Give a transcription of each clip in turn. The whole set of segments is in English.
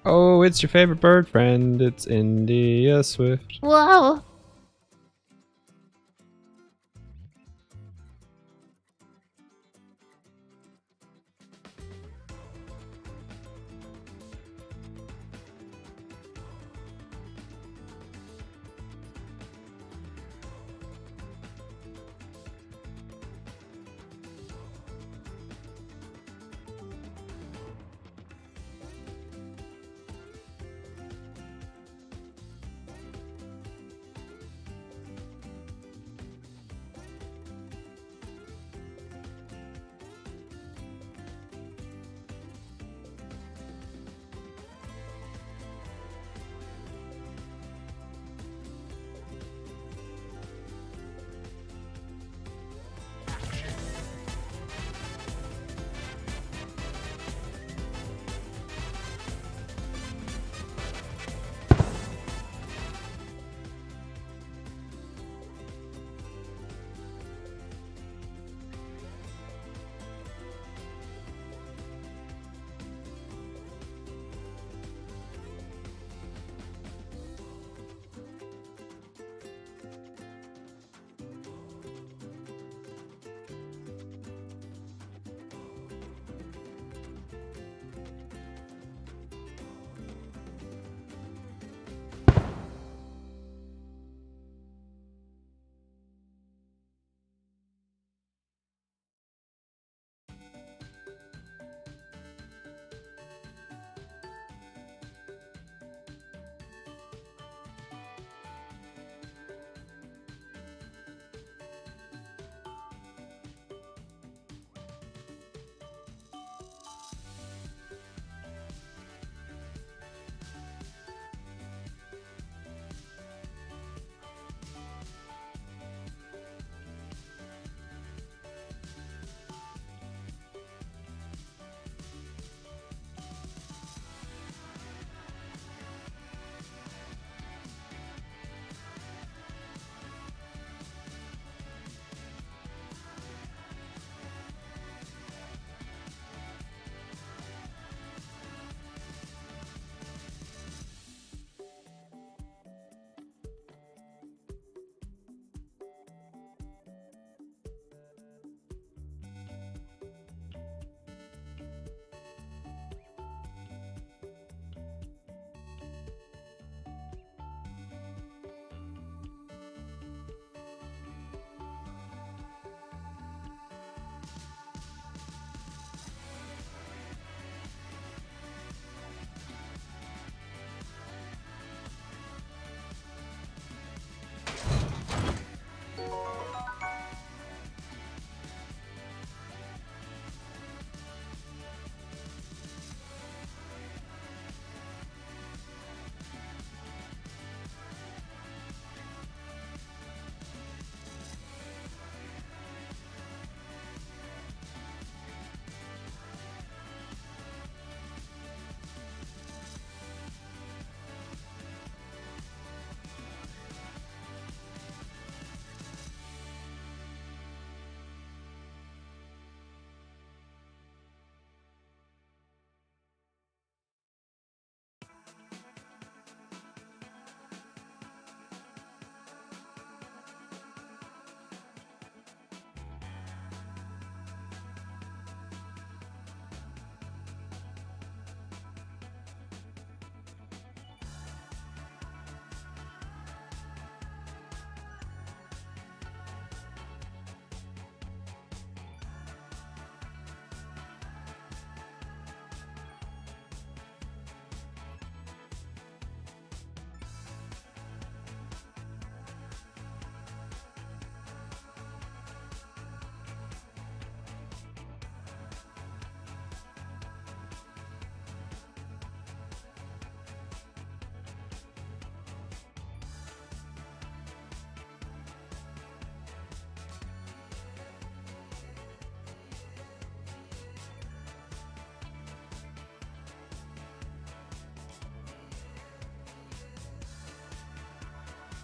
Oh, it's your favorite bird friend. It's India Swift. Whoa.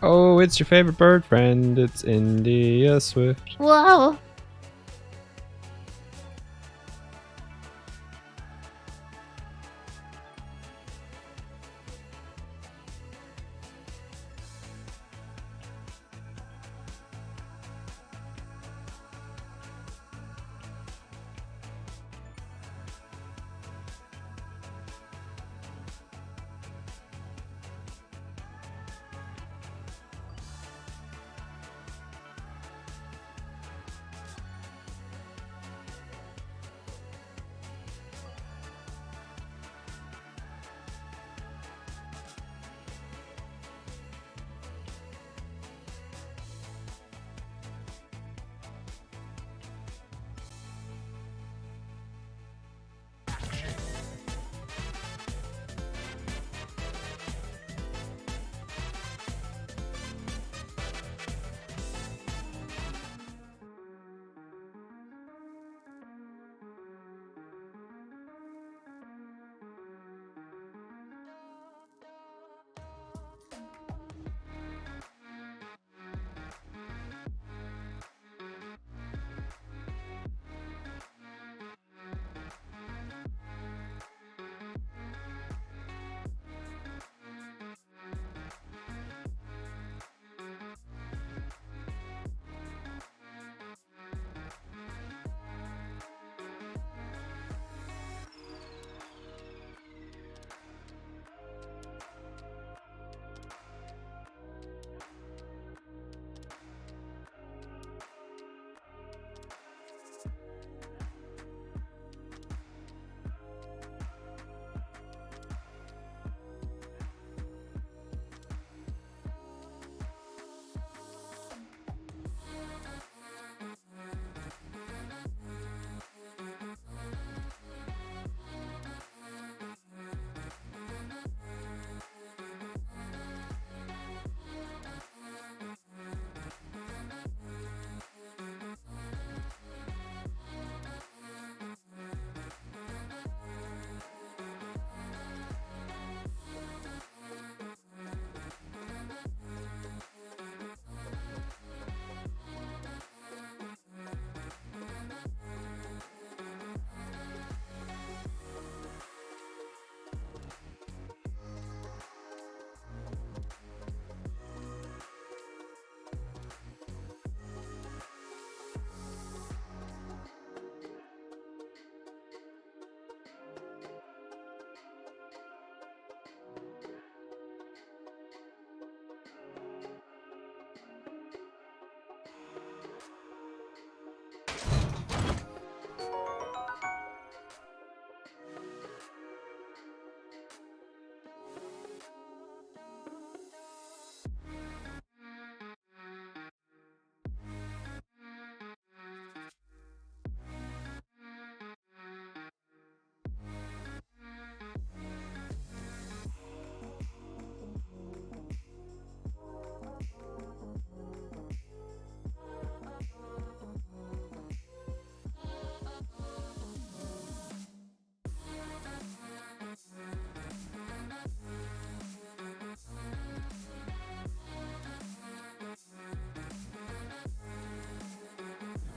Oh, it's your favorite bird friend. It's India Swift. Whoa.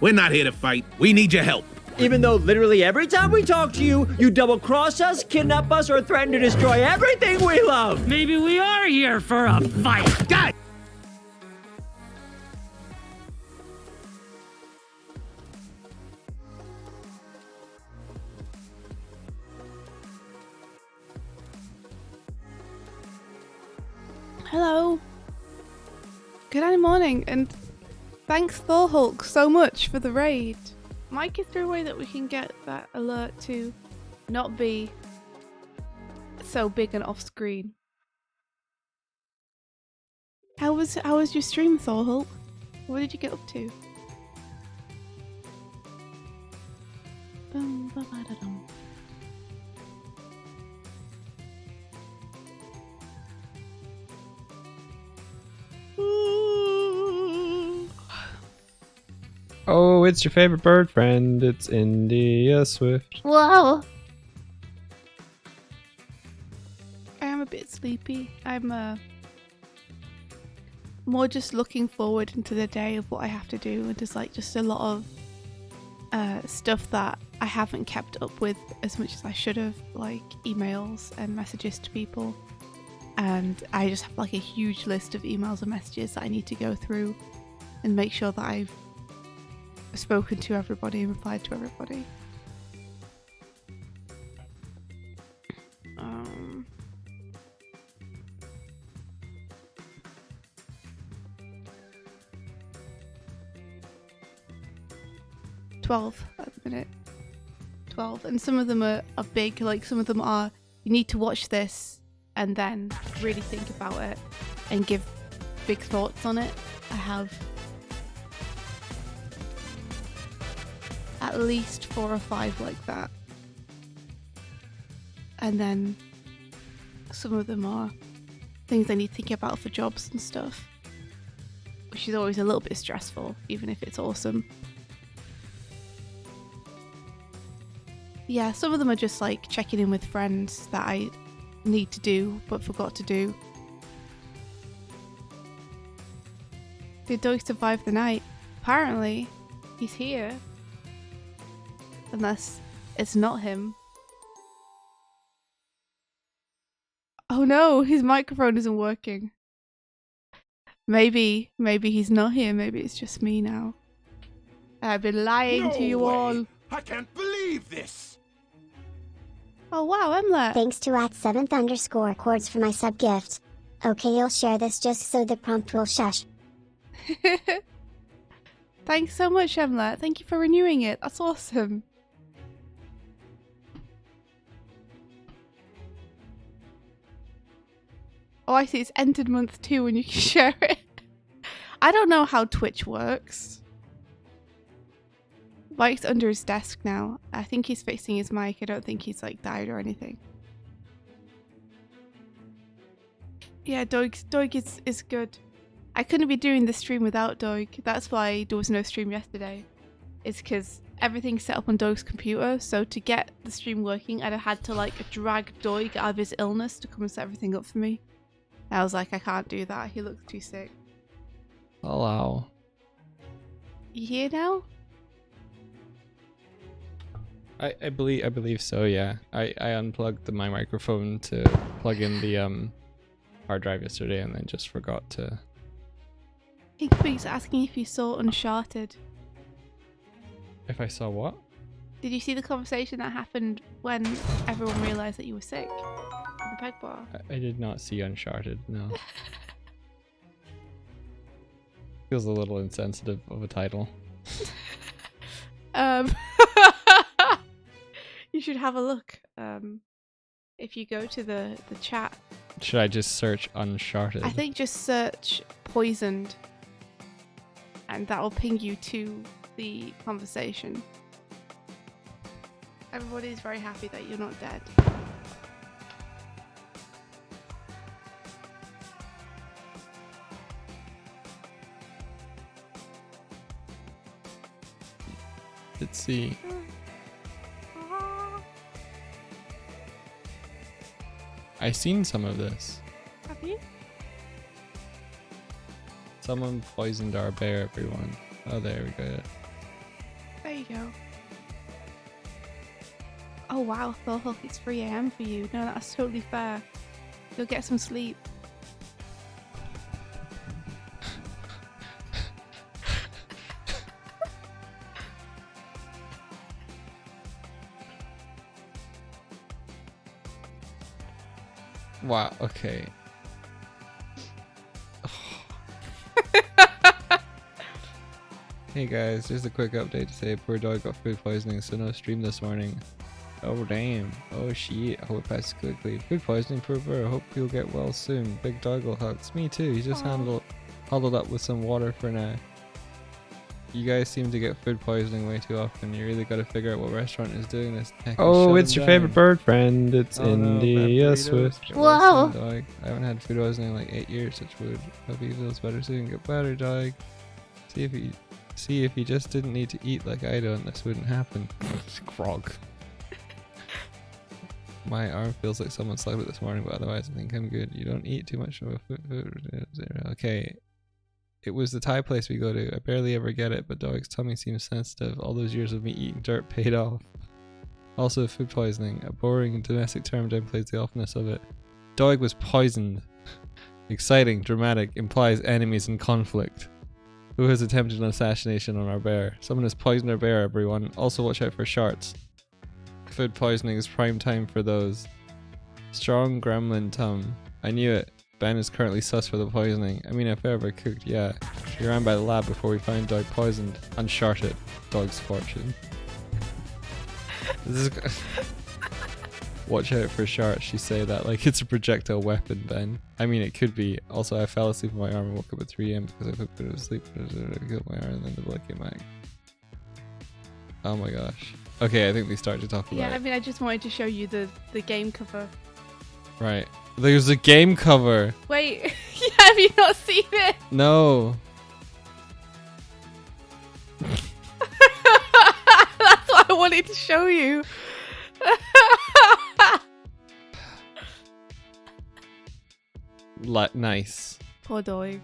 We're not here to fight. We need your help. Even though literally every time we talk to you, you double-cross us, kidnap us, or threaten to destroy everything we love. Maybe we are here for a fight. Guys! Hello. Good morning, and thanks Thor Hulk so much for the raid. Mike, is there a way that we can get that alert to not be so big and off screen? How was your stream, Thor Hulk? What did you get up to? Bum-ba-ba-da-dum. Oh, it's your favorite bird friend. It's India Swift. Whoa! I am a bit sleepy. I'm more just looking forward into the day of what I have to do, and there's like just a lot of stuff that I haven't kept up with as much as I should have, like emails and messages to people. And I just have like a huge list of emails and messages that I need to go through and make sure that I've spoken to everybody and replied to everybody. Um, 12 at the minute. 12, and some of them are big, like some of them are, you need to watch this and then really think about it and give big thoughts on it. I have at least 4 or 5 like that. And then some of them are things I need to think about for jobs and stuff, which is always a little bit stressful, even if it's awesome. Yeah, some of them are just like checking in with friends that I need to do but forgot to do. Did Doig survive the night? Apparently, he's here. Unless it's not him. Oh no, his microphone isn't working. Maybe he's not here. Maybe it's just me now. I've been lying to you all. I can't believe this! Oh wow, Emlet. Thanks to @7th_chords for my sub gift. Okay, you'll share this just so the prompt will shush. Thanks so much, Emlet. Thank you for renewing it. That's awesome. Oh, I see. It's ended month 2 and you can share it. I don't know how Twitch works. Mike's under his desk now. I think he's fixing his mic. I don't think he's like died or anything. Yeah, Doig is good. I couldn't be doing the stream without Doig. That's why there was no stream yesterday. It's because everything's set up on Doig's computer, so to get the stream working, I'd have had to like drag Doig out of his illness to come and set everything up for me. I was like, I can't do that. He looks too sick. Hello. You here now? I believe so, yeah. I unplugged my microphone to plug in the hard drive yesterday and then just forgot to. Higbie's asking if you saw Uncharted. If I saw what? Did you see the conversation that happened when everyone realised that you were sick? In the peg bar? I did not see Uncharted, no. Feels a little insensitive of a title. You should have a look. If you go to the chat. Should I just search Uncharted? I think just search Poisoned. And that will ping you to the conversation. Everybody's very happy that you're not dead. Let's see. I've seen some of this. Have you? Someone poisoned our bear, everyone. Oh, there we go. go. Oh wow, Phil Hook, it's 3 AM for you. No, that's totally fair. You'll get some sleep. Wow, okay. Hey guys, just a quick update to say poor dog got food poisoning, so no stream this morning. Oh damn. Oh shit. I hope it passes quickly. Food poisoning, poor bird. I hope you'll get well soon. Big doggle hugs. Me too. He's just huddled up with some water for now. You guys seem to get food poisoning way too often. You really gotta figure out what restaurant is doing this. Heck, Oh, it's your favorite bird friend. It's India Swift. Whoa. Dog. I haven't had food poisoning in like 8 years. Such food. Hope he feels better soon. Get better, dog. See if he just didn't need to eat like I don't, this wouldn't happen. Grog. My arm feels like someone slapped it this morning, but otherwise I think I'm good. You don't eat too much of a food. Okay. It was the Thai place we go to. I barely ever get it, but Dog's tummy seems sensitive. All those years of me eating dirt paid off. Also, food poisoning. A boring domestic term downplays the awfulness of it. Doig was poisoned. Exciting, dramatic, implies enemies and conflict. Who has attempted an assassination on our bear? Someone has poisoned our bear, everyone. Also watch out for sharks. Food poisoning is prime time for those. Strong gremlin tum. I knew it. Ben is currently sus for the poisoning. I mean, if I ever cooked, yeah. We ran by the lab before we found Dog poisoned. Uncharted. Dog's fortune. This is watch out for sharks. You say that like it's a projectile weapon, Ben. I mean, it could be. Also, I fell asleep on my arm and woke up at 3 AM because I took a bit of sleep. I killed my arm and then the blood came back. Oh my gosh. Okay, I think they started to talk about Yeah, I it. mean, I just wanted to show you the game cover. Right. There's a game cover. Wait, yeah, have you not seen it? No. That's what I wanted to show you. Nice. Poor Doig.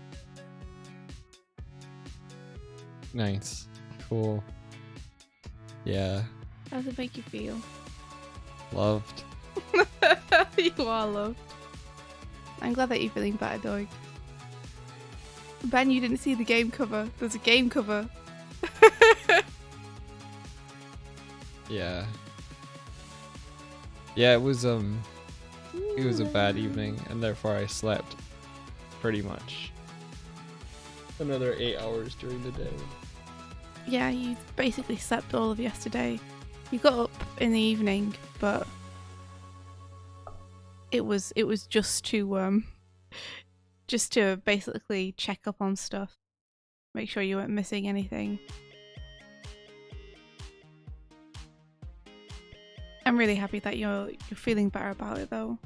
Nice. Cool. Yeah. How does it make you feel? Loved. You are loved. I'm glad that you're feeling better, Doig. Ben, you didn't see the game cover. There's a game cover. Yeah. Yeah, it was a bad evening and therefore I slept pretty much another 8 hours during the day. Yeah, you basically slept all of yesterday. You got up in the evening, but it was just to basically check up on stuff, make sure you weren't missing anything. I'm really happy that you're feeling better about it though.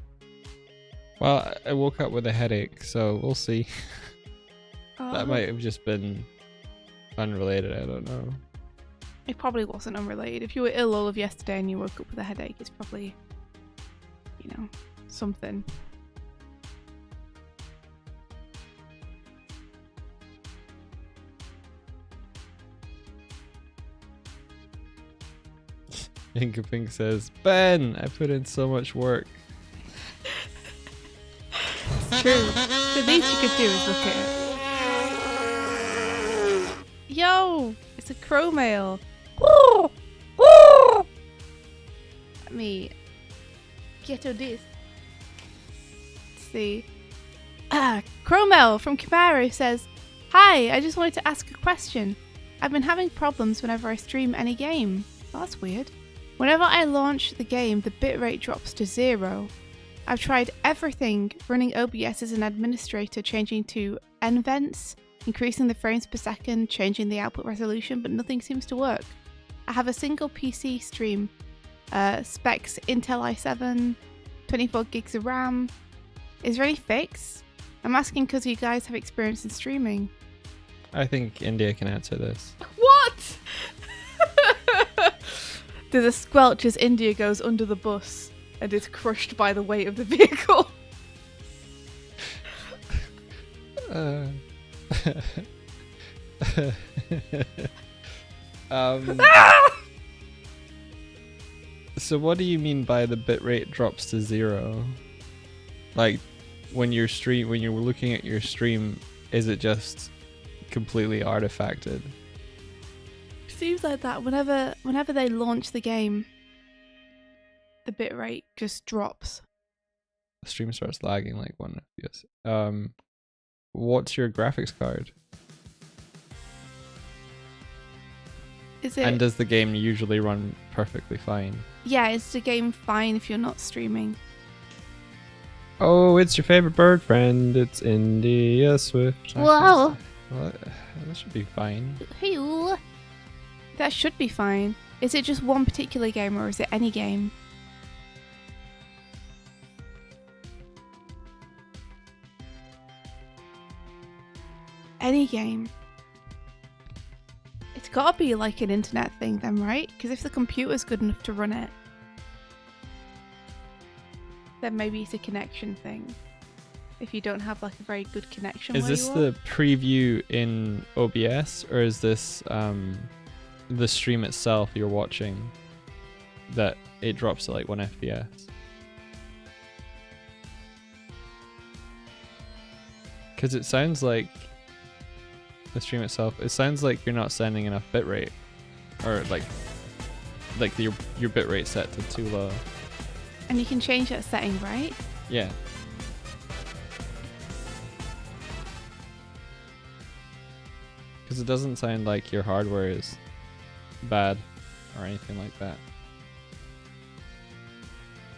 Well, I woke up with a headache, so we'll see. That Oh, might have just been unrelated, I don't know. It probably wasn't unrelated. If you were ill all of yesterday and you woke up with a headache, it's probably, something. Inka Pink says, Ben, I put in so much work. It's true. The least you could do is look at it. Yo! It's a crow male. Let me get to this. Let's see. Cromel from Camaro says, Hi, I just wanted to ask a question. I've been having problems whenever I stream any game. Oh, that's weird. Whenever I launch the game, the bitrate drops to 0. I've tried everything, running OBS as an administrator, changing to NVents, increasing the frames per second, changing the output resolution, but nothing seems to work. I have a single PC stream, specs Intel i7, 24 gigs of RAM. Is there any fix? I'm asking because you guys have experience in streaming. I think India can answer this. What? There's a squelch as India goes under the bus and is crushed by the weight of the vehicle. So what do you mean by the bitrate drops to 0? Like when you're looking at your stream, is it just completely artifacted? Seems like that whenever they launch the game, the bitrate just drops. The stream starts lagging like 1 FPS. What's your graphics card? Is it? And does the game usually run perfectly fine? Yeah, is the game fine if you're not streaming? Oh, it's your favorite bird friend. It's India Swift. Whoa! Well, that should be fine. Hey, that should be fine. Is it just one particular game or is it any game? Any game. It's gotta be like an internet thing then, right? Because if the computer's good enough to run it, then maybe it's a connection thing. If you don't have like a very good connection. Is where this you the preview in OBS or is this the stream itself you're watching that it drops to like 1 FPS? Because it sounds like the stream itself, it sounds like you're not sending enough bitrate, or like your bitrate set to too low. And you can change that setting, right? Yeah. Because it doesn't sound like your hardware is bad or anything like that.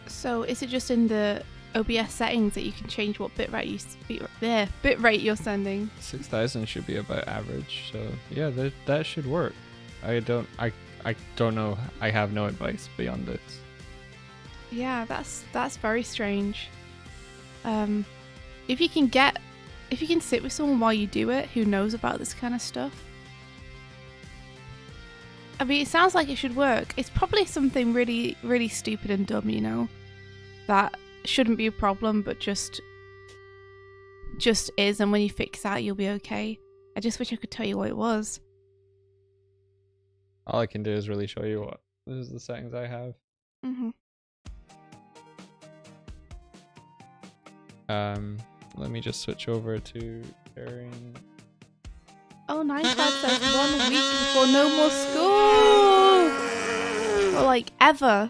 So is it just in the OBS settings that you can change what bitrate you're sending? 6,000 should be about average, so yeah, that should work. I don't know. I have no advice beyond this. Yeah, that's very strange. If you can sit with someone while you do it who knows about this kind of stuff. I mean, it sounds like it should work. It's probably something really, really stupid and dumb, you know, that shouldn't be a problem, but just is, and when you fix that, you'll be okay. I just wish I could tell you what it was. All I can do is really show you what this is the settings I have. Let me just switch over to sharing. Oh, Ninecloud says 1 week before no more school! Or like ever.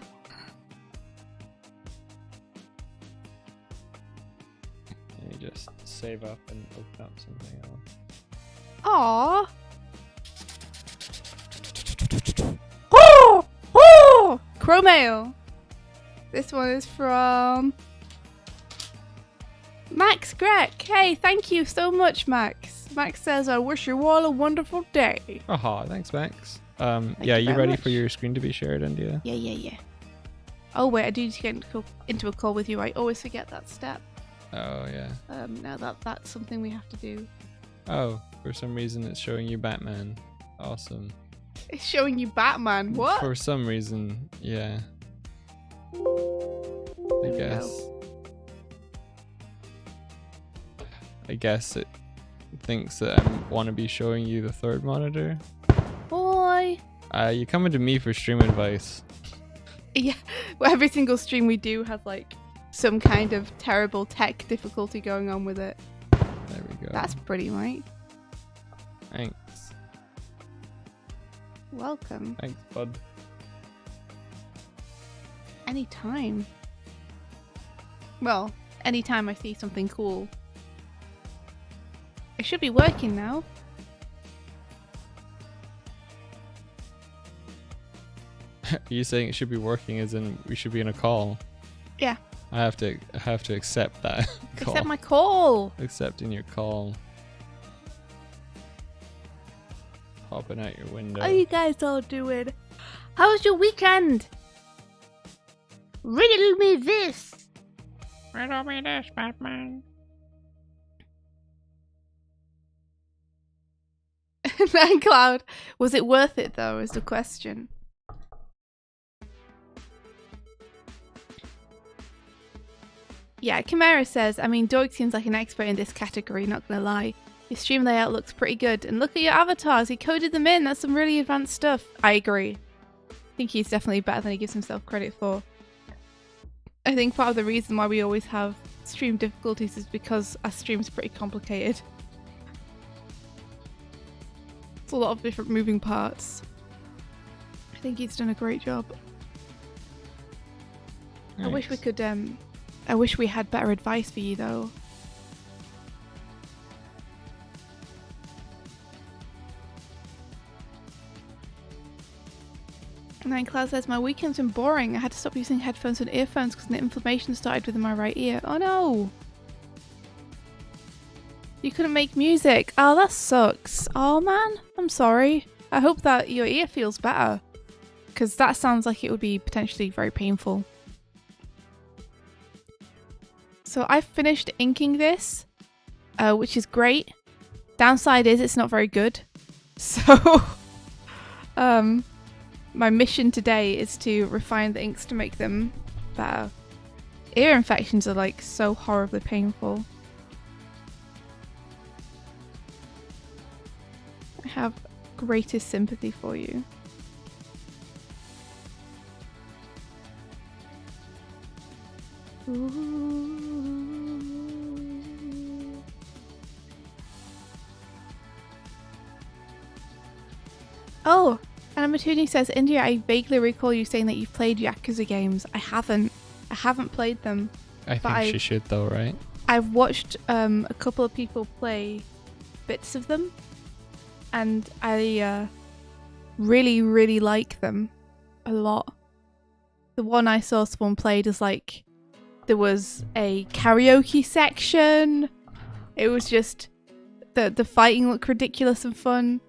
Let me just save up and open up something else. Aww. Oh! Oh! Chromail. This one is from Max Grek. Hey, thank you so much, Max. Max says, I wish you all a wonderful day. Aha, thanks, Max. you Yeah, you very ready much. for your screen to be shared, India? Yeah. Oh, wait, I do need to get into a call with you. I always forget that step. Oh, yeah. Now that's something we have to do. Oh, for some reason it's showing you Batman. Awesome. It's showing you Batman. What? For some reason, yeah. I There we guess. go. I guess it thinks that I want to be showing you the third monitor. Boy. You're coming to me for stream advice. Yeah, well, every single stream we do has like some kind of terrible tech difficulty going on with it. There we go. That's pretty, right? Thanks. Welcome. Thanks, bud. Anytime. Well, anytime I see something cool. It should be working now. Are you saying it should be working as in we should be in a call? Yeah. I have to accept that call. Accept my call. Accepting your call. Popping out your window. How are you guys all doing? How was your weekend? Riddle me this. Riddle me this, Batman. Cloud, was it worth it though, is the question. Yeah, Chimera says, I mean, Doig seems like an expert in this category, not gonna lie. Your stream layout looks pretty good. And look at your avatars. He coded them in. That's some really advanced stuff. I agree. I think he's definitely better than he gives himself credit for. I think part of the reason why we always have stream difficulties is because our stream's pretty complicated. It's a lot of different moving parts. I think he's done a great job. Nice. I wish we could, I wish we had better advice for you though. And then Cloud says, my weekend's been boring. I had to stop using headphones and earphones because the inflammation started within my right ear. Oh no! You couldn't make music. Oh, that sucks. Oh man, I'm sorry. I hope that your ear feels better. Because that sounds like it would be potentially very painful. So I finished inking this, which is great. Downside is it's not very good. So, my mission today is to refine the inks to make them better. Ear infections are like so horribly painful. I have greatest sympathy for you. Oh, Animatuni says, India, I vaguely recall you saying that you've played Yakuza games. I haven't played them. I think she should though, right? I've watched a couple of people play bits of them, and I really, really like them a lot. The one I saw someone played is like, there was a karaoke section. It was just, the fighting looked ridiculous and fun.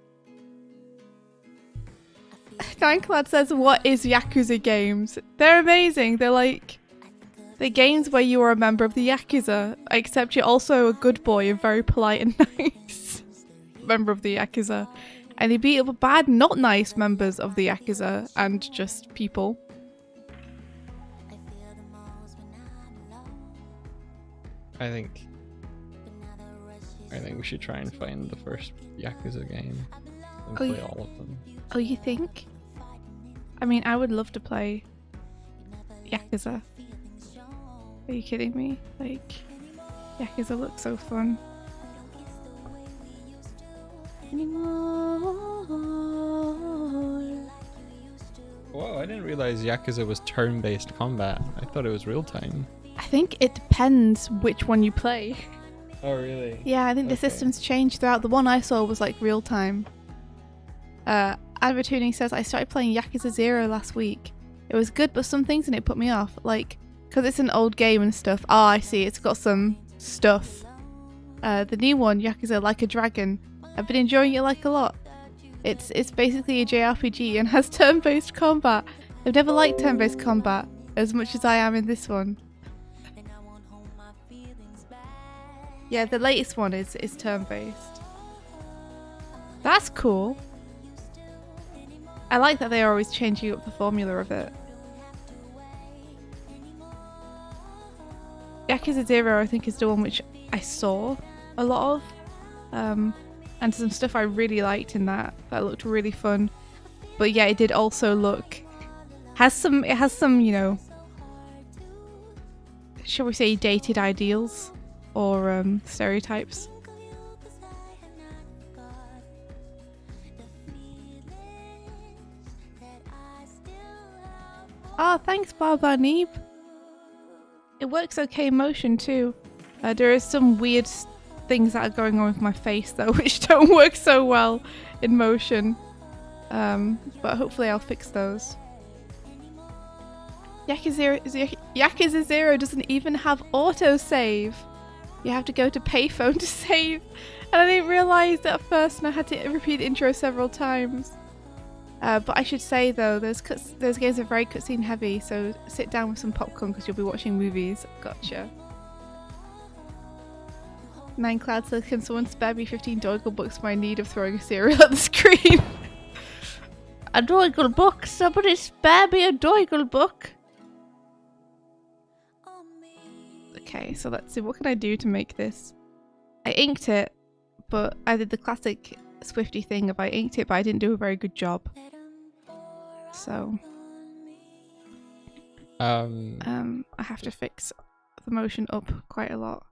Nineclad says, what is Yakuza games? They're amazing. They're games where you are a member of the Yakuza, except you're also a good boy and very polite and nice member of the Yakuza. And you beat up bad, not nice members of the Yakuza and just people. I think we should try and find the first Yakuza game and play all of them. Oh, you think? I mean, I would love to play Yakuza. Are you kidding me? Like, Yakuza looks so fun. Whoa, I didn't realize Yakuza was turn-based combat. I thought it was real-time. I think it depends which one you play. Oh, really? Yeah, I think the systems changed throughout. The one I saw was like real time. Advertuning says, I started playing Yakuza 0 last week. It was good, but some things in it put me off. Like, because it's an old game and stuff. Oh, I see. It's got some stuff. The new one, Yakuza Like a Dragon, I've been enjoying it like a lot. It's basically a JRPG and has turn-based combat. I've never liked turn-based combat as much as I am in this one. Yeah, the latest one is turn-based. That's cool. I like that they're always changing up the formula of it. Yakuza 0, I think, is the one which I saw a lot of. And some stuff I really liked in that looked really fun. But yeah, it did also look... It has some, you know... Shall we say dated ideals? Or stereotypes. Oh, thanks, Baba Neeb. It works okay in motion too. There is some weird things that are going on with my face though, which don't work so well in motion. But hopefully I'll fix those. Yakuza 0 doesn't even have autosave. You have to go to payphone to save. And I didn't realise that at first, and I had to repeat the intro several times. But I should say though, those games are very cutscene heavy, so sit down with some popcorn because you'll be watching movies. Gotcha. Ninecloud says, can someone spare me 15 Doigle books for my need of throwing a cereal at the screen? A Doigle book? Somebody spare me a Doigle book? Okay, so let's see, what can I do to make this? I inked it, but I did the classic Swifty thing of I inked it, but I didn't do a very good job. So I have to fix the motion up quite a lot.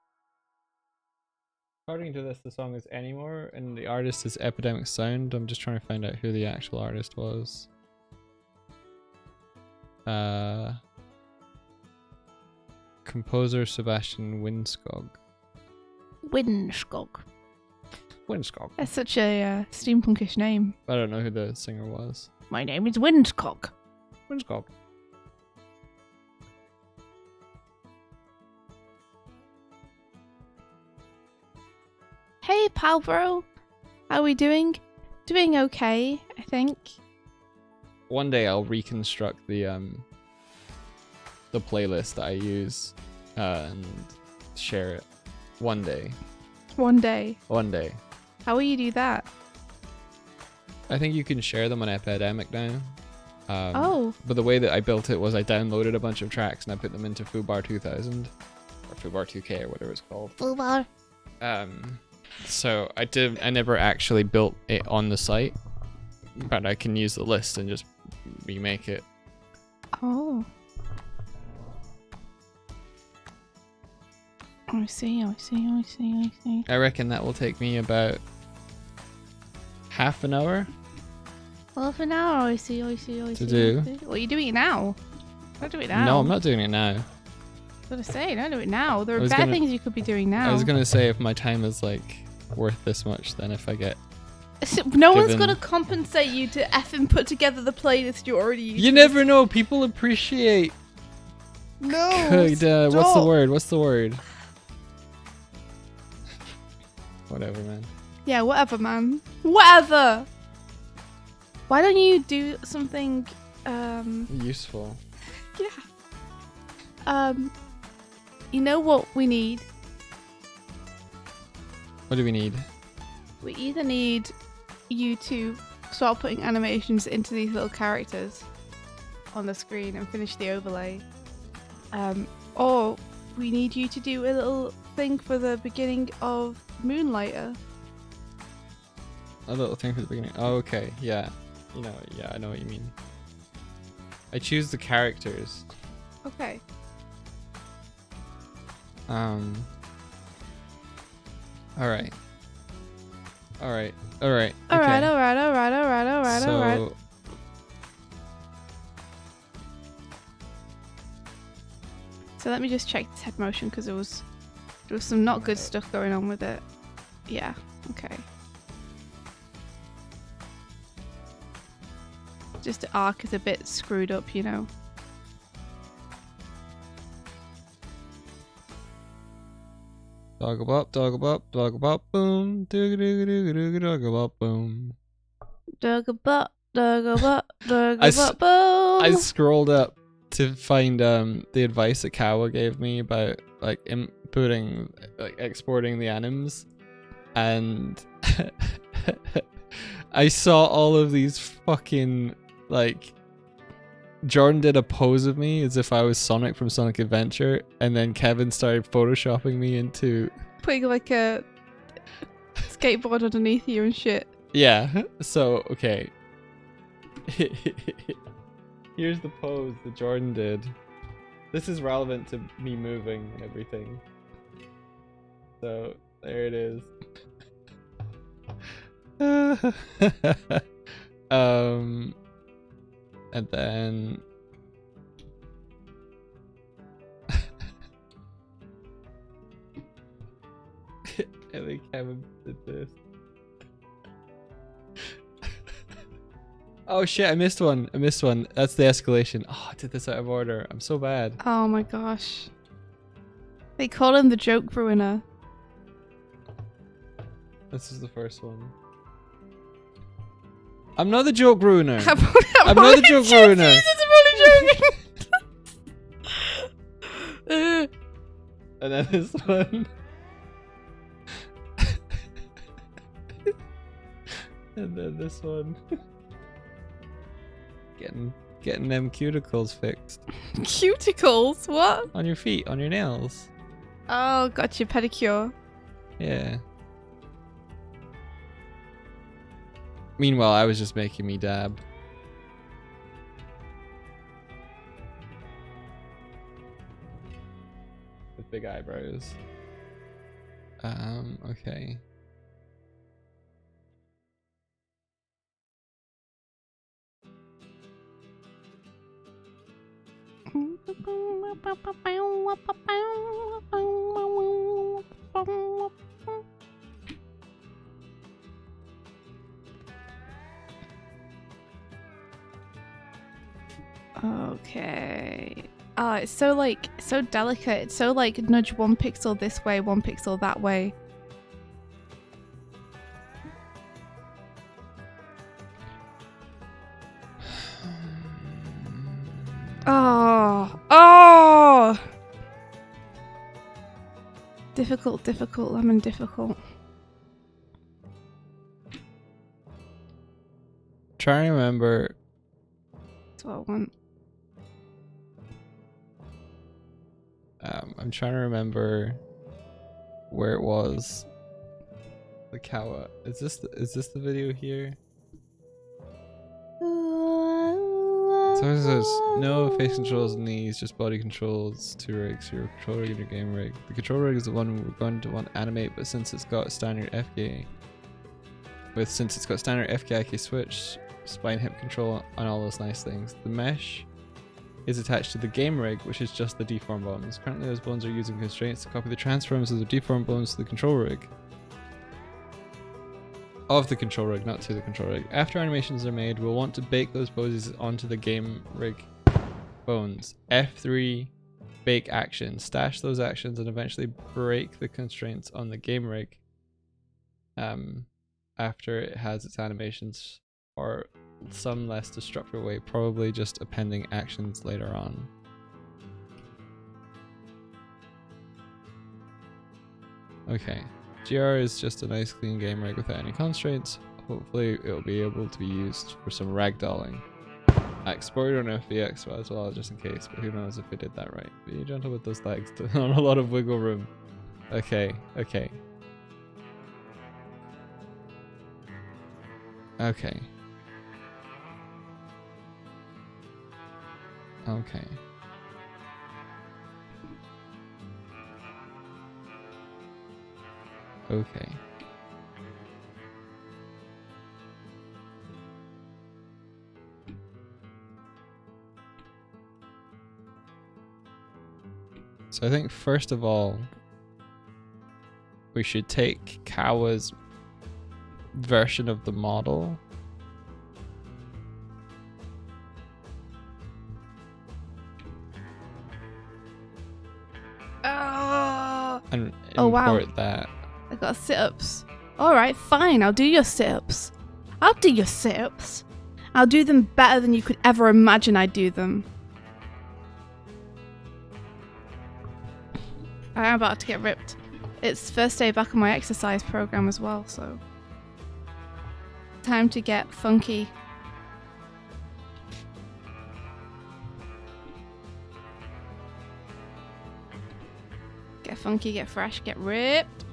According to this, the song is Anymore, and the artist is Epidemic Sound. I'm just trying to find out who the actual artist was. Composer Sebastian Winskog. Winskog. Winskog. That's such a steampunkish name. I don't know who the singer was. My name is Winskog. Winskog. Hey, pal bro. How are we doing? Doing okay, I think. One day I'll reconstruct the playlist that I use and share it. One day. One day. One day. How will you do that? I think you can share them on Epidemic now. Oh. But the way that I built it was I downloaded a bunch of tracks and I put them into Foobar 2000 or Foobar 2K or whatever it's called. Foobar. So I never actually built it on the site, but I can use the list and just remake it. Oh. I see. I reckon that will take me about half an hour. Half an hour, I see. To do. Well, you're doing it now. Don't do it now. No, I'm not doing it now. I was gonna say, don't do it now. There I are was bad gonna- things you could be doing now. I was gonna say if my time is like worth this much, then if I get No one's given- gonna compensate you to effing put together the playlist you already used. You never know. People appreciate. No. Good, what's the stop. word? What's the word? Whatever, man. Yeah, whatever, man. Whatever. Why don't you do something? Useful. Yeah. You know what we need? What do we need? We either need you to start putting animations into these little characters on the screen and finish the overlay, or we need you to do a little thing for the beginning of Moonlighter. A little thing for the beginning. Oh, okay. Yeah. You know. Yeah, I know what you mean. I choose the characters. Okay. All right. Alright. So, So let me just check this head motion because there was some not good stuff going on with it. Yeah. Okay. Just the arc is a bit screwed up, you know. dogglebop, boom, dogglebop, boom. Boom. I scrolled up to find the advice that Kawa gave me about like exporting the anims, and I saw all of these fucking like Jordan did a pose of me as if I was Sonic from Sonic Adventure, and then Kevin started photoshopping me into Putting like a skateboard underneath you and shit. yeah. So okay. Here's the pose that Jordan did. This is relevant to me moving and everything. So there it is. And then I think Kevin did this. Oh shit, I missed one. That's the escalation. Oh, I did this out of order. I'm so bad. Oh my gosh. They call him the joke ruiner. This is the first one. I'm not the joke ruiner. I'm not the joke ruiner. And then this one. And then this one. Getting them cuticles fixed. Cuticles? What? On your feet, on your nails. Oh, gotcha. Pedicure. Yeah. Meanwhile, I was just making me dab. With big eyebrows. Okay. Okay. Oh, it's so like so delicate. It's so like nudge 1 pixel this way, 1 pixel that way. Oh, oh! Difficult, difficult, lemon, difficult. Trying to remember. That's what I want. I'm trying to remember where it was. The Kawa. Is this the video here? So it says no face controls in these, just body controls, 2 rigs, your control rig and your game rig. The control rig is the one we're going to want to animate, but since it's got standard FK IK switch, spline hip control and all those nice things. The mesh is attached to the game rig, which is just the deform bones. Currently those bones are using constraints to copy the transforms of the deform bones to the control rig. Of the control rig, not to the control rig. After animations are made, we'll want to bake those poses onto the game rig bones. F3 bake action. Stash those actions and eventually break the constraints on the game rig after it has its animations, or some less destructive way, probably just appending actions later on. Okay. GR is just a nice clean game rig without any constraints. Hopefully it'll be able to be used for some ragdolling. I exported on FVX as well, just in case, but who knows if it did that right. Be gentle with those legs, not a lot of wiggle room. Okay, okay. Okay. Okay. Okay. So I think first of all, we should take Kawa's version of the model. And Oh, wow. import that. I got sit-ups. Alright, fine, I'll do your sit-ups. I'll do your sit-ups. I'll do them better than you could ever imagine I'd do them. I'm about to get ripped. It's first day back on my exercise program as well, so... time to get funky. Get funky, get fresh, get ripped.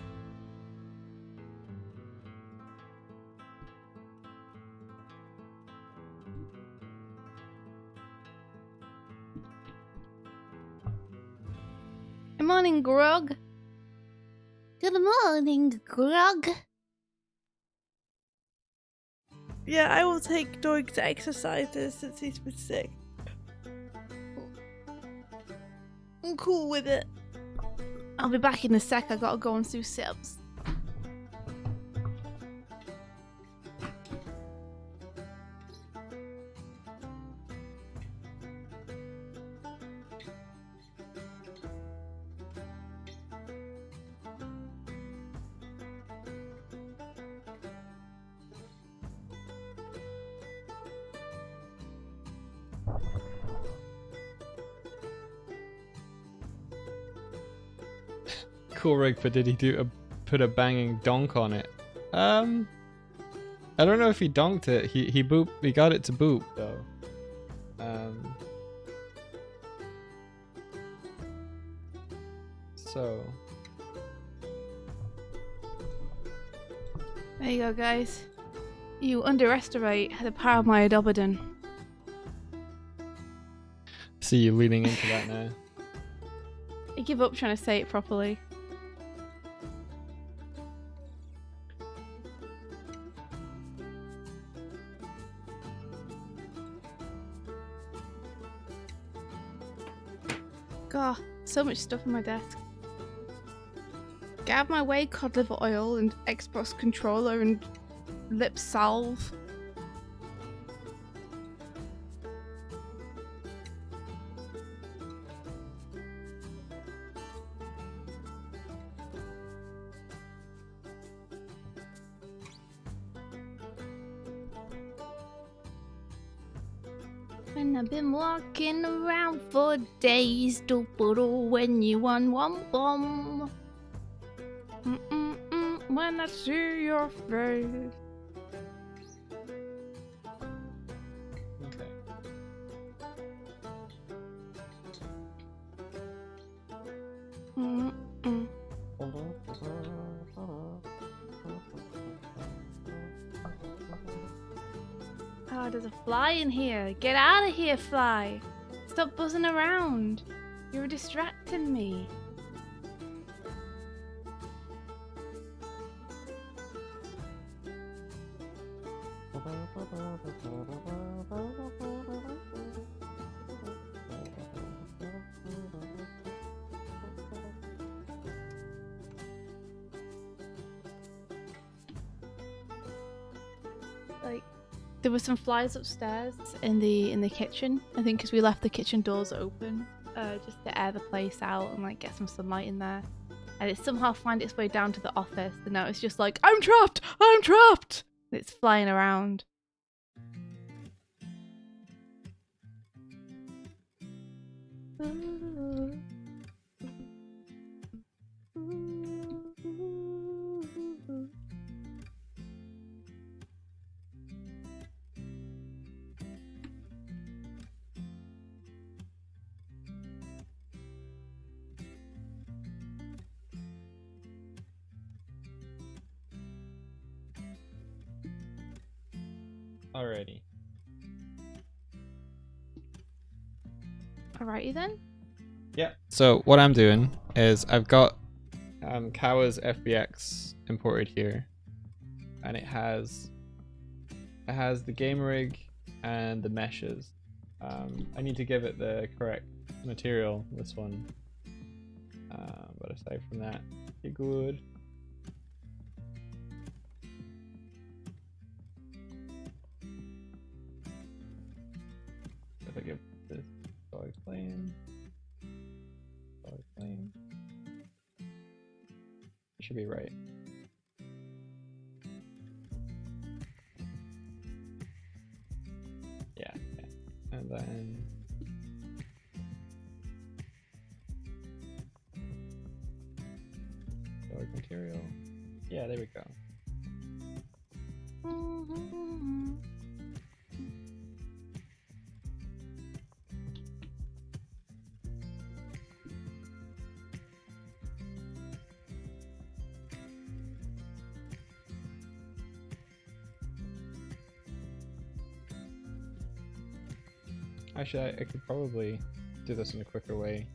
Good morning, Grog. Good morning, Grog. Yeah, I will take Doig to exercises since he's been sick. I'm cool with it. I'll be back in a sec. I gotta go and do sit-ups. Cool rig, but did he put a banging donk on it? I don't know if he donked it. He got it to boop though. So There you go, guys. You underestimate the power of my Adobadan. See you leaning into that now. I give up trying to say it properly. God, so much stuff on my desk. Get out of my way, cod liver oil and Xbox controller and lip salve. And I've been walking around for days, do when you want one bomb. When I see your face. Okay. Oh, there's a fly in here. Get out of here, fly. Stop buzzing around. You're distracting me. Like, there were some flies upstairs in the kitchen. I think because we left the kitchen doors open, just to air the place out and like get some sunlight in there. And it somehow found its way down to the office, and now it's just like, I'm trapped! I'm trapped! And it's flying around. Alrighty. Alrighty then. Yeah. So what I'm doing is I've got Kawa's FBX imported here, and it has the game rig and the meshes. I need to give it the correct material, this one. But aside from that, you're good. If I give this Doig plane, it should be right. Yeah. And then Doig material. Yeah, there we go. Actually, I could probably do this in a quicker way.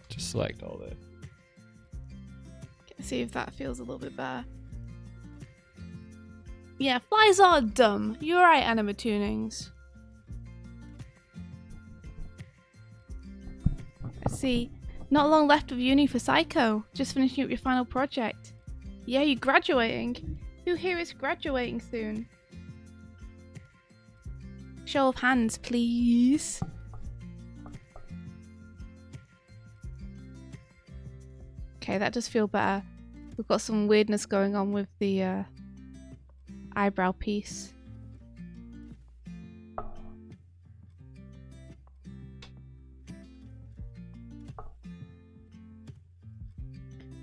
Just select all this. See if that feels a little bit better. Yeah, flies are dumb. You're right, Anima Tunings. Let's see. Not long left of uni for Psycho. Just finishing up your final project. Yeah, you're graduating. Who here is graduating soon? Show of hands, please. Okay, that does feel better. We've got some weirdness going on with the eyebrow piece.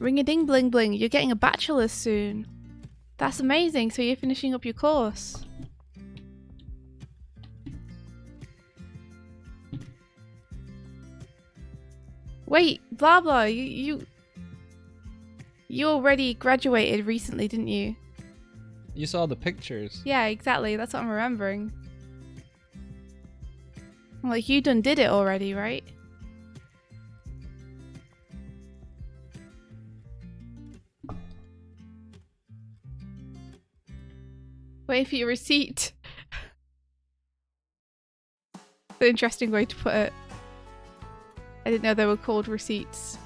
Ring-a-ding bling bling, you're getting a bachelor's soon. That's amazing, so you're finishing up your course. Wait, blah blah. You already graduated recently, didn't you? You saw the pictures. Yeah, exactly. That's what I'm remembering. Like, you done did it already, right? Wait for your receipt. It's an interesting way to put it. I didn't know they were called receipts.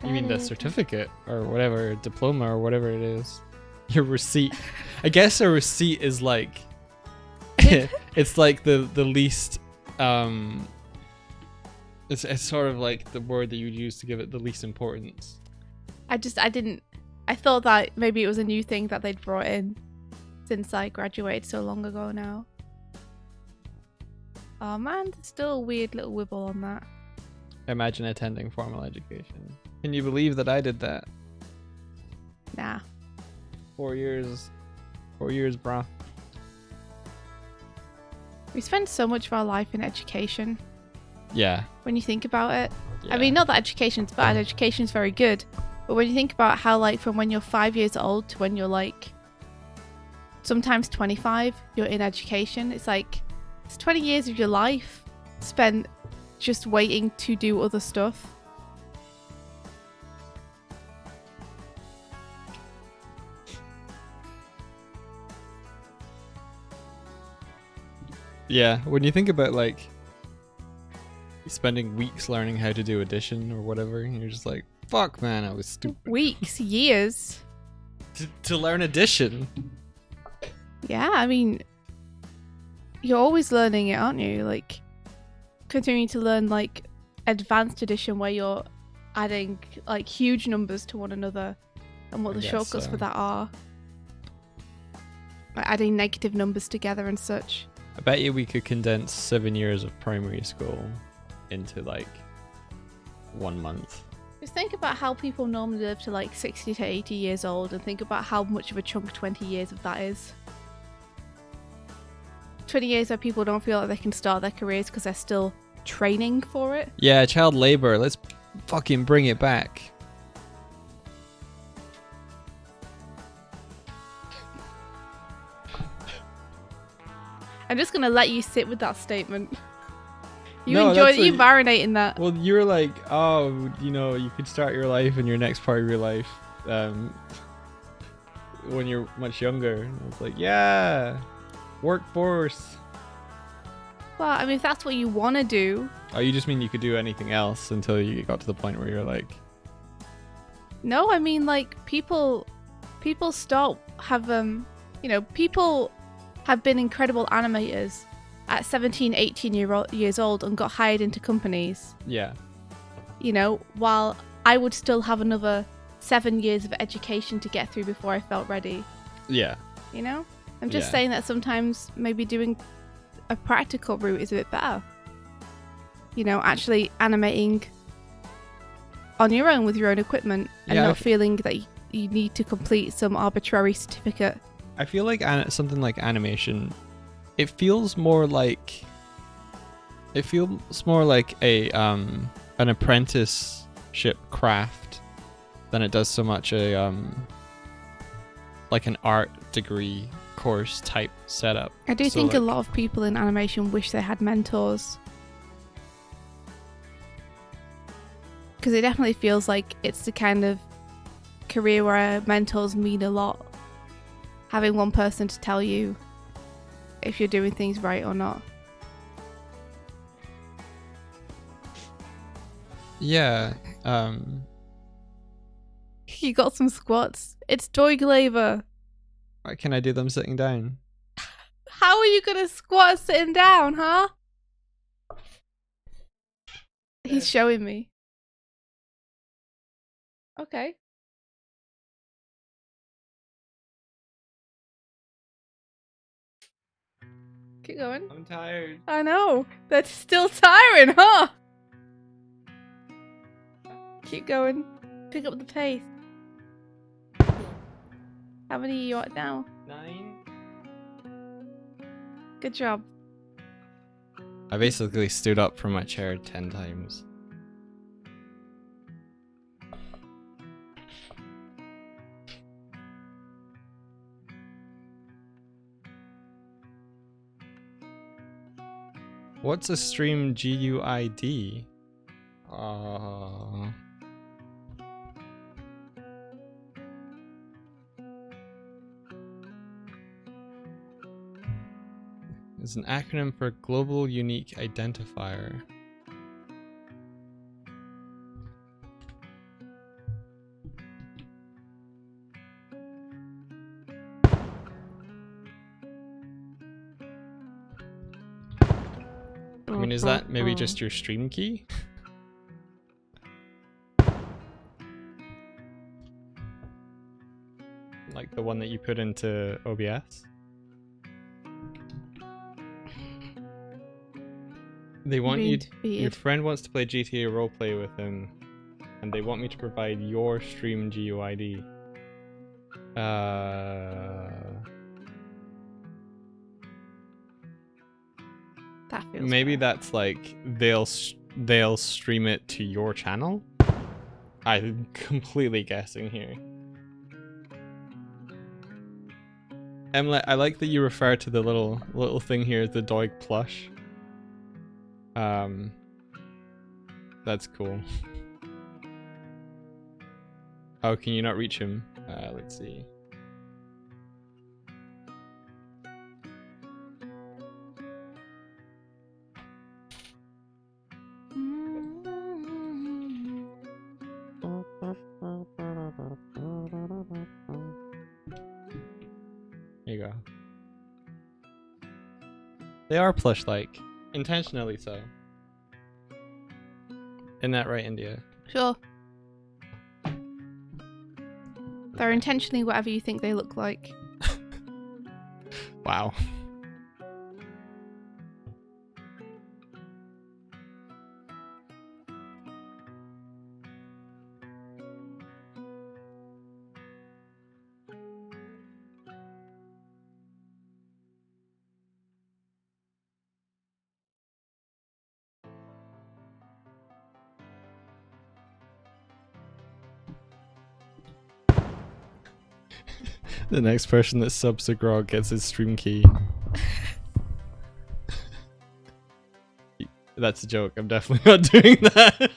You mean the certificate or whatever, diploma or whatever it is. Your receipt. I guess a receipt is like it's like the least it's sort of like the word that you would use to give it the least importance. I thought that maybe it was a new thing that they'd brought in since I graduated so long ago now. Oh man, there's still a weird little wibble on that. Imagine attending formal education. Can you believe that I did that? Nah. 4 years. 4 years, brah. We spend so much of our life in education. Yeah. When you think about it. Yeah. I mean, not that education's bad, education's very good. But when you think about how, like, from when you're 5 years old to when you're, like, sometimes 25, you're in education, it's like, it's 20 years of your life spent just waiting to do other stuff. Yeah, when you think about, like, spending weeks learning how to do addition or whatever, and you're just like, fuck, man, I was stupid. Weeks, years. To learn addition. Yeah, I mean, you're always learning it, aren't you? Like, continuing to learn, like, advanced addition where you're adding, like, huge numbers to one another and what I the guess shortcuts so. for that are. Like, adding negative numbers together and such. I bet you we could condense 7 years of primary school into, like, 1 month. Just think about how people normally live to, like, 60 to 80 years old and think about how much of a chunk 20 years of that is. 20 years where people don't feel like they can start their careers because they're still training for it. Yeah, child labor. Let's fucking bring it back. I'm just gonna let you sit with that statement. You No, enjoy that's it, you a- marinate in that. Well, you're like, oh, you know, you could start your life in your next part of your life when you're much younger. And it's like, yeah, workforce. Well, I mean, if that's what you want to do. Oh, you just mean you could do anything else until you got to the point where you're like... No, I mean, like, people people have been incredible animators at 17, 18 years old and got hired into companies. Yeah. You know, while I would still have another 7 years of education to get through before I felt ready. Yeah. You know? I'm just Yeah. saying that sometimes maybe doing a practical route is a bit better. You know, actually animating on your own with your own equipment and Yeah, not feeling that you need to complete some arbitrary certificate. I feel like something like animation, it feels more like a an apprenticeship craft than it does so much a like an art degree course type setup. I do So, think a like- lot of people in animation wish they had mentors. Because it definitely feels like it's the kind of career where mentors mean a lot. Having one person to tell you if you're doing things right or not. Yeah. You got some squats. It's Doig labor. Why can I do them sitting down? How are you gonna squat sitting down, huh? He's showing me. Okay. Keep going. I'm tired. I know. That's still tiring, huh? Keep going. Pick up the pace. How many are you at now? 9. Good job. I basically stood up from my chair 10 times. What's a stream GUID? It's an acronym for Global Unique Identifier. I mean, is that maybe just your stream key? Like the one that you put into OBS? They want you. Your friend wants to play GTA roleplay with him, and they want me to provide your stream GUID. That feels Maybe bad. that's like they'll stream it to your channel. I'm completely guessing here. Emily, I like that you refer to the little thing here as the Doig plush. That's cool. Oh, can you not reach him? Let's see. There you go. They are plush-like. Intentionally so. Isn't that right, India? Sure. They're intentionally whatever you think they look like. Wow. The next person that subs to Grog gets his stream key. That's a joke. I'm definitely not doing that.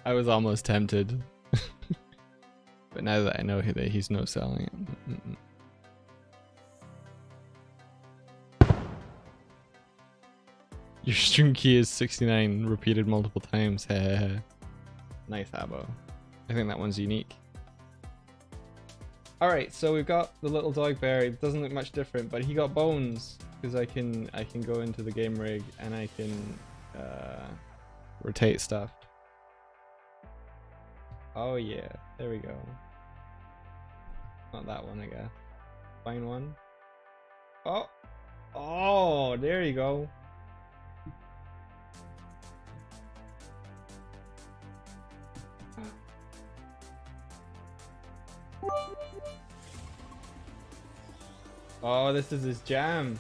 I was almost tempted. But now that I know that he's no selling it. Your stream key is 69 repeated multiple times. Nice, Abo. I think that one's unique. Alright, so we've got the little dog bear. It doesn't look much different, but he got bones because I can go into the game rig and I can rotate stuff. Oh yeah, there we go. Not that one, I guess. Fine one. Oh, there you go. Oh, this is his jam.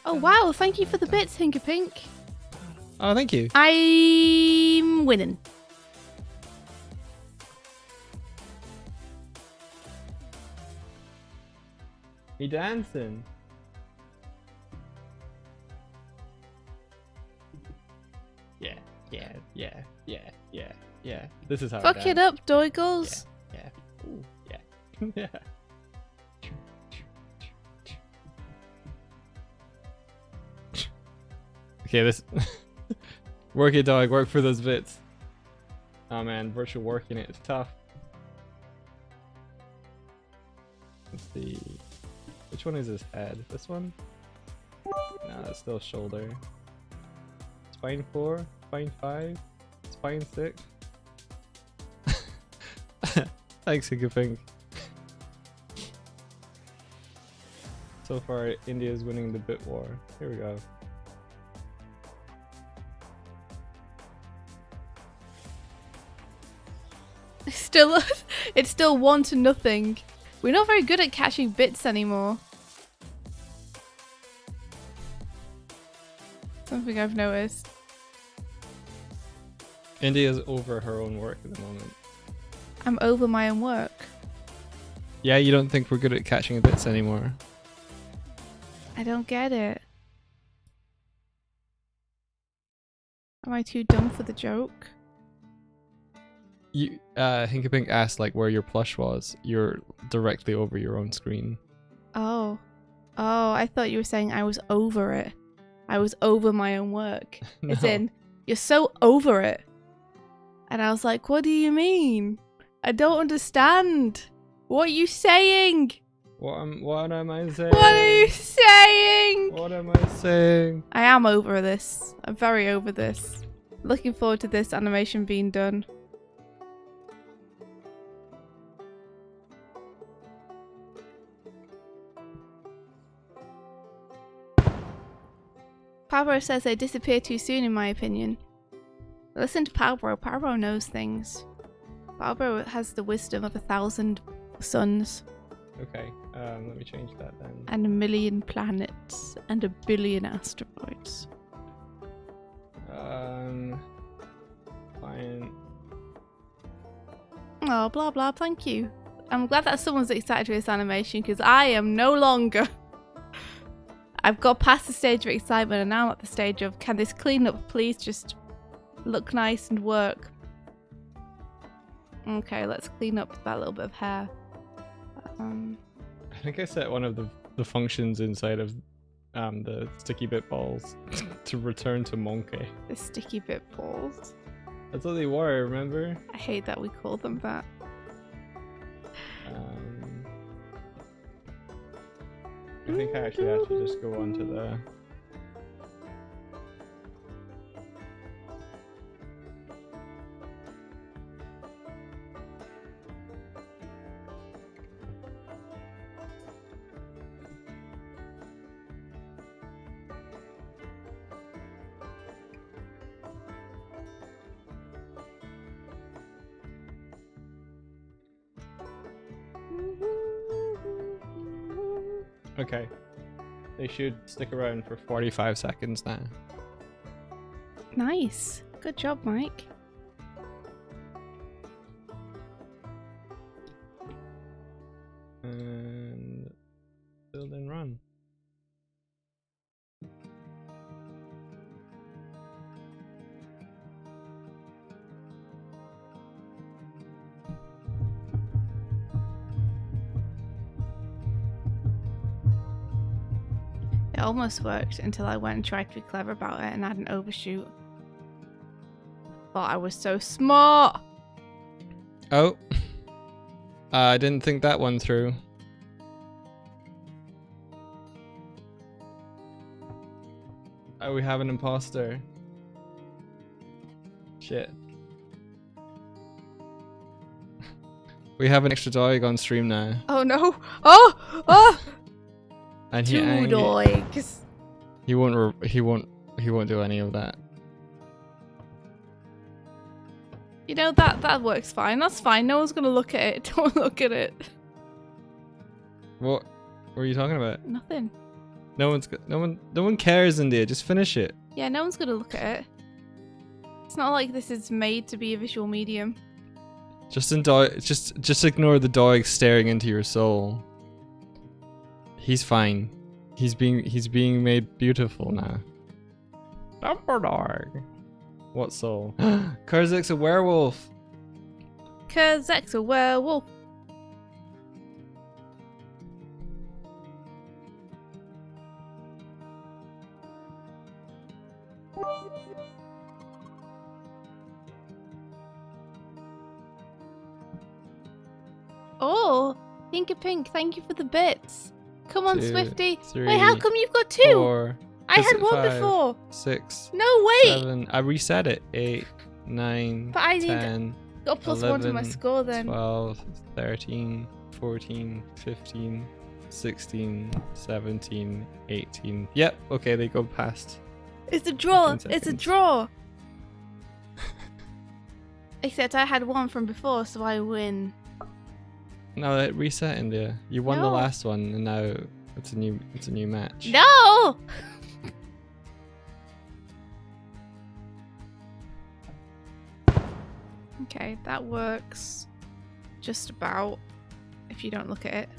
Oh wow, thank you for the bits, Hinkerpink. Oh, thank you. I'm winning. He dancing. Yeah. This is how. Fuck it up, Doigles. Yeah. Ooh, yeah. Yeah. Okay, this. Work it, dog. Work for those bits. Oh man, virtual working it is tough. Let's see. Which one is his head? This one? No, it's still shoulder. Spine 4, spine 5, spine 6. Thanks, Higgapink. So far, India's winning the bit war. Here we go. still it's still 1-0. We're not very good at catching bits anymore. Something I've noticed. India's over her own work at the moment. I'm over my own work. Yeah, you don't think we're good at catching bits anymore? I don't get it. Am I too dumb for the joke? You, Hinkapink asked like where your plush was. You're directly over your own screen. Oh. Oh, I thought you were saying I was over it. I was over my own work. As No. in, you're so over it. And I was like, what do you mean? I don't understand. What are you saying? What am I saying? What are you saying? What am I saying? I am over this. I'm very over this. Looking forward to this animation being done. Pablo says they disappear too soon in my opinion. Listen to Pablo. Pablo knows things. Pablo has the wisdom of 1,000 suns. Okay, let me change that then. And 1,000,000 planets. And 1,000,000,000 asteroids. Fine. Oh, blah blah, thank you. I'm glad that someone's excited for this animation because I am no longer. I've got past the stage of excitement and now I'm at the stage of, can this cleanup please just look nice and work? Okay, let's clean up that little bit of hair. I think I set one of the functions inside of the sticky bit balls to return to monkey. The sticky bit balls. That's what they were, remember? I hate that we call them that. I think I actually have to just go on to the... Okay. They should stick around for 45 seconds now. Nice. Good job, Mike. And build and run. It almost worked until I went and tried to be clever about it and had an overshoot. Thought I was so smart! Oh. I didn't think that one through. Oh, we have an imposter. Shit. We have an extra Doig on stream now. Oh no! Oh! Oh! And Two Doigs. he won't do any of that. You know, that works fine. That's fine. No one's gonna look at it. Don't look at it. What were you talking about? Nothing. No one cares, India. Just finish it. Yeah, no one's gonna look at it. It's not like this is made to be a visual medium. Just ignore the Doig staring into your soul. He's fine. He's being made beautiful now. Dumbledore. What soul? Kurzik's a werewolf. Kurzik's a werewolf. Oh, Pink, thank you for the bits. Come on, 2, Swifty. 3, Wait, how come you've got 2? 4, I had 1 5, before. 6. No, wait. 7. I reset it. 8, 9, But I need 10, got plus 1 to my 11, score then. 12, 13, 14, 15, 16, 17, 18. Yep, okay, they go past. It's a draw. 15 It's a seconds. draw. Except I had one from before, so I win. No, it reset, India. You won the No. last one, and now it's a new match. No! Okay, that works just about if you don't look at it.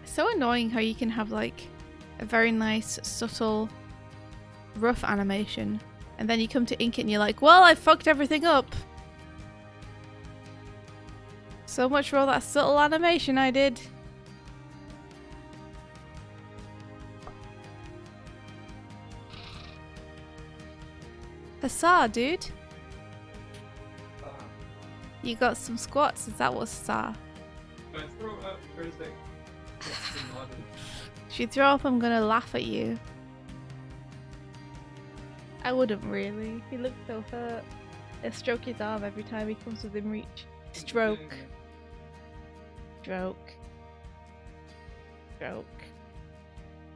It's so annoying how you can have like a very nice, subtle, rough animation, and then you come to ink it and you're like, well, I fucked everything up. So much for all that subtle animation I did. Hussar, dude. You got some squats, is that what's hussar? If you throw up, I'm gonna laugh at you. I wouldn't really. He looks so hurt. I stroke his arm every time he comes within reach. Stroke. Stroke. Stroke.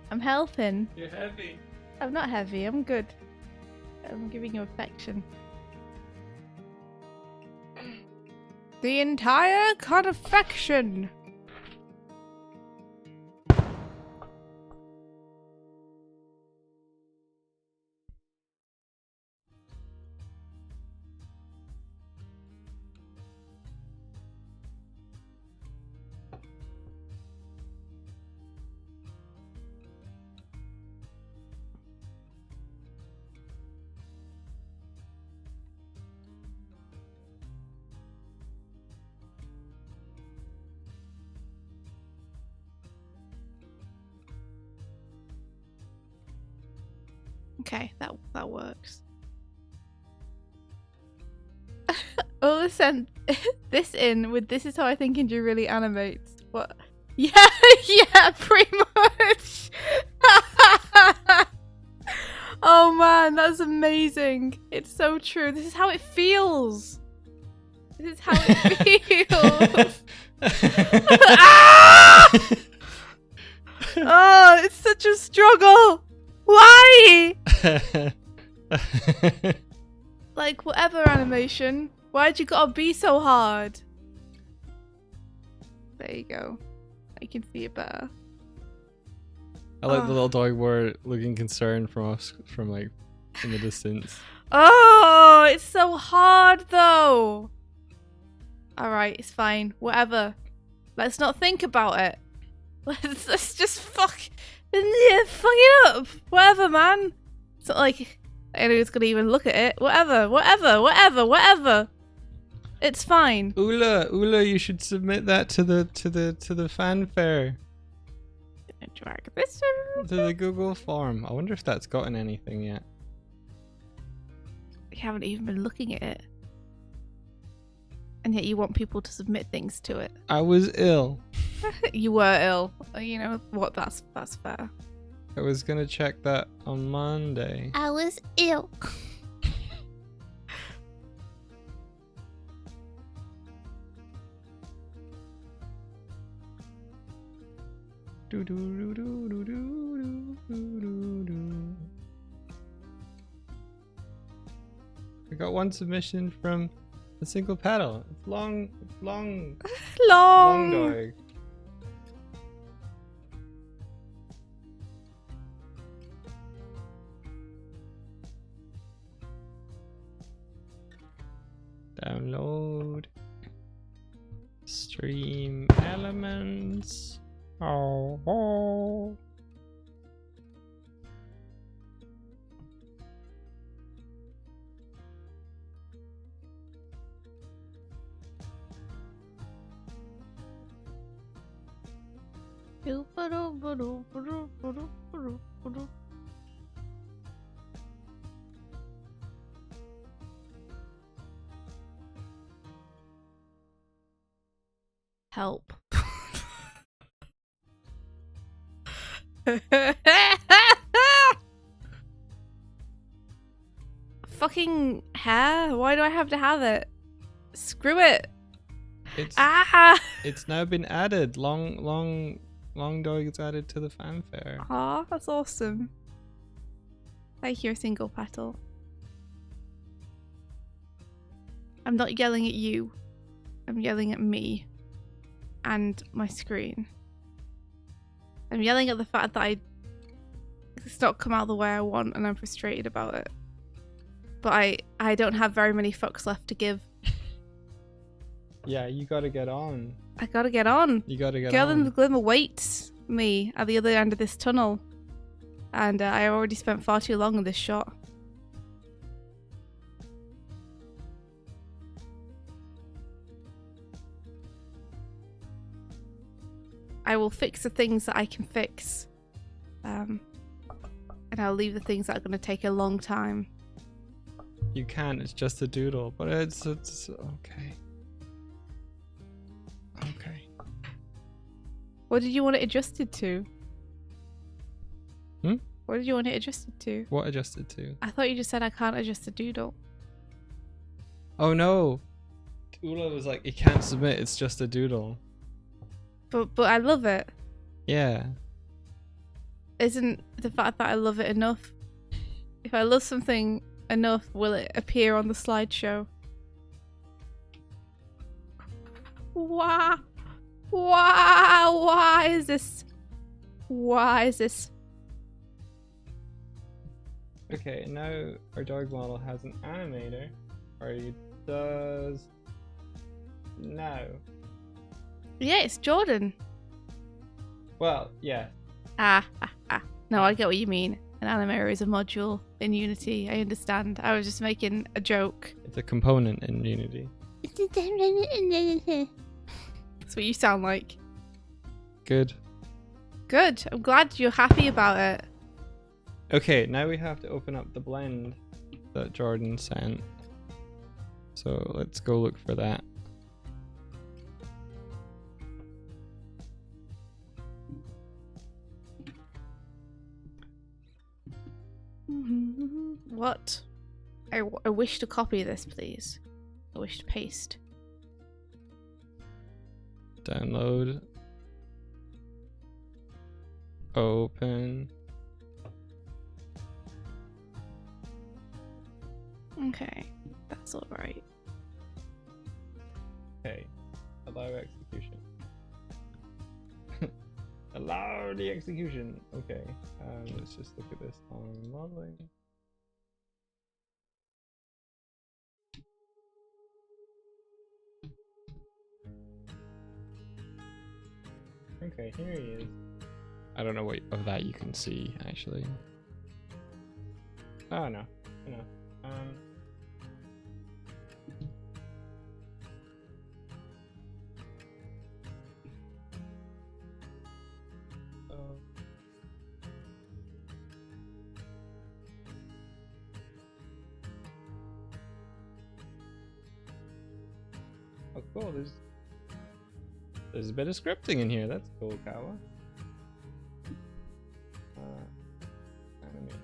I'm helping. You're heavy. I'm not heavy, I'm good. I'm giving you affection. The entire confection! Okay, that works. Ola sent this in with "This is how I think India really animates." What? Yeah, yeah, pretty much. Oh man, that's amazing. It's so true. This is how it feels. This is how it feels. Ah! Oh, it's such a struggle. Why? Like, whatever animation. Why'd you gotta be so hard? There you go. I can see it better. I like the little dog were looking concerned from us, from like in the distance. Oh, it's so hard though. Alright, it's fine. Whatever. Let's not think about it. Let's just fuck it up. Whatever, man. It's not like anyone's gonna even look at it. Whatever. It's fine. Ula, you should submit that to the fanfare. Drag this To the Google form. I wonder if that's gotten anything yet. You haven't even been looking at it. And yet you want people to submit things to it. I was ill. You were ill. You know what? That's fair. I was gonna check that on Monday. I was ill. I got one submission from a single paddle. It's long. Long dog. Download. Stream elements. Oh. Help. Fucking hair? Why do I have to have it? Screw it. It's now been added. Long dog is added to the fanfare. Aw, that's awesome. Thank you, single petal. I'm not yelling at you. I'm yelling at me and my screen. I'm yelling at the fact that it's not come out the way I want and I'm frustrated about it. But I don't have very many fucks left to give. Yeah, you gotta get on. I gotta get on. You gotta get Girl in the on. Glimmer waits me at the other end of this tunnel. And I already spent far too long on this shot. I will fix the things that I can fix. And I'll leave the things that are going to take a long time. You can, it's just a doodle, but it's okay. Okay. What did you want it adjusted to? Hmm? What did you want it adjusted to? What adjusted to? I thought you just said I can't adjust the doodle. Oh no! Ula was like, you can't submit, it's just a doodle. But I love it. Yeah. Isn't the fact that I love it enough? If I love something enough, will it appear on the slideshow? Why? Why is this? Why is this? Okay, now our dog model has an animator. Or he does now. Yeah, it's Jordan. Well, yeah. No, I get what you mean. An animator is a module in Unity. I understand. I was just making a joke. It's a component in Unity. That's what you sound like. Good. Good. I'm glad you're happy about it. Okay, now we have to open up the blend that Jordan sent. So let's go look for that. What? I wish to copy this, please. I wish to paste. Download. Open. Okay, that's alright. Okay. Allow execution. Allow the execution. Okay. Let's just look at this on modeling. Okay, here he is. I don't know what of that you can see actually. Oh no, no. Oh, cool. There's a bit of scripting in here. That's cool, Kawa. Animate.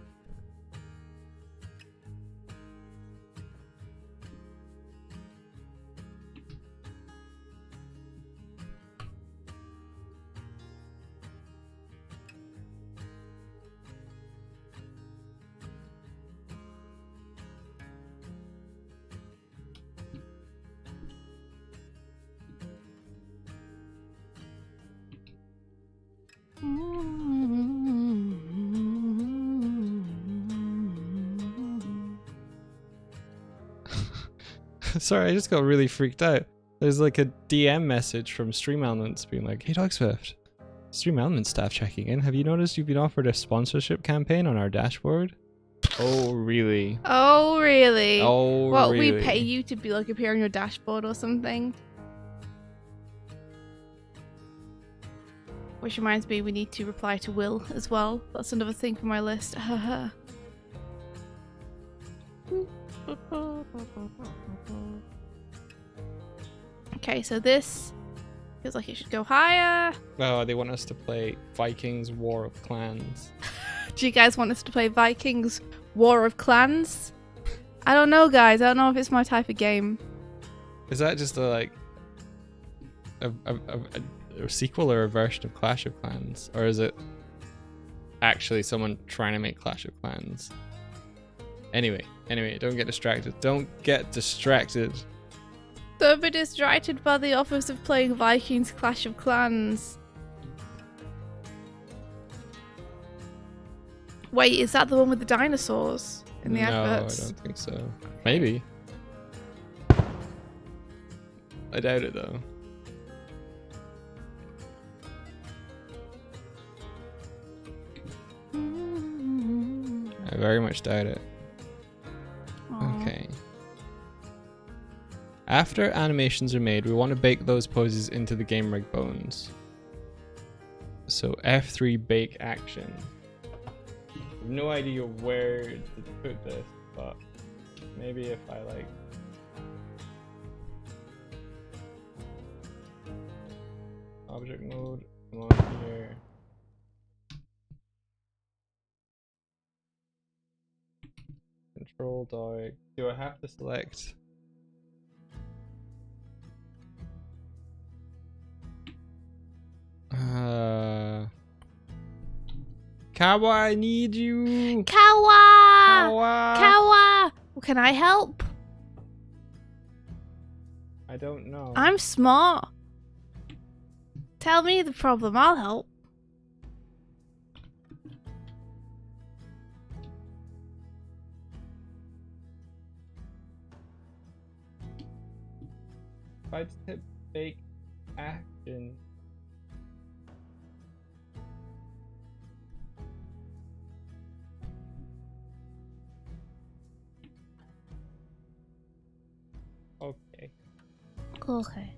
Sorry, I just got really freaked out. There's like a DM message from Stream Elements being like, "Hey Dogswift, Stream Elements staff checking in. Have you noticed you've been offered a sponsorship campaign on our dashboard?" Oh really? Oh really? Oh what, really? we pay you to be like appear on your dashboard or something? Which reminds me, we need to reply to Will as well. That's another thing for my list. Okay, so this feels like it should go higher. Oh, they want us to play Vikings War of Clans. Do you guys want us to play Vikings War of Clans? I don't know, guys. I don't know if it's my type of game. Is that just a sequel or a version of Clash of Clans? Or is it actually someone trying to make Clash of Clans? Anyway, don't get distracted. Don't get distracted. Don't be distracted by the offers of playing Vikings Clash of Clans. Wait, is that the one with the dinosaurs in the adverts? No, I don't think so. Maybe. I doubt it though. I very much doubt it. Aw. Okay. After animations are made, we want to bake those poses into the game rig bones. So F3 bake action. I have no idea where to put this, but maybe if I like object mode, come on here. Control Doig. Do I have to select? Kawa, I need you. Kawa! Kawa. Kawa! Well, can I help? I don't know. I'm smart. Tell me the problem, I'll help. If I just hit bake action. Okay. Okay.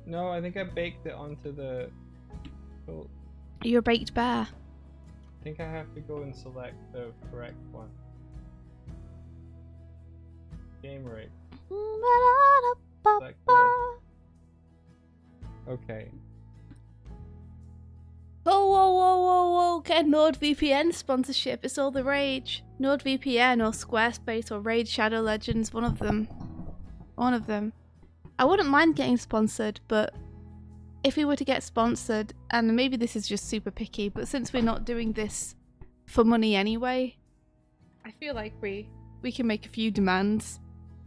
No, I think I baked it onto the. Oh, You're a baked bear. I think I have to go and select the correct one. Game rig. Select this. Okay. Whoa, whoa, whoa, whoa, whoa. Get a NordVPN sponsorship. It's all the rage. NordVPN or Squarespace or Raid Shadow Legends, one of them. One of them. I wouldn't mind getting sponsored, but if we were to get sponsored, and maybe this is just super picky, but since we're not doing this for money anyway, I feel like we can make a few demands.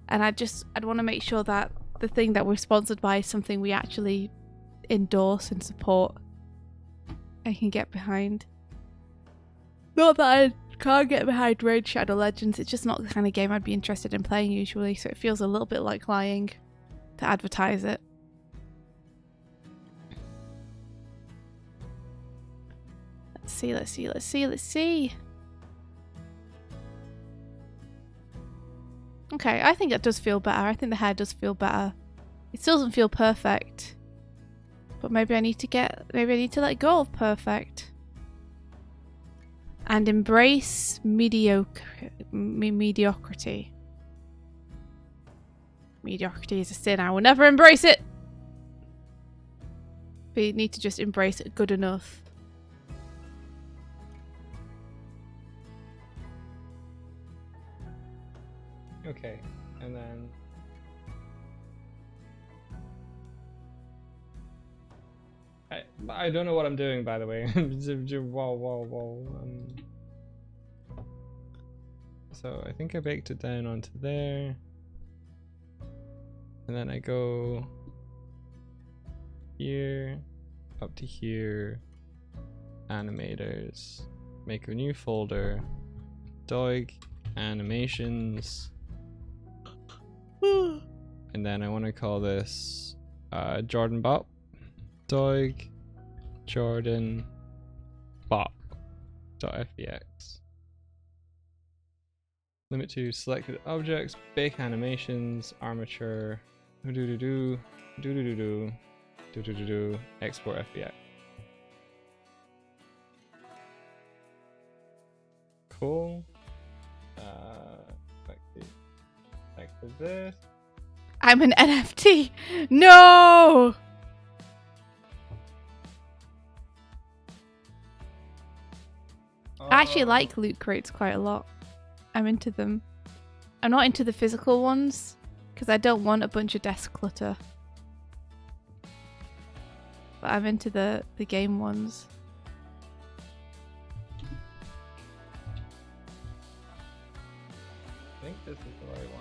And I'd want to make sure that the thing that we're sponsored by is something we actually endorse and support and can get behind. Not that I can't get behind Raid Shadow Legends, it's just not the kind of game I'd be interested in playing usually, so it feels a little bit like lying to advertise it. Let's see. Okay, I think that does feel better. I think the hair does feel better. It still doesn't feel perfect. But maybe I need to let go of perfect. And embrace mediocrity. Mediocrity is a sin. I will never embrace it. We need to just embrace it good enough. Okay, and then I don't know what I'm doing, by the way. Whoa. So I think I baked it down onto there, and then I go here up to here, animators, make a new folder, Doig animations. And then I want to call this Jordan Bop, Doig, Jordan Bop.fbx. Limit to selected objects, bake animations, armature, export FBX. Cool. Back to this. I'm an NFT. No! I actually like loot crates quite a lot. I'm into them. I'm not into the physical ones because I don't want a bunch of desk clutter. but I'm into the game ones. I think this is the right one.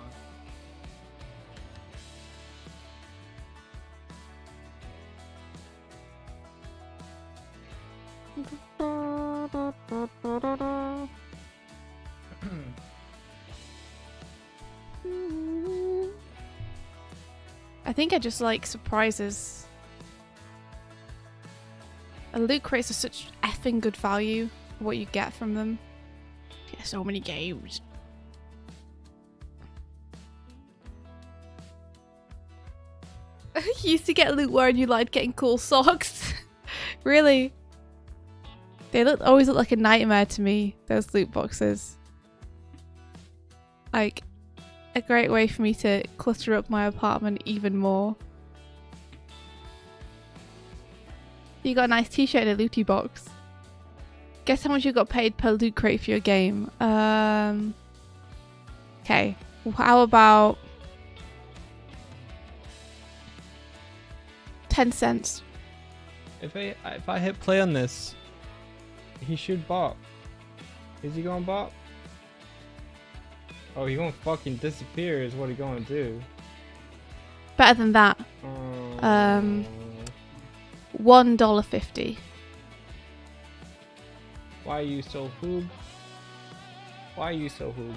I think I just like surprises. And loot crates are such effing good value for what you get from them. Yeah, so many games. You used to get loot where you liked getting cool socks. Really? They always look like a nightmare to me, those loot boxes. Like, a great way for me to clutter up my apartment even more. You got a nice t-shirt in a looty box. Guess how much you got paid per loot crate for your game? Okay. How about 10 cents? If I hit play on this, he should bop. Is he gonna bop? Oh, he gonna fucking disappear is what he gonna do. Better than that. $1.50. Why are you so hoob? Why are you so hoob?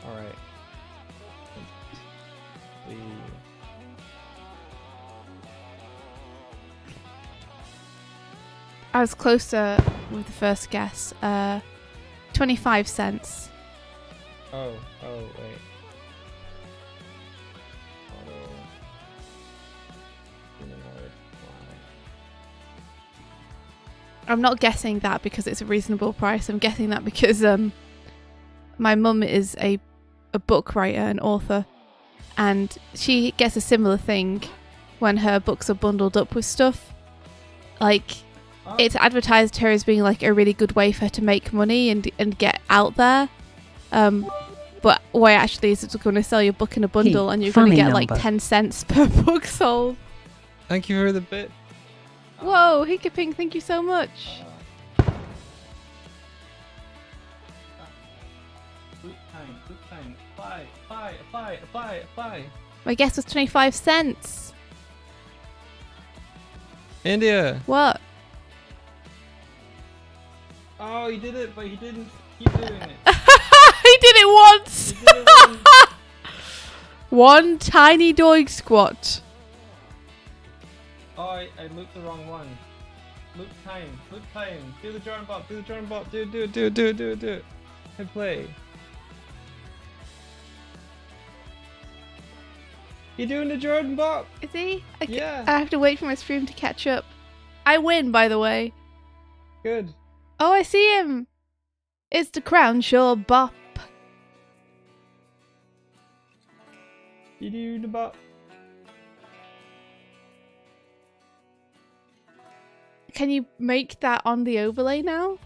Alright. I was closer with the first guess. 25 cents. Oh, wait. I'm not guessing that because it's a reasonable price. I'm guessing that because my mum is a book writer, an author, and she gets a similar thing when her books are bundled up with stuff. Like, it's advertised to her as being like a really good way for her to make money and get out there. But why actually is it's going to sell your book in a bundle and you're going to get like 10 cents per book sold. Thank you for the bit. Whoa, Hiccuping, thank you so much. Apply. My guess was 25 cents. India. What? Oh, he did it, but he didn't keep doing it. He did it once. He did it once. One tiny Doig squat. Oh, I looked the wrong one. Look time. Do the Jordan Bop. Do it. Hit play. You doing the Jordan Bop? Is he? Yeah. I have to wait for my stream to catch up. I win, by the way. Good. Oh, I see him. It's the Crown Shaw Bop. You do the bop. Can you make that on the overlay now?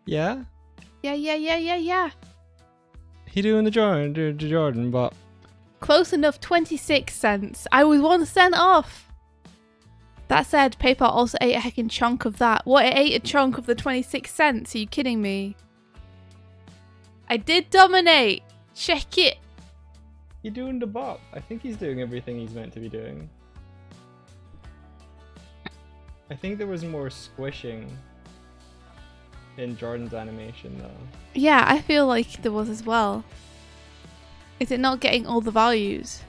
Yeah. Yeah. He doing the Jordan Bop. Close enough, 26 cents. I was 1 cent off. That said, PayPal also ate a heckin' chunk of that. What, it ate a chunk of the 26 cents? Are you kidding me? I did dominate. Check it. You doing the bop. I think he's doing everything he's meant to be doing. I think there was more squishing in Jordan's animation though. Yeah, I feel like there was as well. Is it not getting all the values?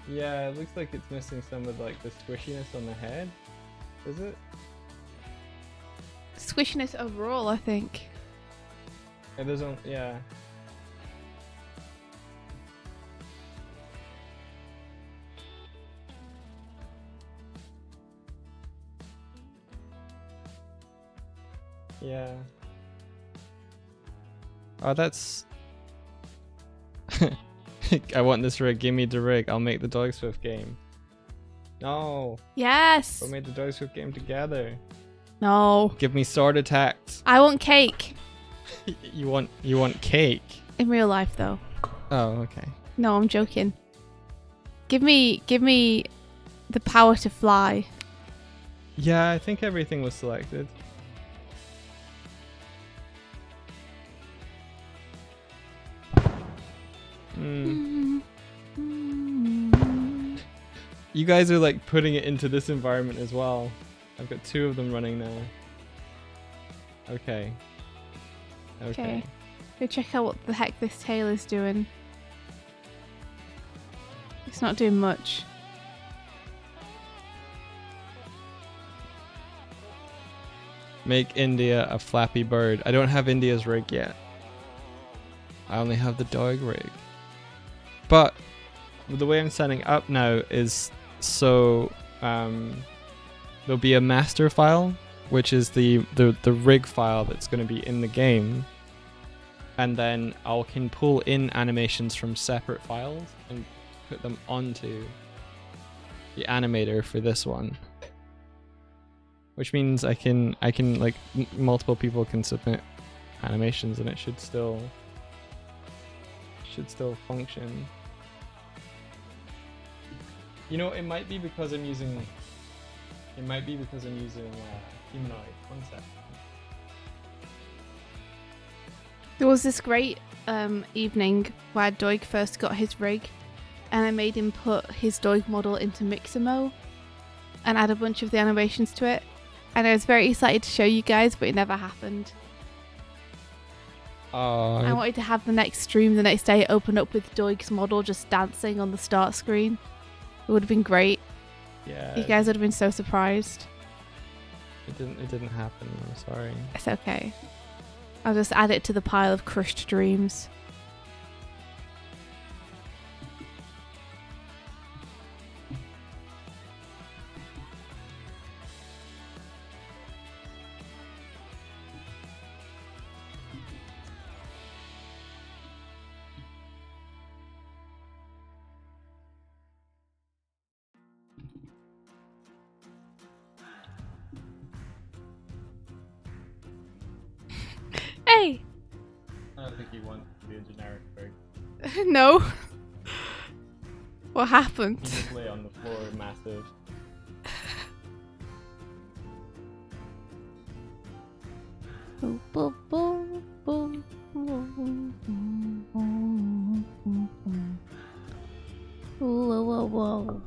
Yeah, it looks like it's missing some of like the squishiness on the head. Is it? Squishiness overall, I think. It doesn't. Yeah. Yeah. Oh, that's. I want this rig. Give me the rig. I'll make the Dog Swift game. No. Yes. We'll make the Dog Swift game together. No. Give me sword attacks. I want cake. You want cake? In real life, though. Oh, okay. No, I'm joking. Give me the power to fly. Yeah, I think everything was selected. Hmm. You guys are like putting it into this environment as well. I've got 2 of them running now. Okay. Okay. Go check out what the heck this tail is doing. It's not doing much. Make India a flappy bird. I don't have India's rig yet. I only have the Doig rig. But the way I'm setting up now is so there'll be a master file, which is the rig file that's going to be in the game. And then I can pull in animations from separate files and put them onto the animator for this one. Which means I can like multiple people can submit animations and it should still function. You know, it might be because I'm using humanoid concept. There was this great evening where Doig first got his rig, and I made him put his Doig model into Mixamo and add a bunch of the animations to it. And I was very excited to show you guys, but it never happened. I wanted to have the next stream the next day open up with Doig's model just dancing on the start screen. It would have been great. Yeah. You guys would have been so surprised. It didn't happen. I'm sorry. It's okay. I'll just add it to the pile of crushed dreams. Hey! I don't think you want to be a generic bird. No. What happened? You just lay on the floor, massive. Whoa, whoa, whoa.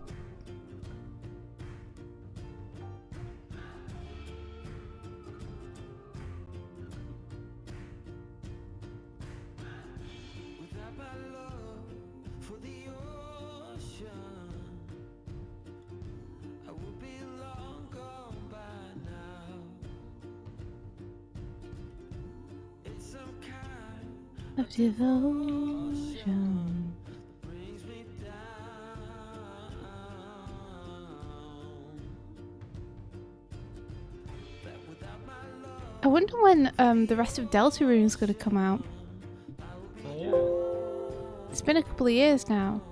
Of devotion. I wonder when the rest of Deltarune's gonna come out. Oh yeah. It's been a couple of years now.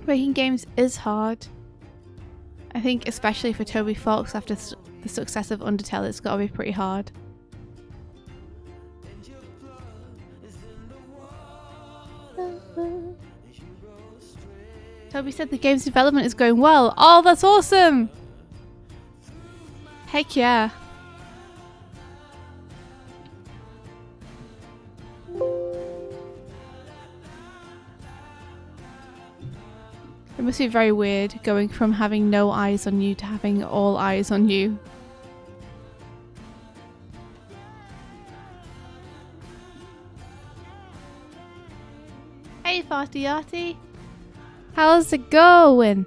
Making games is hard. I think especially for Toby Fox after the success of Undertale, it's got to be pretty hard. Toby said the game's development is going well. Oh, that's awesome! Heck yeah. It must be very weird going from having no eyes on you to having all eyes on you. Hey Farty Arty! How's it going?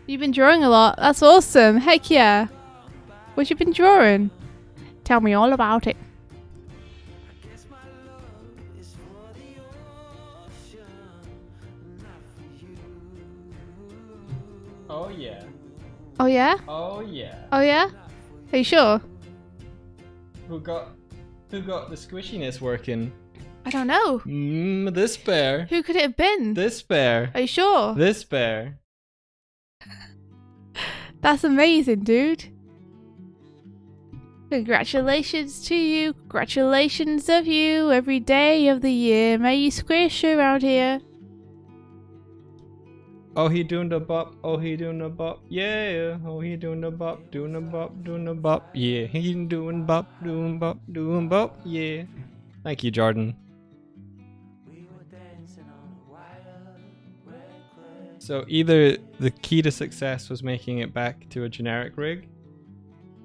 You've been drawing a lot. That's awesome. Heck yeah. What you been drawing? Tell me all about it. Oh yeah. Oh yeah? Oh yeah. Oh yeah? Are you sure? Who got the squishiness working? I don't know. This bear. Who could it have been? This bear. Are you sure? This bear. That's amazing, dude. Congratulations to you. Congratulations of you every day of the year. May you squish around here. Oh, he doing the bop. Oh, he doing the bop. Yeah. Oh, he doing the bop. Doing the bop. Doing the bop. Yeah. He doing bop. Doing bop. Doing bop. Yeah. Thank you, Jordan. So either the key to success was making it back to a generic rig,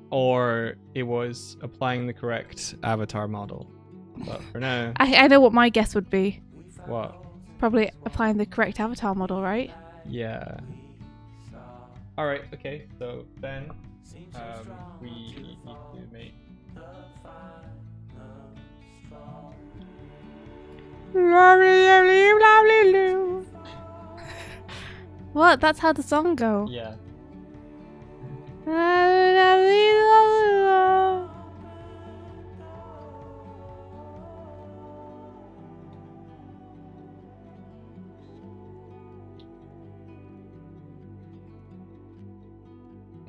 or it was applying the correct avatar model. But for now, I know what my guess would be. what? Probably applying the correct avatar model, right? Yeah. All right. Okay. So then, we need to make. What? That's how the song go. Yeah.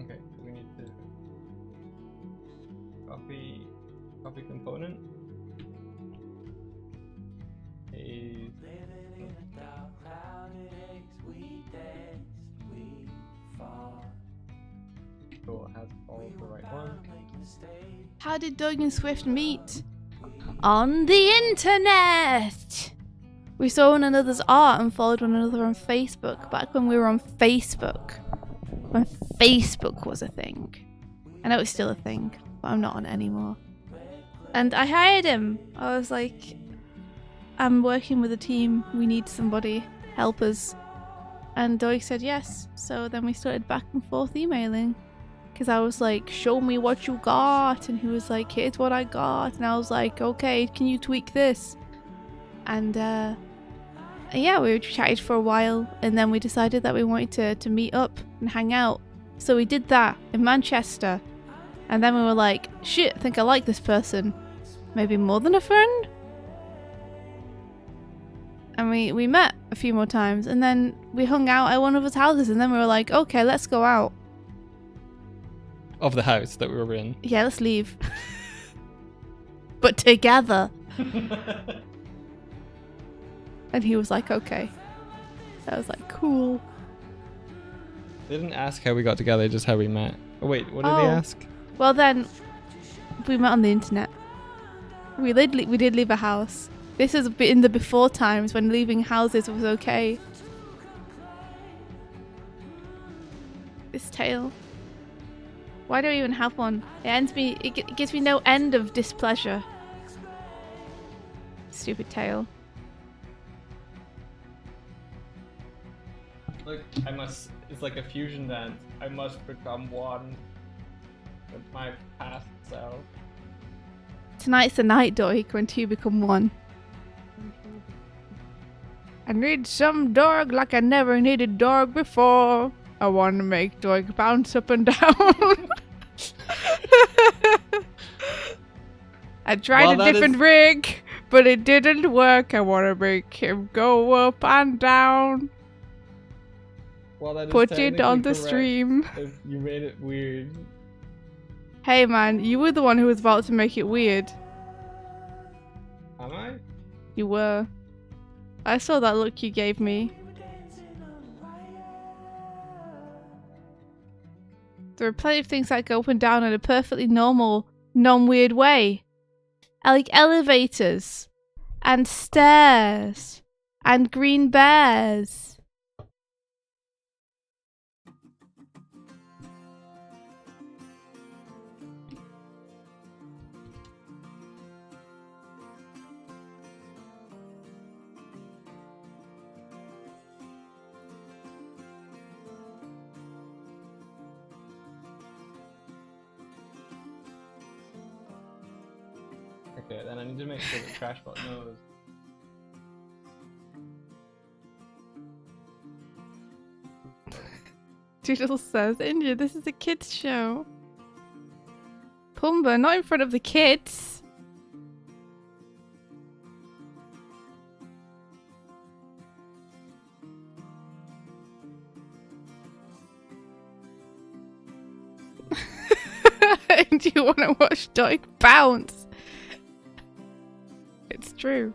Okay. So we need to copy component. Paste. Cool, it has all the right one. How did Doig and Swift meet? On the internet! We saw one another's art and followed one another on Facebook, back when we were on Facebook. When Facebook was a thing. I know it's still a thing, but I'm not on it anymore. And I hired him. I was like, I'm working with a team, we need somebody, help us. And Doig said yes, so then we started back and forth emailing. Because I was like, show me what you got. And he was like, here's what I got. And I was like, okay, can you tweak this? And yeah, we chatted for a while. And then we decided that we wanted to meet up and hang out. So we did that in Manchester. And then we were like, shit, I think I like this person. Maybe more than a friend? And we met a few more times. And then we hung out at one of his houses. And then we were like, okay, let's go out. Of the house that we were in. Yeah, let's leave. But together. And he was like, okay. So I was like, cool. They didn't ask how we got together, just how we met. Oh wait, what did they ask? Well then, we met on the internet. We did leave a house. This was in the before times when leaving houses was okay. This tail. Why do I even have one? It gives me no end of displeasure. Stupid tail. Look, it's like a fusion dance. I must become one with my past self. Tonight's the night, Doig, when two become one. I need some dog like I never needed dog before. I want to make Doig bounce up and down. I tried a different rig, but it didn't work. I want to make him go up and down. Well, that is Put it on the correct. stream. You made it weird. Hey man, you were the one who was about to make it weird. Am I? You were. I saw that look you gave me. There are plenty of things that go up and down in a perfectly normal, non-weird way. Like elevators, and stairs, and green bears. Okay, then I need to make sure that Trashbot knows. Doodle says, India, this is a kids show. Pumbaa, not in front of the kids. Do you want to watch Doig bounce? It's true.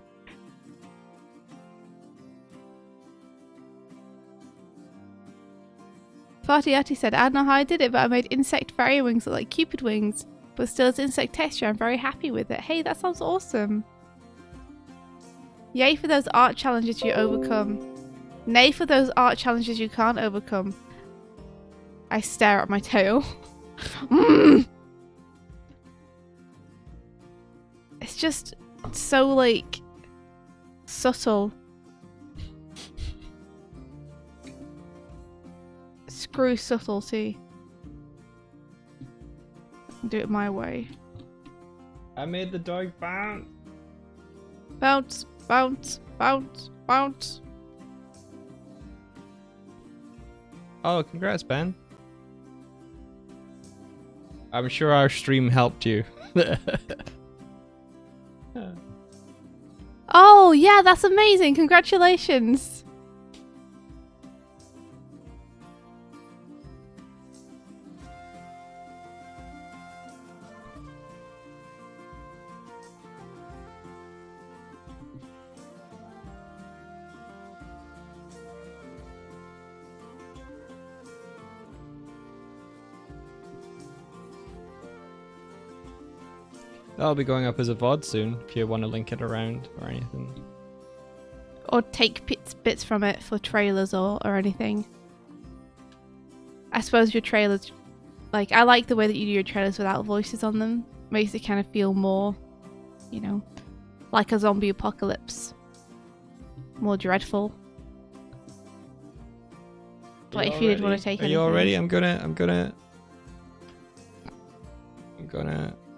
Fartiati said, I don't know how I did it, but I made insect fairy wings look like Cupid wings. But still, it's insect texture. I'm very happy with it. Hey, that sounds awesome. Yay for those art challenges you overcome. Nay for those art challenges you can't overcome. I stare at my tail. It's just so, like, subtle. Screw subtlety. Do it my way. I made the dog bounce. Bounce, bounce, bounce, bounce. Oh, congrats, Ben. I'm sure our stream helped you. Oh, yeah, that's amazing. Congratulations. That'll be going up as a VOD soon if you want to link it around or anything. Or take bits from it for trailers or anything. I suppose your trailers, like, I like the way that you do your trailers without voices on them. Makes it kind of feel more, you know, like a zombie apocalypse. More dreadful. But if you did want to take Are you all ready? I'm gonna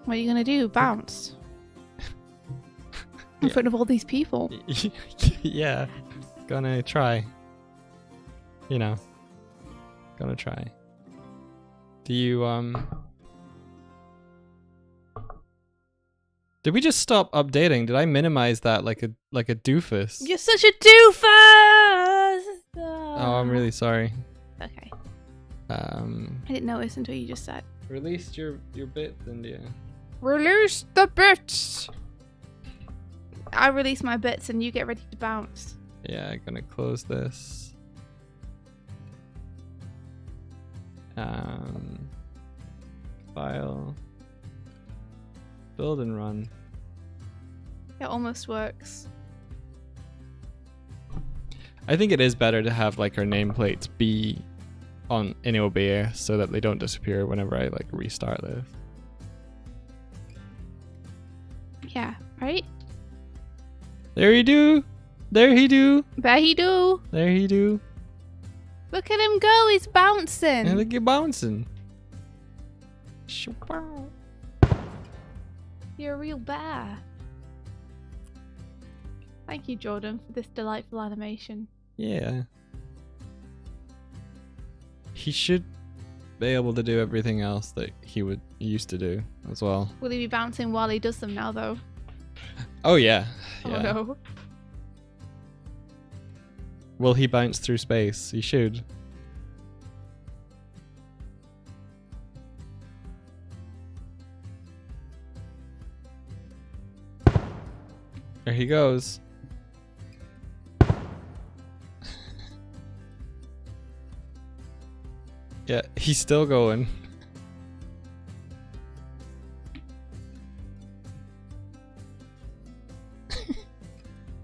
What are you gonna do? Bounce? In front of all these people? yeah, gonna try. You know, gonna try. Do you Did we just stop updating? Did I minimize that like a doofus? You're such a doofus! Oh, I'm really sorry. Okay. I I didn't notice until you just said. released your bits, India. Release the bits! I release my bits and you get ready to bounce. Yeah, I'm gonna close this. File. Build and run. It almost works. I think it is better to have like our nameplates be in OBS so that they don't disappear whenever I like restart this. Yeah, right? There he do. There he do. There he do. There he do. Look at him go, he's bouncing. And look at bouncing. You're a real bear. Thank you, Jordan, for this delightful animation. Yeah. He should be able to do everything else that he used to do as well. Will he be bouncing while he does them now, though? Oh yeah. Oh Yeah. no. Will he bounce through space? He should. There he goes. Yeah, he's still going.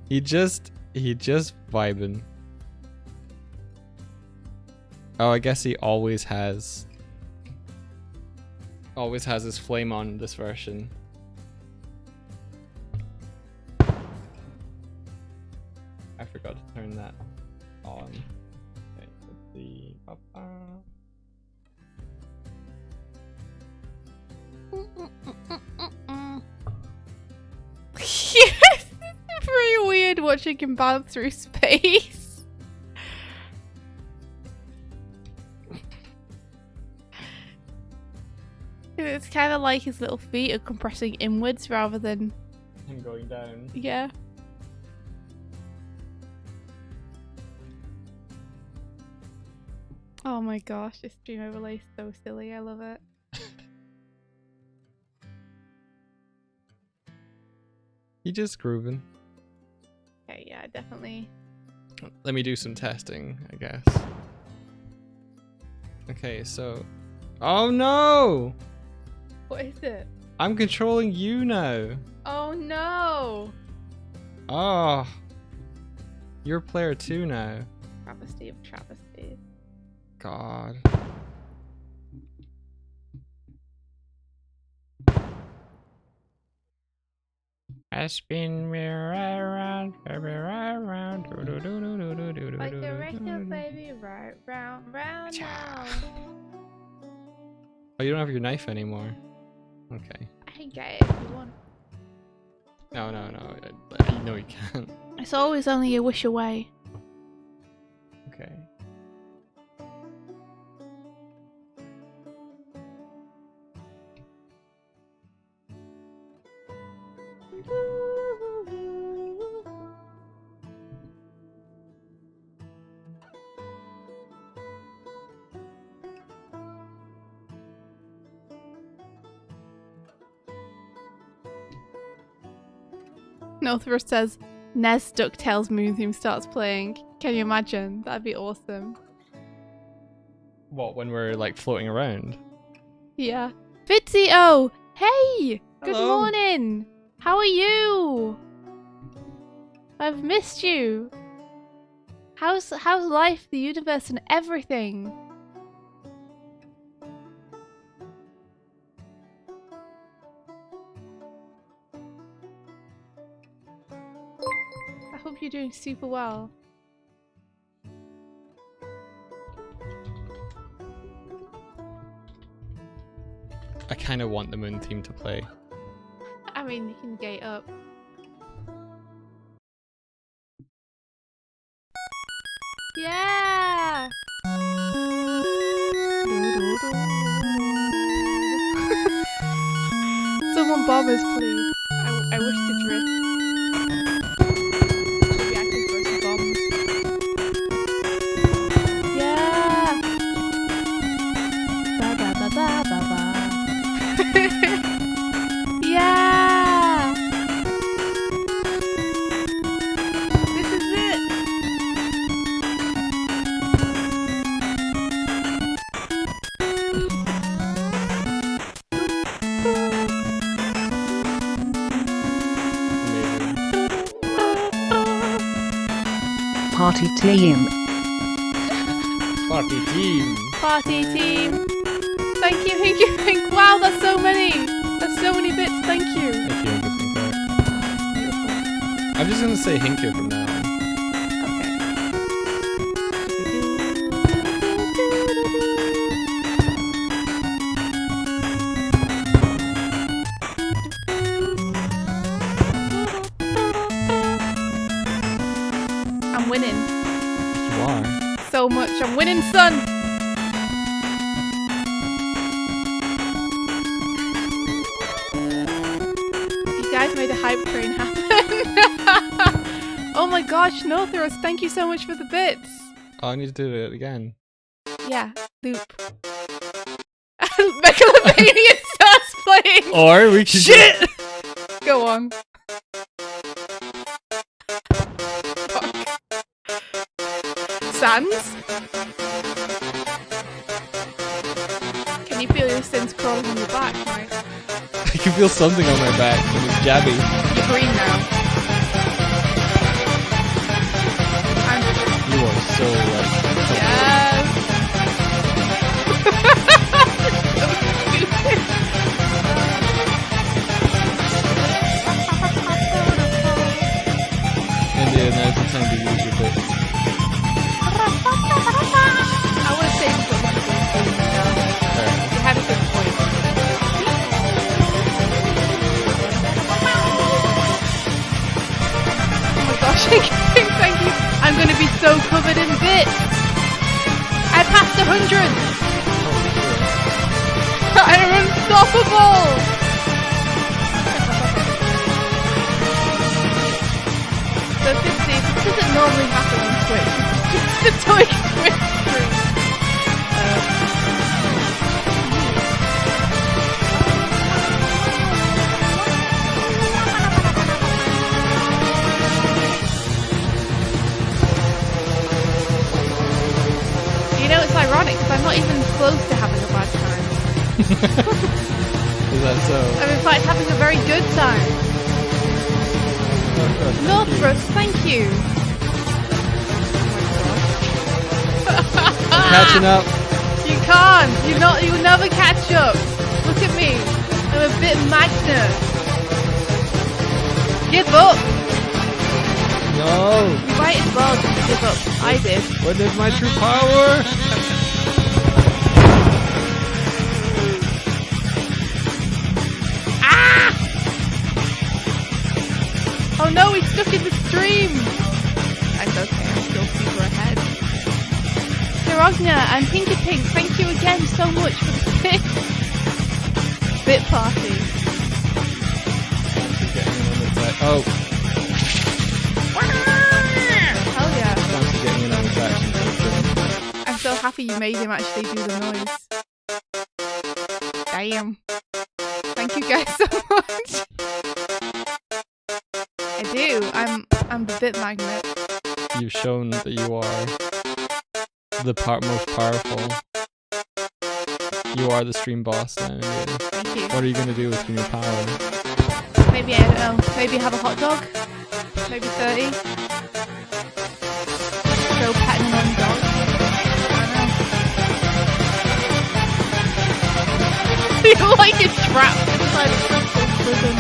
He just vibing. Oh, I guess he always has his flame on this version. I forgot to turn that on. Okay, let's see. Yes, it's pretty weird watching him bounce through space. it's kind of like his little feet are compressing inwards rather than him going down. yeah. Oh my gosh, this stream overlay is so silly. I love it. You just grooving. Okay, yeah, definitely. Let me do some testing, I guess. Okay, so... Oh no! What is it? I'm controlling you now. Oh no! Oh. You're player 2 now. Travesty of travesty. God. I spin me right around, baby, right around. Like a record, baby, right round, round now. Oh, you don't have your knife anymore. Okay. I can get it if you want. No. No, you can't. It's always only a wish away. Okay. Northrust says, Nez DuckTales Moon Theme starts playing. Can you imagine? That'd be awesome. What, when we're like floating around? Yeah. Fitzy-O! Hey! Good Hello. morning! How are you? I've missed you. How's life, the universe, and everything? I hope you're doing super well. I kind of want the moon theme to play. I mean, you can gate up. Yeah! Someone bomb us, please. I wish to drift. Maybe I can throw some bombs. Yeah! Ba ba ba ba ba ba. Yeah! This is it! Party team. Party team. Party team! Thank you, thank you, thank you! Wow, that's so many! That's so many bits, thank you! Thank you, Hinker. I'm just gonna say Hinker from now on. I'm winning. You are. So much. I'm winning, son! You guys made a hype train happen. Oh my gosh, Northrust, thank you so much for the bits. Oh, I need to do it again. Yeah, loop. Megalovania starts playing! Or we can Shit! Go on. Fuck. Sands? Can you feel your sins crawling on your back, Mike? I can feel something on my back and it's jabby. You're green now. You are so right. Yes! India, now's the time to use your bits. I want to say you had a good point. Oh my gosh, thank you. I'm going to be so covered in bits. I passed 100. are unstoppable! So 50, this doesn't normally happen on Twitch. It's just a Doig Twitch stream. You know, it's ironic because I'm not even close to having a bad time. Is that so? I'm in fact having a very good time. Northrus, thank you. I'm catching up. You can't. You'll never catch up. Look at me. I'm a bit magna. Give up. No. You might as well just give up. I did. What is my true power? Ah! Oh no, he's stuck in the stream. That's okay. I'm still super ahead. Derogna and Pinky Pink, thank you again so much for the bit party. Oh. Hell yeah. Thanks for getting in on this action. I'm so happy you made him actually do the noise. Damn. Thank you guys so much. I do. I'm the bit magnet. You've shown that you are the most powerful. You are the stream boss now. Dude. Thank you. What are you gonna do with your new power? Maybe, I don't know. Maybe have a hot dog? Maybe 30? Go petting an own dog? I don't know. You're like a trapped inside a prison.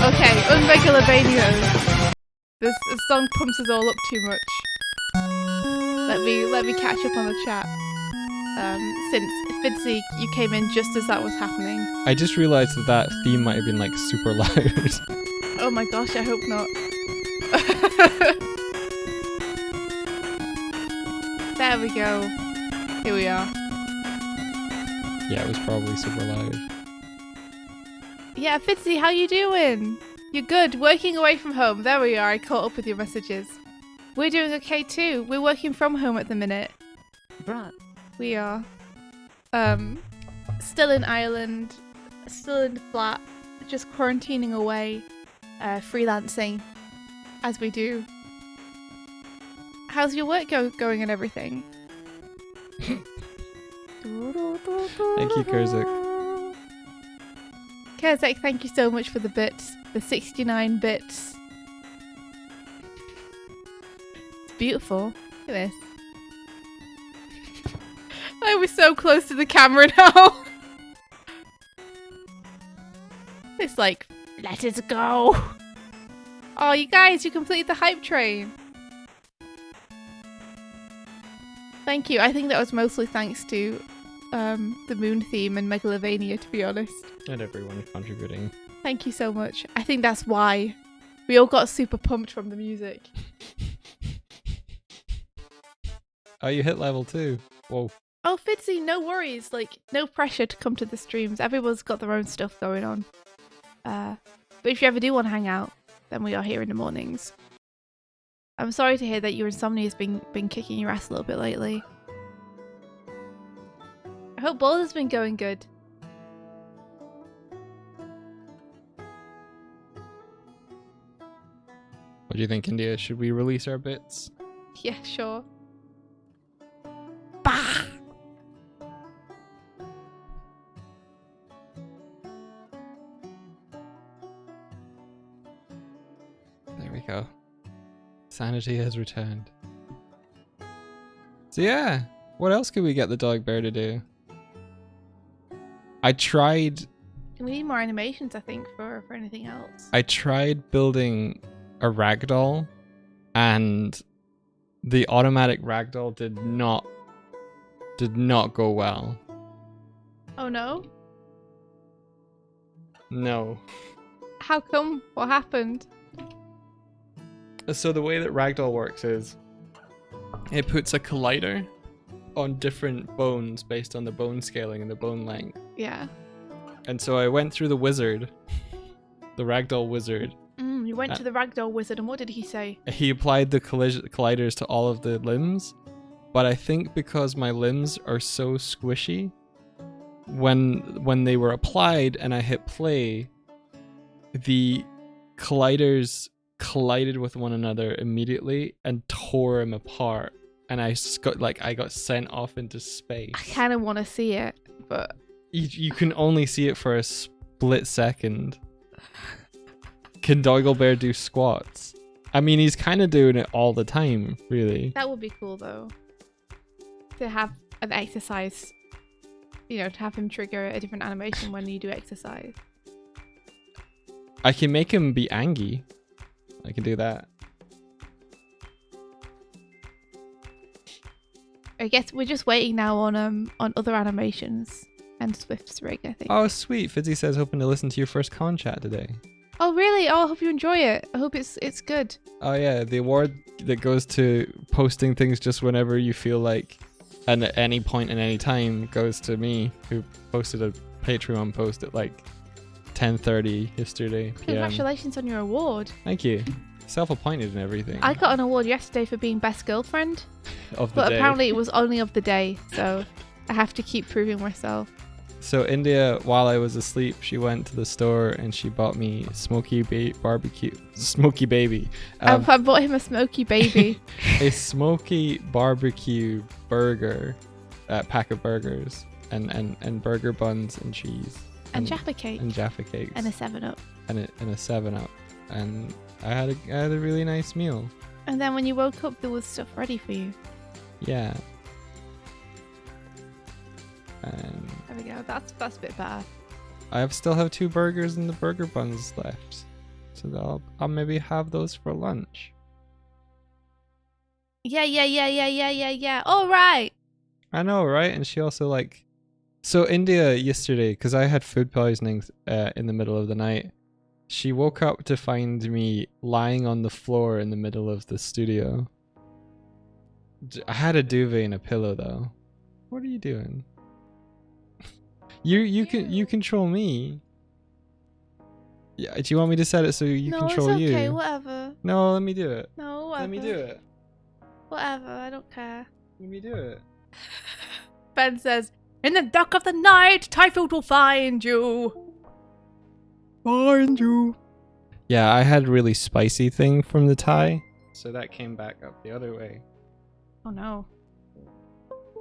Okay, Unregulabanios. This song pumps us all up too much. Let me catch up on the chat. Since Fidzy, you came in just as that was happening. I just realized that theme might have been like super loud. Oh my gosh, I hope not. There we go. Here we are. Yeah, it was probably super loud. Yeah, Fitzy, how you doing? You're good. Working away from home. There we are. I caught up with your messages. We're doing okay too. We're working from home at the minute. Bruh. We are. Still in Ireland. Still in the flat. Just quarantining away. Freelancing. As we do. How's your work going and everything? Thank you, Kurzik. Kurzak, thank you so much for the bits. The 69 bits. It's beautiful. Look at this. I was so close to the camera now. It's like, let it go. Oh, you guys, you completed the hype train. Thank you. I think that was mostly thanks to the moon theme and Megalovania, to be honest. And everyone contributing. Thank you so much. I think that's why we all got super pumped from the music. Oh, you hit level 2. Whoa. Oh, Fitzy, no worries. Like, no pressure to come to the streams. Everyone's got their own stuff going on. But if you ever do want to hang out, then we are here in the mornings. I'm sorry to hear that your insomnia's been kicking your ass a little bit lately. I hope Boulder's been going good. What do you think, India? Should we release our bits? Yeah, sure. Bah! There we go. Sanity has returned. So yeah, what else could we get the dog bear to do? I tried... We need more animations, I think, for anything else. I tried building a ragdoll, and the automatic ragdoll did not go well. Oh no? No. How come? What happened? So the way that ragdoll works is it puts a collider on different bones based on the bone scaling and the bone length. Yeah. And so I went through the wizard, the ragdoll wizard. You went to the ragdoll wizard, and what did he say? He applied the colliders to all of the limbs, but I think because my limbs are so squishy, when they were applied and I hit play, the colliders collided with one another immediately and tore him apart, and I got sent off into space. I kind of want to see it, but You can only see it for a split second. Can Doigelbear do squats? I mean, he's kind of doing it all the time, really. that would be cool though. To have an exercise, to have him trigger a different animation when you do exercise. I can make him be angry. I can do that. I guess we're just waiting now on other animations and Swift's rig, I think. Oh, sweet. Fizzy says, hoping to listen to your first con chat today. Oh, really? Oh, I hope you enjoy it. I hope it's good. Oh, yeah. The award that goes to posting things just whenever you feel like, and at any point in any time, goes to me, who posted a Patreon post at like 10:30 yesterday PM. Congratulations on your award. Thank you. Self-appointed and everything. I got an award yesterday for being best girlfriend, Of the but day. apparently it was only of the day, so I have to keep proving myself. So India, while I was asleep, she went to the store and she bought me Smoky Baby. I bought him a smoky baby. A smoky barbecue burger, pack of burgers, and burger buns and cheese. And Jaffa cake. And Jaffa cakes. And a 7-Up. And a 7-Up. And I had a really nice meal. And then when you woke up, there was stuff ready for you. Yeah. And There we go. That's a bit better. I still have 2 burgers and the burger buns left. So I'll maybe have those for lunch. Yeah. All right. I know, right? And she also so India yesterday, because I had food poisoning in the middle of the night, she woke up to find me lying on the floor in the middle of the studio. I had a duvet and a pillow though. What are you doing? You control me. Yeah, do you want me to set it so you control you? No, it's okay. Whatever. No, let me do it. No, whatever. Let me do it. Whatever. I don't care. Let me do it. Ben says, "In the dark of the night, Typhoid will find you." Find you. Yeah, I had a really spicy thing from the Thai, so that came back up the other way. Oh no.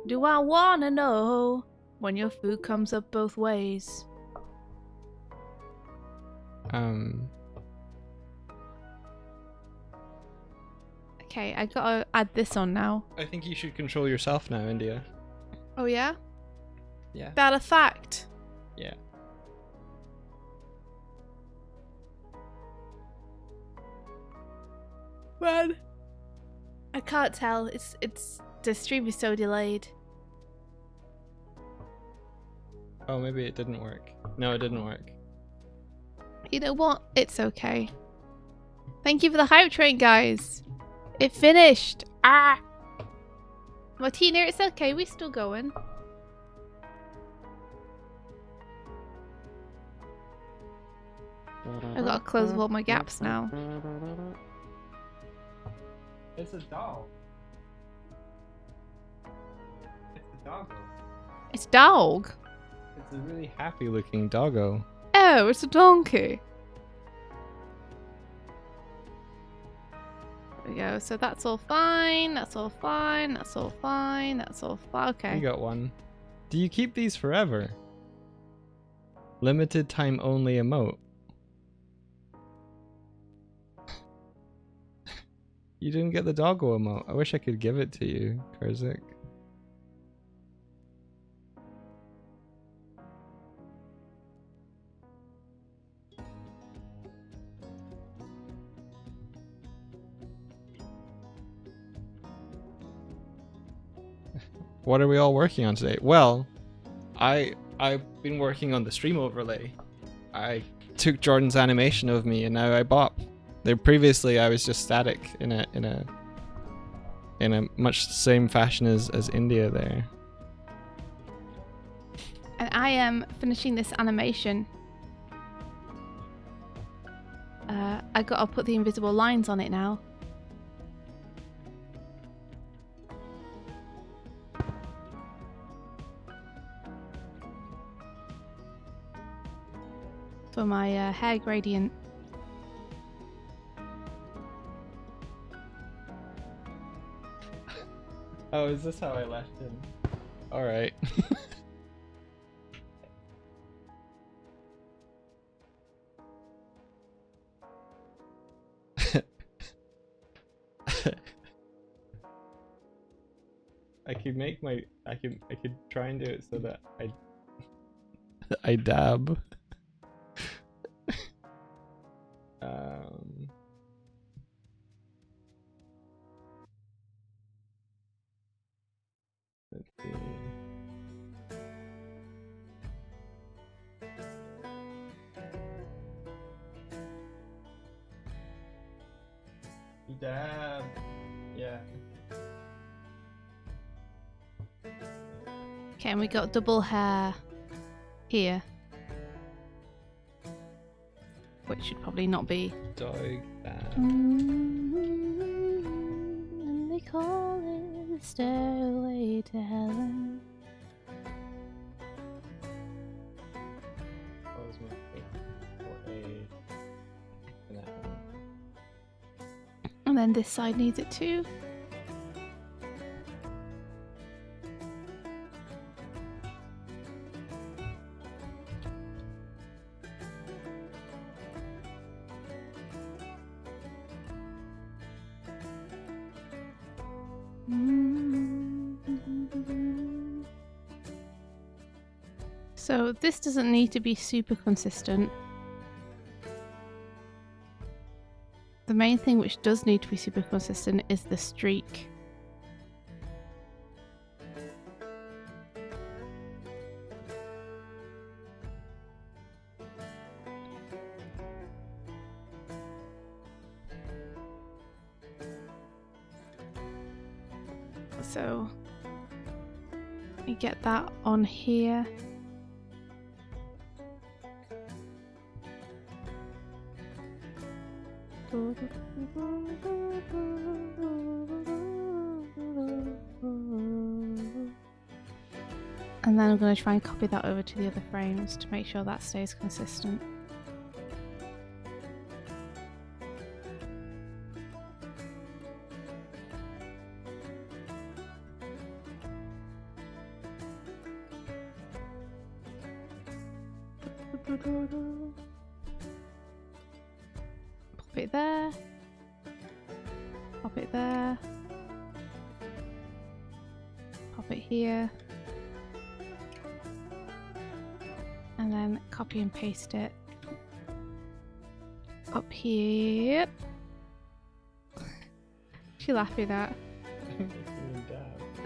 Do I wanna know when your food comes up both ways? Okay, I gotta add this on now. I think you should control yourself now, India. Oh yeah? Yeah. That a fact? Yeah. Man, I can't tell. It's the stream is so delayed. Oh, maybe it didn't work. No, it didn't work. You know what? It's okay. Thank you for the hype train, guys. It finished. Ah. Martina, it's okay. We're still going. I've got to close all my gaps now. It's a dog. It's a doggo. It's a dog. It's a really happy looking doggo. Oh, it's a donkey. There we go. So that's all fine. That's all fine. That's all fine. That's all fine. Okay. You got one. Do you keep these forever? Limited time only emote. You didn't get the doggo emote. I wish I could give it to you, Karzik. What are we all working on today? Well, I've been working on the stream overlay. I took Jordan's animation of me and now I bop. There previously I was just static in a in a much the same fashion as India there. And I am finishing this animation. I gotta put the invisible lines on it now. For my hair gradient. Oh, is this how I left him? Alright. I could try and do it so that I dab. Let's see. Dab. Yeah. Okay, and we got double hair here. Which should probably not be. Doig dab. And they call it the stairway to heaven. Close my face for an apple. And then this side needs it too. So this doesn't need to be super consistent. The main thing which does need to be super consistent is the streak. So we get that on here. And then I'm going to try and copy that over to the other frames to make sure that stays consistent. Pop it there. Pop it there. Pop it here. And then copy and paste it up here. She laughing at?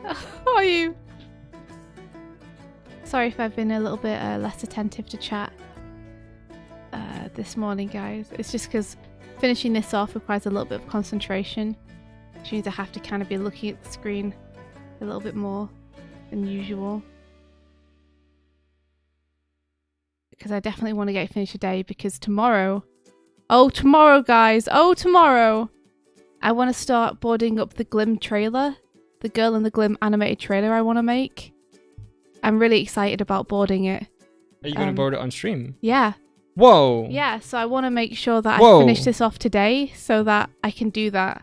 How are you? Sorry if I've been a little bit less attentive to chat this morning, guys. It's just because finishing this off requires a little bit of concentration, which means I have to kind of be looking at the screen a little bit more than usual. Because I definitely want to get finished today, because tomorrow, guys, tomorrow, I want to start boarding up the Glim trailer, the Girl in the Glim animated trailer I want to make. I'm really excited about boarding it. Are you going to board it on stream? Yeah. Whoa! Yeah, so I want to make sure that I finish this off today so that I can do that,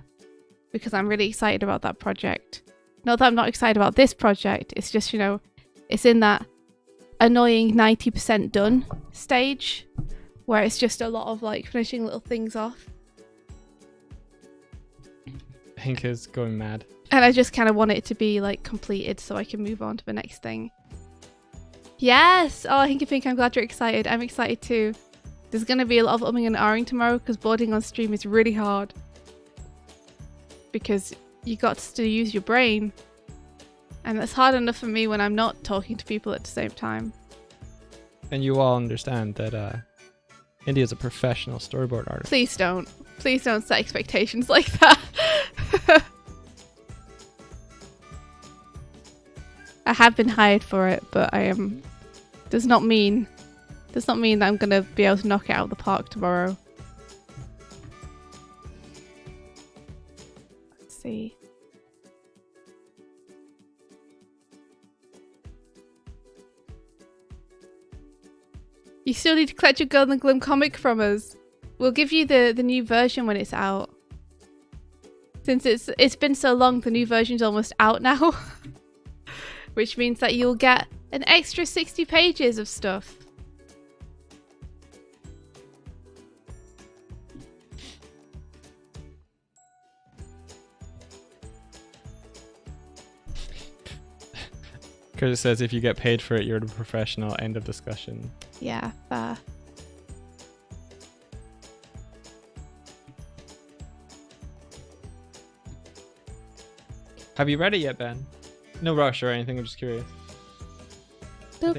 because I'm really excited about that project. Not that I'm not excited about this project, it's just, you know, it's in that annoying 90% done stage where it's just a lot of like finishing little things off. Hinka's going mad. And I just kind of want it to be like completed so I can move on to the next thing. Yes! Oh, Hinka Pink, I'm glad you're excited. I'm excited too. There's going to be a lot of umming and ahhing tomorrow because boarding on stream is really hard. Because you got to use your brain. And that's hard enough for me when I'm not talking to people at the same time. And you all understand that India's a professional storyboard artist. Please don't. Please don't set expectations like that. I have been hired for it, but I am does not mean that I'm gonna be able to knock it out of the park tomorrow. Let's see. You still need to collect your Golden Glim comic from us. We'll give you the new version when it's out. Since it's been so long, the new version's almost out now. Which means that you'll get an extra 60 pages of stuff. Curtis says if you get paid for it, you're the professional. End of discussion. Yeah, fair. Have you read it yet, Ben? No rush or anything, I'm just curious. Thank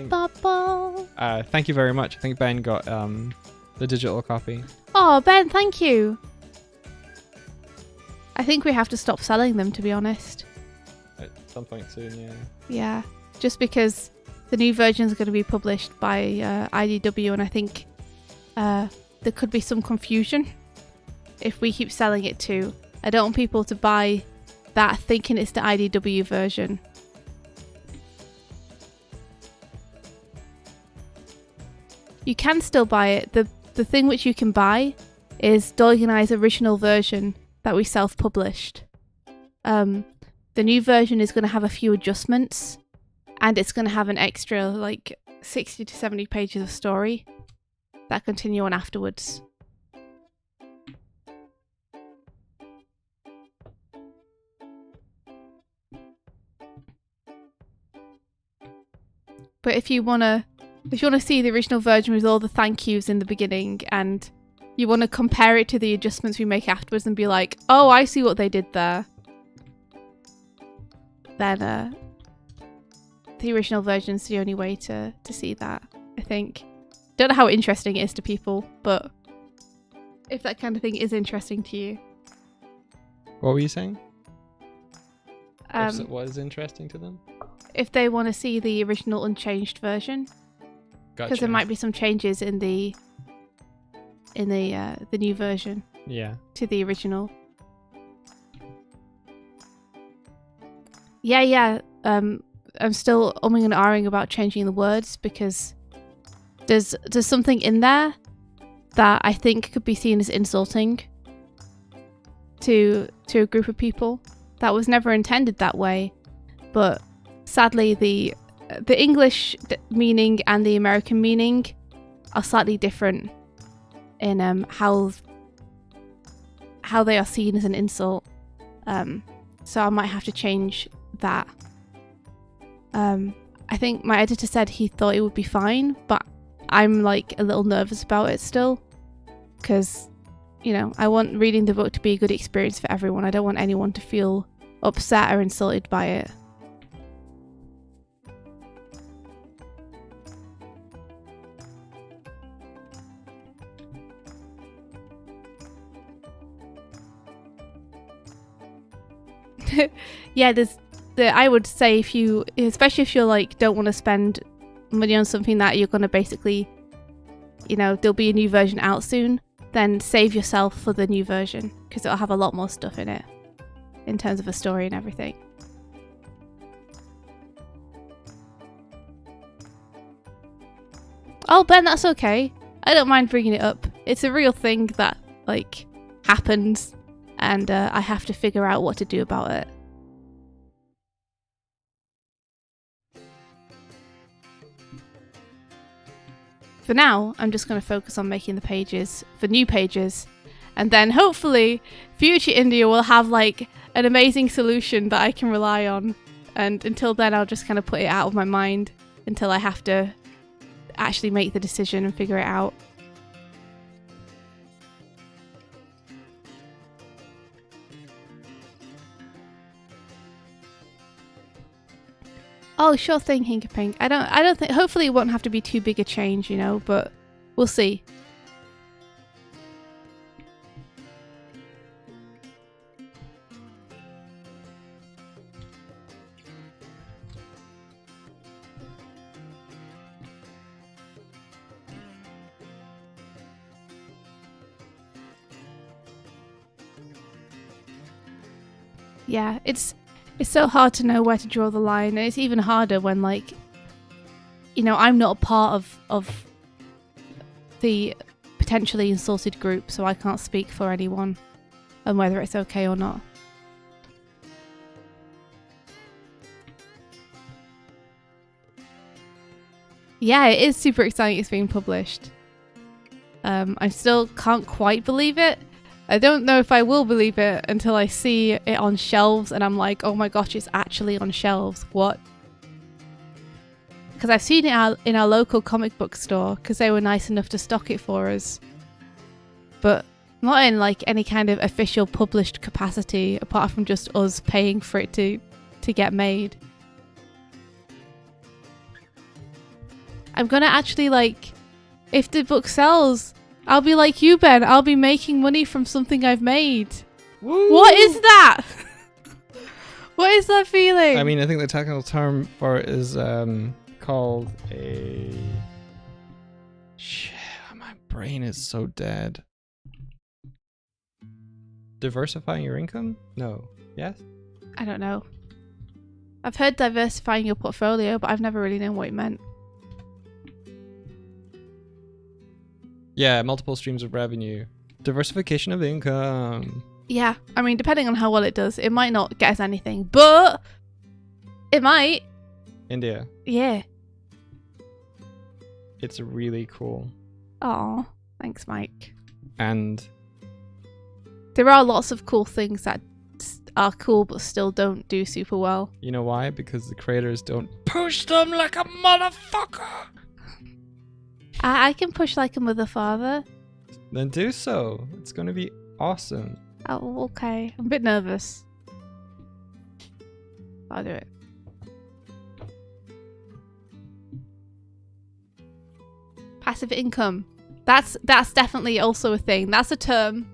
you very much. I think Ben got the digital copy. Oh, Ben, thank you. I think we have to stop selling them, to be honest. At some point soon, yeah. Yeah, just because the new version is going to be published by IDW, and I think there could be some confusion if we keep selling it too. I don't want people to buy that thinking it's the IDW version. You can still buy it. The thing which you can buy is Doig and I's original version that we self-published. The new version is going to have a few adjustments, and it's going to have an extra like 60 to 70 pages of story that continue on afterwards. But if you wanna see the original version with all the thank yous in the beginning, and you wanna compare it to the adjustments we make afterwards and be like, oh, I see what they did there, then the original version's the only way to see that, I think. Don't know how interesting it is to people, but if that kind of thing is interesting to you. What were you saying? If what is interesting to them? If they want to see the original unchanged version, because there might be some changes in the new version. Yeah. To the original. Yeah. I'm still umming and ahhing about changing the words because there's something in there that I think could be seen as insulting to a group of people. That was never intended that way, but sadly the English meaning and the American meaning are slightly different in how they are seen as an insult. So I might have to change that. I think my editor said he thought it would be fine, but I'm like a little nervous about it still, because I want reading the book to be a good experience for everyone. I don't want anyone to feel upset or insulted by it. Yeah, I would say especially if you're like don't want to spend money on something that you're gonna basically, there'll be a new version out soon, then save yourself for the new version because it'll have a lot more stuff in it in terms of a story and everything. Oh, Ben, that's okay. I don't mind bringing it up. It's a real thing that like happens, and I have to figure out what to do about it. For now, I'm just going to focus on making the pages for new pages, and then hopefully future India will have like an amazing solution that I can rely on, and until then I'll just kind of put it out of my mind until I have to actually make the decision and figure it out. Oh, sure thing, Hinkapink. I don't think. Hopefully, it won't have to be too big a change, but we'll see. Yeah, it's so hard to know where to draw the line, and it's even harder when, like, you know, I'm not a part of the potentially insulted group, so I can't speak for anyone and whether it's okay or not. Yeah, it is super exciting it's being published. I still can't quite believe it. I don't know if I will believe it until I see it on shelves and I'm like, oh my gosh, it's actually on shelves. What? Because I've seen it in our local comic book store because they were nice enough to stock it for us. But not in like any kind of official published capacity apart from just us paying for it to get made. I'm gonna actually, like, if the book sells, I'll be like you, Ben. I'll be making money from something I've made. Woo! What is that? What is that feeling? I mean, I think the technical term for it is called a... Shit, my brain is so dead. Diversifying your income? No. Yes? I don't know. I've heard diversifying your portfolio, but I've never really known what it meant. Yeah, multiple streams of revenue. Diversification of income. Yeah, I mean, depending on how well it does, it might not get us anything, but it might. India. Yeah. It's really cool. Aw, thanks, Mike. And there are lots of cool things that are cool but still don't do super well. you know why? Because the creators don't push them like a motherfucker. I can push like a mother father. Then do so. It's going to be awesome. Oh, okay. I'm a bit nervous. I'll do it. Passive income. That's definitely also a thing. That's a term.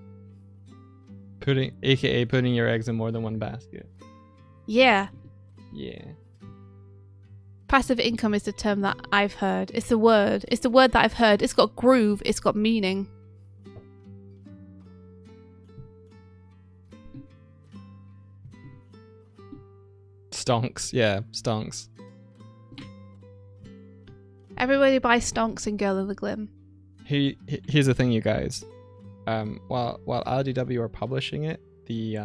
AKA putting your eggs in more than one basket. Yeah. Yeah. Passive income is the term that I've heard. It's the word. It's the word that I've heard. It's got groove. It's got meaning. Stonks. Yeah, stonks. Everybody buys stonks in Girl in the Glim. Here's the thing, you guys. While LDW are publishing it, the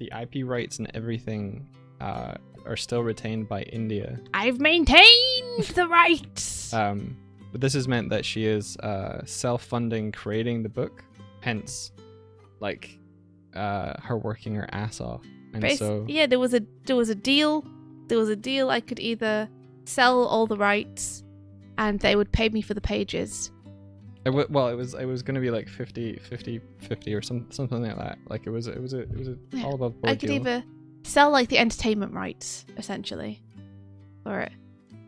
IP rights and everything are still retained by India. I've maintained the rights. But this has meant that she is self-funding creating the book, hence, like, her working her ass off. And so yeah, there was a deal. There was a deal. I could either sell all the rights, and they would pay me for the pages. It was going to be like 50 or something like that. Like it was Yeah. all above board I could deal. either sell like the entertainment rights essentially, for it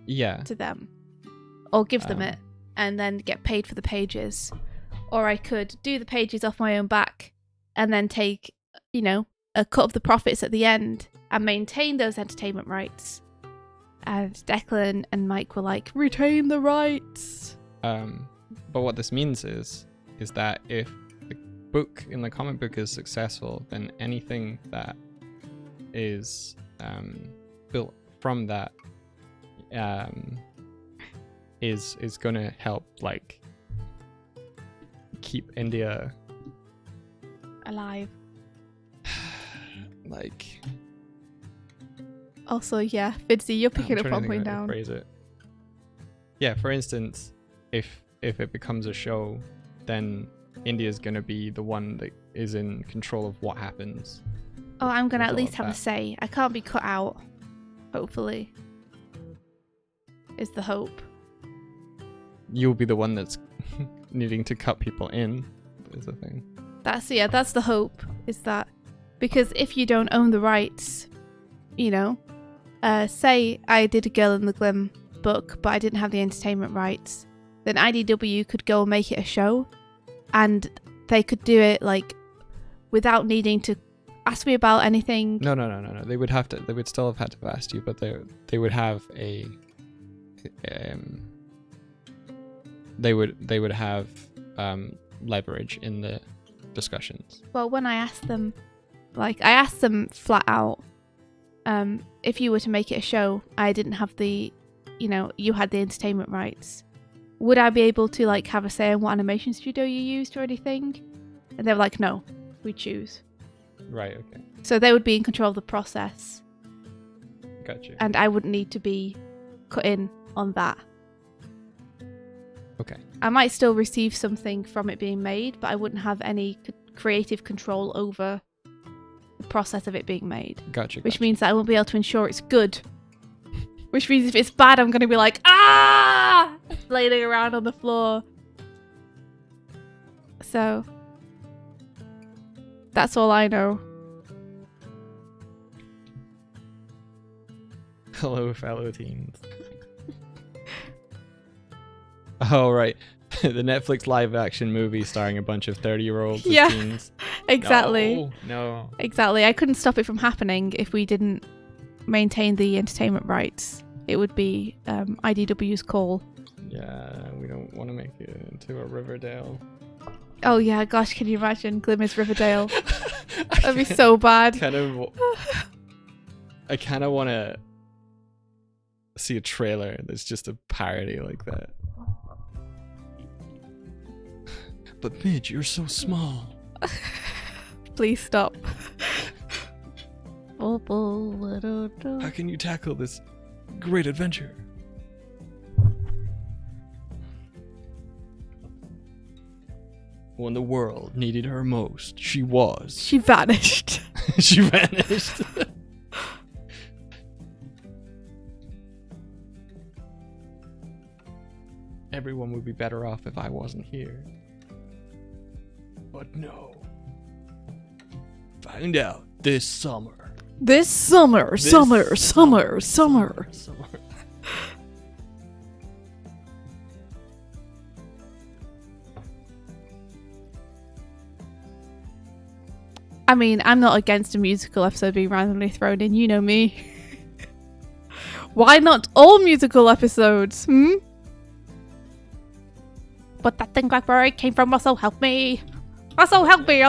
Yeah. to them, or give them it and then get paid for the pages, or I could do the pages off my own back and then take, you know, a cut of the profits at the end and maintain those entertainment rights. And Declan and Mike were like, retain the rights. But what this means is that if the book in the comic book is successful, then anything that is built from that is going to help, like, keep India Alive. like. Also, yeah, Fidzy, you're picking I'm up trying on to think point how to down. phrase it. Yeah, for instance, if it becomes a show, then India's gonna be the one that is in control of what happens. Oh, I'm gonna With at all least of have a that. say. I can't be cut out. Hopefully, is the hope. You'll be the one that's needing to cut people in, is the thing. That's the hope. Is that because if you don't own the rights, you know, say I did a Girl in the Glim book, but I didn't have the entertainment rights, then IDW could go and make it a show, and they could do it like without needing to ask me about anything. No. They would still have had to have asked you, but they would have a they would have leverage in the discussions. Well, when I asked them Like, I asked them flat out, if you were to make it a show, I didn't have the, you had the entertainment rights. Would I be able to, like, have a say in what animation studio you used or anything? And they were like, no, we choose. Right, okay. So they would be in control of the process. Gotcha. And I wouldn't need to be cut in on that. Okay. I might still receive something from it being made, but I wouldn't have any creative control over the process of it being made. Gotcha. Which means that I won't be able to ensure it's good. Which means if it's bad, I'm going to be like, ah! Flailing around on the floor. So, that's all I know. Hello, fellow teens. Oh, right. The Netflix live-action movie starring a bunch of 30-year-olds Yeah. as teens. Exactly. No. Exactly. I couldn't stop it from happening if we didn't maintain the entertainment rights. It would be IDW's call. Yeah, we don't want to make it into a Riverdale. Oh yeah, gosh, can you imagine Glimmer's Riverdale? That'd be so bad. I kind of want to see a trailer that's just a parody like that. But Midge, you're so small. Please stop. How can you tackle this great adventure? When the world needed her most, she vanished. She vanished. Everyone would be better off if I wasn't here. But no. Find out this summer. This summer. I mean, I'm not against a musical episode being randomly thrown in, you know me. Why not all musical episodes, But that thing where it came from, also help me. Also help me.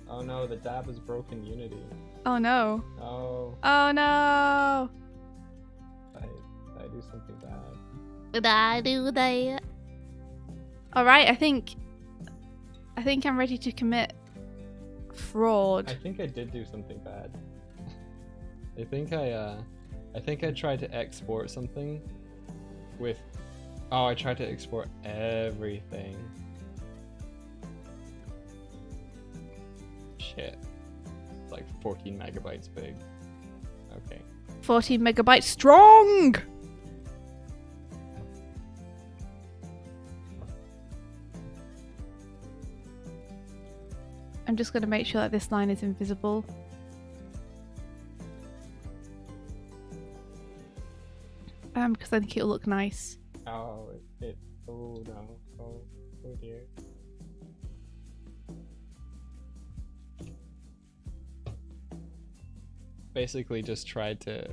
Oh no, the dab has broken Unity. Oh no. Oh. Oh no. I do something bad. Did I do that? Alright, I think I'm ready to commit fraud. I think I did do something bad. I think I tried to export something with... Oh, I tried to export everything. Shit. It's like 14 megabytes big. Okay. 14 megabytes strong! I'm just going to make sure that this line is invisible. Because I think it'll look nice. Oh, oh no. Oh dear. Basically just tried to...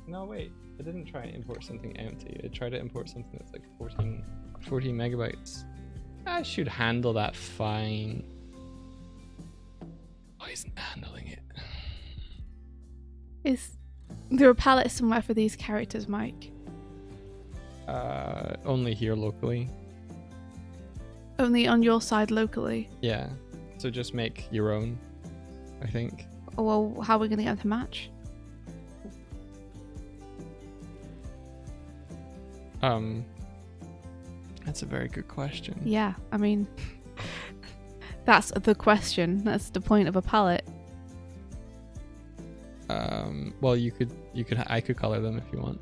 No, wait. I didn't try and import something empty. I tried to import something that's like 14 megabytes. I should handle that fine. Why isn't handling it? Is there a palette somewhere for these characters, Mike? Only here locally. Only on your side locally? Yeah. So just make your own, I think. Oh, well, how are we going to get them to match? That's a very good question. Yeah, I mean, that's the question. That's the point of a palette. Well, I could color them if you want.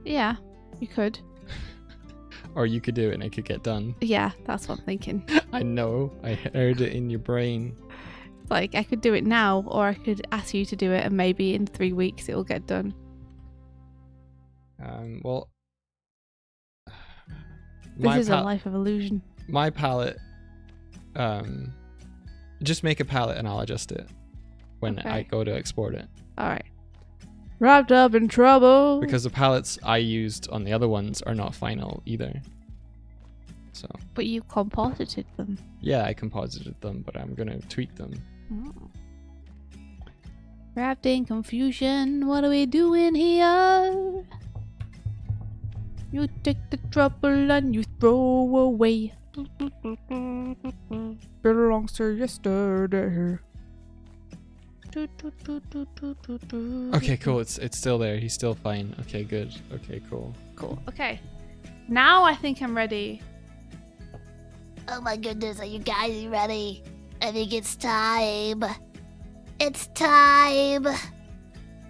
Yeah, you could. Or you could do it and it could get done. Yeah, that's what I'm thinking. I know. I heard it in your brain. Like, I could do it now, or I could ask you to do it, and maybe in 3 weeks it will get done. Well... This is a life of illusion. My palette... just make a palette and I'll adjust it when I go to export it. Alright. Wrapped up in trouble. Because the palettes I used on the other ones are not final either. So But you composited them. yeah, I composited them, but I'm gonna tweak them. Oh. Wrapped in confusion, what are we doing here? You take the trouble and you throw away. Belongs to yesterday. Okay, cool. It's still there. He's still fine. Okay, good. Okay, cool. Cool. Okay. Now I think I'm ready. Oh my goodness, are you guys ready? I think it's time. It's time.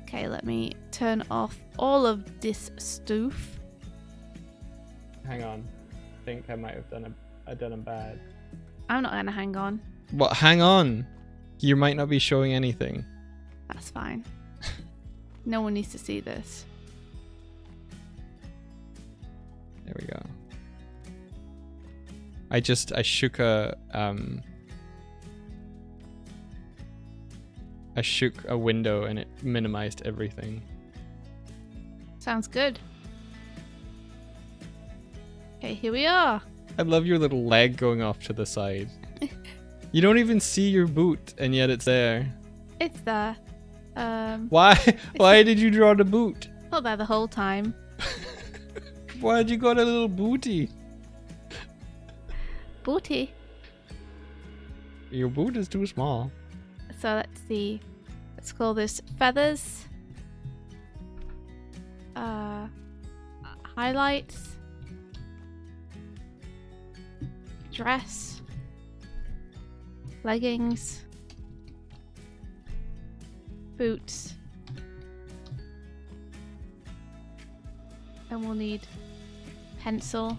Okay, let me turn off all of this stuff. Hang on. I think I might have done a bad. I'm not gonna hang on. What? Hang on. You might not be showing anything. That's fine. No one needs to see this. There we go. I shook a window and it minimized everything. Sounds good. Okay, here we are. I love your little leg going off to the side. You don't even see your boot, and yet it's there. It's there. Why? Why did you draw the boot? Not there the whole time. Why'd you got a little booty? Booty. Your boot is too small. So let's see. Let's call this feathers. Highlights. Dress. Leggings. Boots. And we'll need pencil.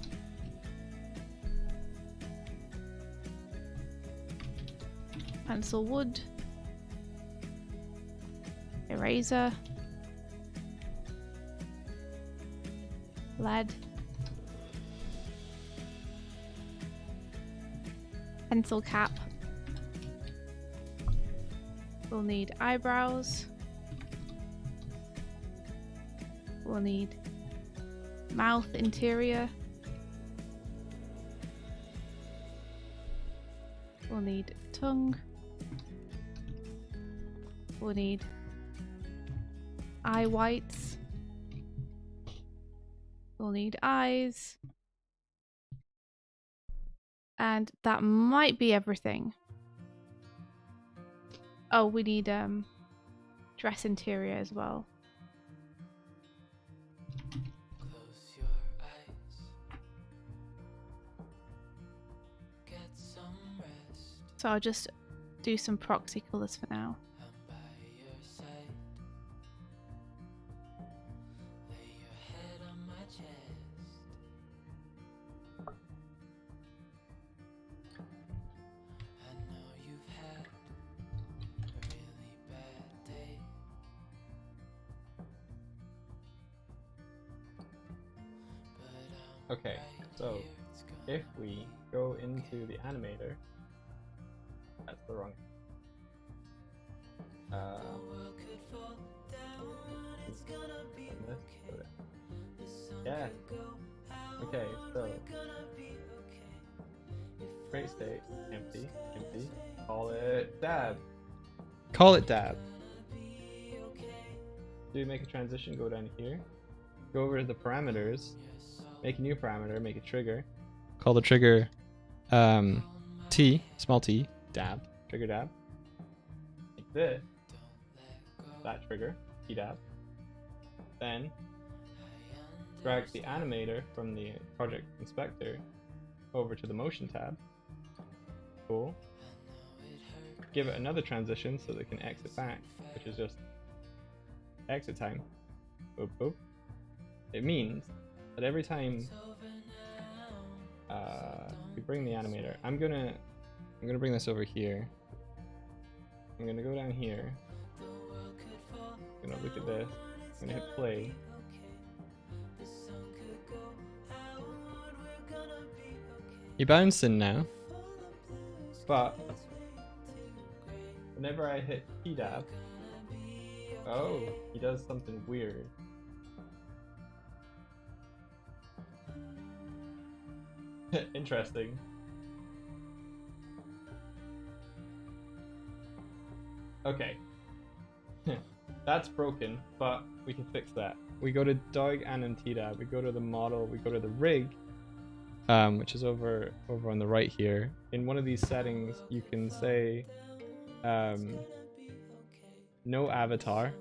Pencil wood. Eraser. Lead. Pencil cap. We'll need eyebrows. We'll need mouth interior. We'll need tongue. We'll need eye whites. We'll need eyes. And that might be everything. Oh, we need dress interior as well. Close your eyes. Get some rest. So I'll just do some proxy colors for now. I'm by your side. Lay your head on my chest. I know you've had a really bad day. But Okay, so if we go into the animator, that's the wrong. Yeah. Okay, so create state, empty, empty. Call it dab. Call it dab. Do make a transition, go down here. Go over to the parameters. Make a new parameter, make a trigger. Call the trigger T, small t, dab. Trigger dab. Like this. That trigger, T dab. Then drag the animator from the project inspector over to the motion tab. Cool. Give it another transition so that it can exit back, which is just exit time. Boop boop. It means that every time we bring the animator, I'm gonna bring this over here. I'm gonna go down here. I'm gonna look at this. I'm gonna hit play. You're bouncing now. But whenever I hit T dab, oh, he does something weird. Interesting. Okay. That's broken, but we can fix that. We go to Doig and Tdab. We go to the model. We go to the rig, which is over on the right here. In one of these settings, you can say no avatar,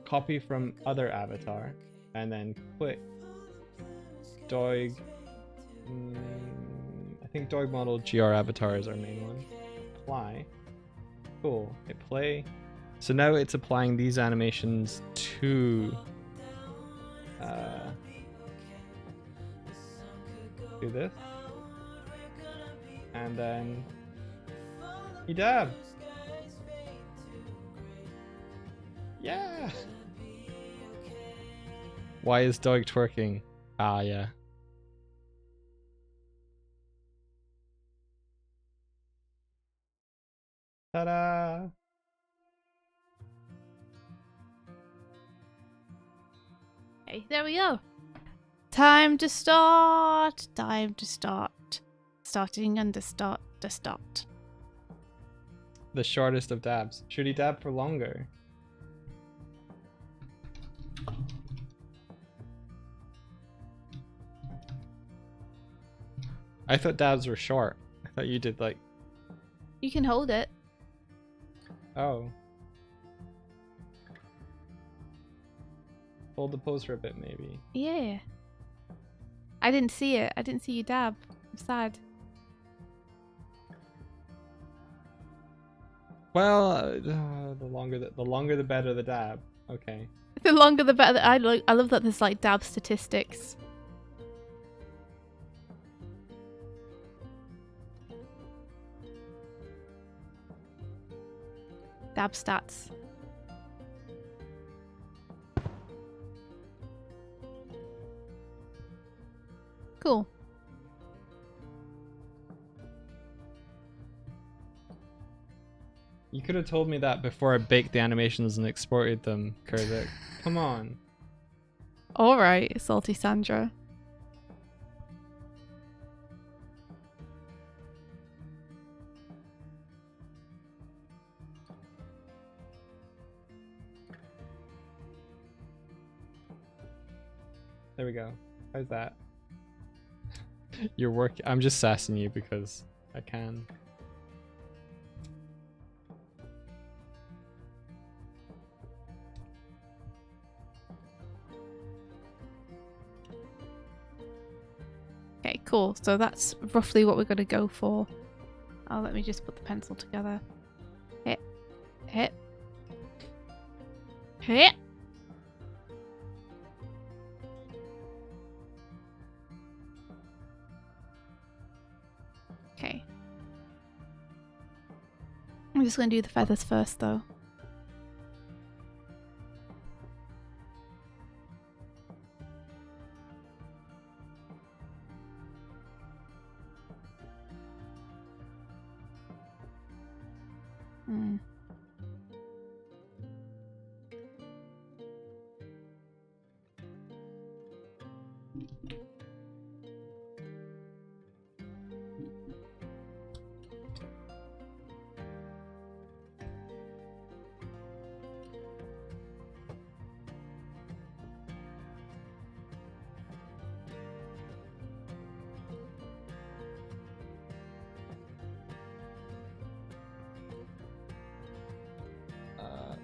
copy from other avatar, and then click Doig. I think Doig model GR avatar is our main one. Apply. Cool. Hit play. So now it's applying these animations to do this, and then he dabs. Yeah. Why is Doig twerking? Ah, yeah. Ta-da! Okay, there we go. Time to start. Time to start. Starting and to start to start. The shortest of dabs. Should he dab for longer? I thought dabs were short. I thought you did like... You can hold it. Oh. Hold the pose for a bit, maybe. Yeah. I didn't see it. I didn't see you dab. I'm sad. Well, the longer the better the dab. Okay. The longer the better. I love that there's like dab statistics. Dab stats. Cool. You could have told me that before I baked the animations and exported them, Kurzak. Come on. Alright, Salty Sandra. There we go. How's that? You're working. I'm just sassing you because I can. Okay, cool. So that's roughly what we're going to go for. Oh, let me just put the pencil together. Hit. Hit. Hit. Okay. I'm just going to do the feathers first, though. Hmm.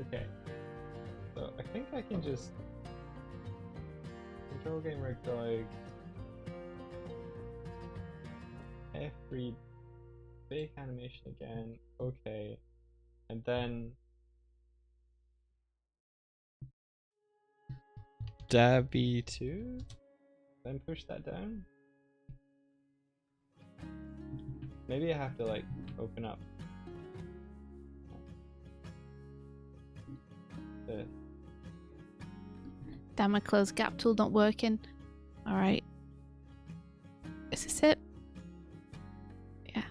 Okay. So I think I can just control game rig Doig. F3 bake animation again. Okay. And then Dabby 2. Then push that down. Maybe I have to like open up this. Damn, my close gap tool not working. Alright. Is this it? Yeah.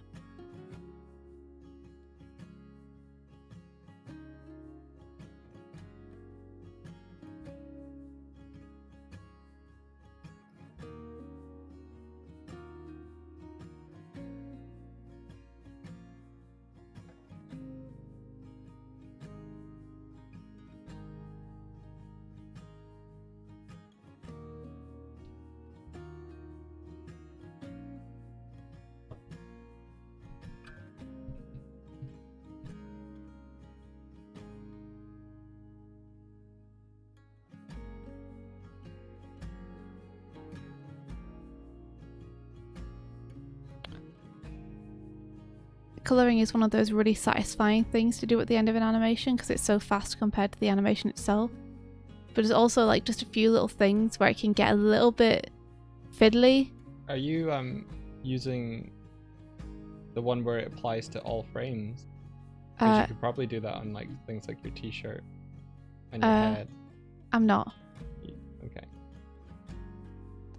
colouring is one of those really satisfying things to do at the end of an animation because it's so fast compared to the animation itself. But there's also like just a few little things where it can get a little bit fiddly. Are you using the one where it applies to all frames? Because you could probably do that on like things like your t-shirt and your head. I'm not. Okay.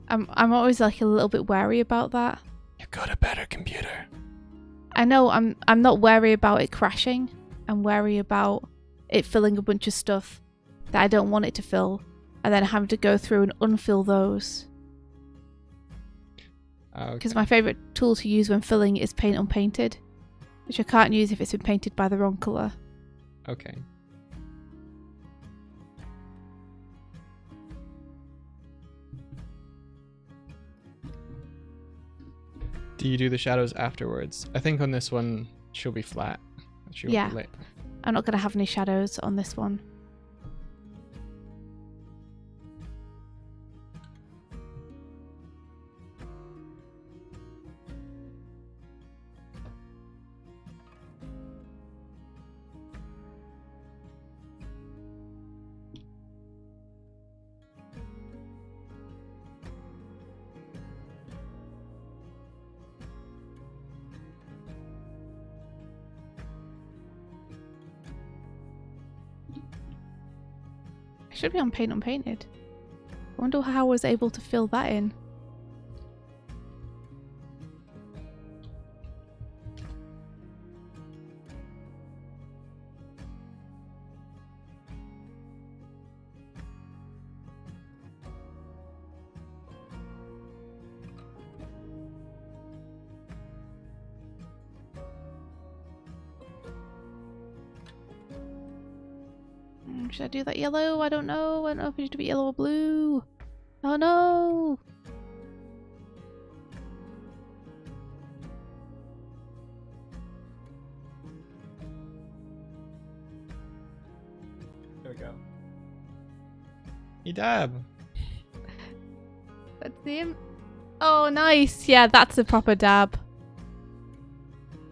I'm always like a little bit wary about that. You got a better computer. I know I'm not wary about it crashing. I'm wary about it filling a bunch of stuff that I don't want it to fill, and then having to go through and unfill those. Because my favourite tool to use when filling is paint unpainted, which I can't use if it's been painted by the wrong colour. Okay. Do you do the shadows afterwards? I think on this one she'll be flat. She won't be lit. I'm not going to have any shadows on this one. It should be on paint unpainted. I wonder how I was able to fill that in. Should I do that yellow? I don't know. I don't know if it should be yellow or blue. Oh no! There we go. You dab. Let's see him. Oh, nice. Yeah, that's a proper dab.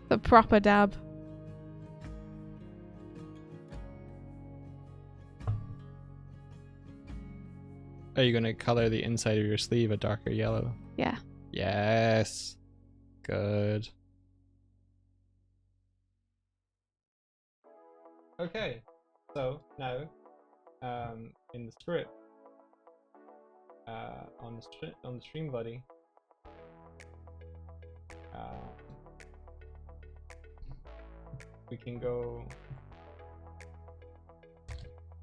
The proper dab. Are you going to color the inside of your sleeve a darker yellow? Yeah. Yes. Good. Okay. So now, in the script, on the stream buddy, we can go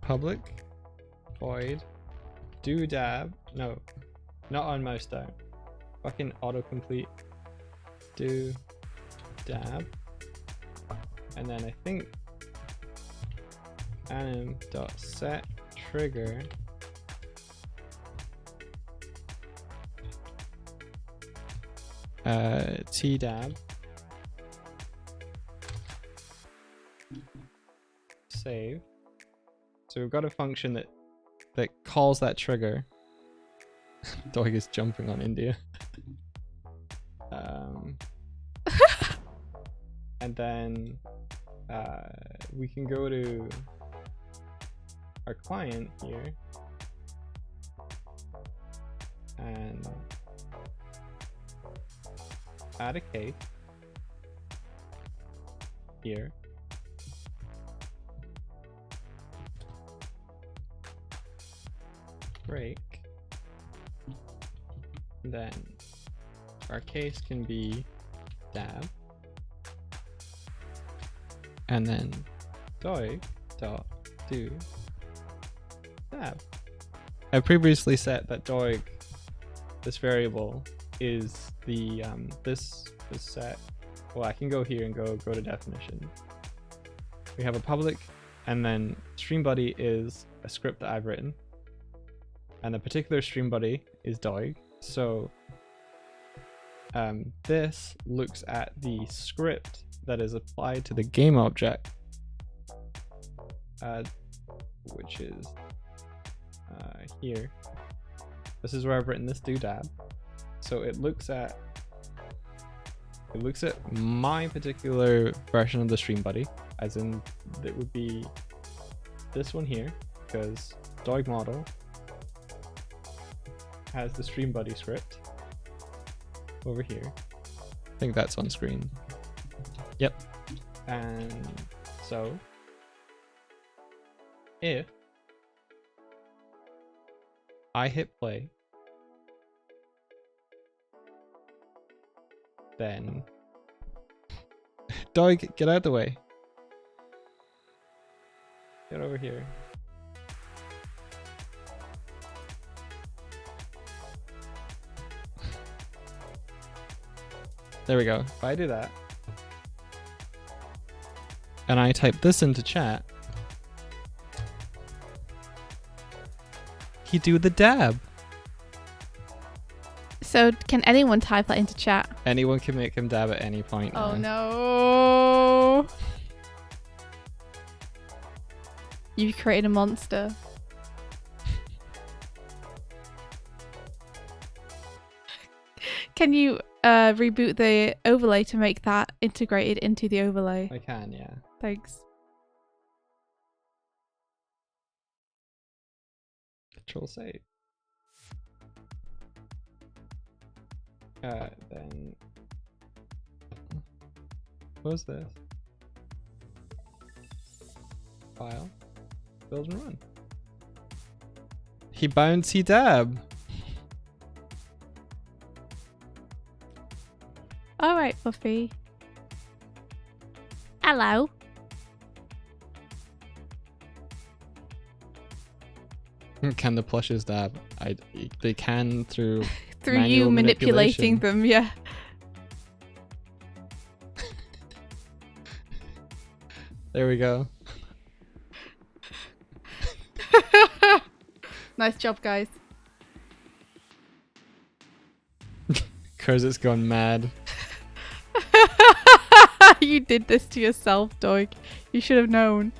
public void do dab. No, not on mouse down. Fucking autocomplete. Do dab, and then I think anim.set trigger tdab save. So we've got a function that calls that trigger. Doig is jumping on India. And then we can go to our client here and add a case here. Break. And then our case can be dab. And then Doig.do dab. I previously set that Doig, this variable, is the this set. Well, I can go here and go to definition. We have a public, and then stream buddy is a script that I've written, and the particular stream buddy is Doig. So this looks at the script that is applied to the game object, which is here. This is where I've written this doodad. So it looks at It looks at my particular version of the Stream Buddy, as in it would be this one here, because Doig model has the Stream Buddy script over here. I think that's on screen. Yep. And so if I hit play, then Doig, get out of the way. get over here. There we go. If I do that, And I type this into chat. He do the dab. So can anyone type that into chat? Anyone can make him dab at any point. Oh now. no. You've created a monster. Can you reboot the overlay to make that integrated into the overlay? I can, yeah. Thanks. Control save. Then what was this? File, build and run. He bouncy dab. All right, Buffy. Hello. Can the plushes dab? They can through Through you manual manipulating them, yeah. There we go. Nice job, guys. Kurzet's gone mad. You did this to yourself, Doig. You should have known.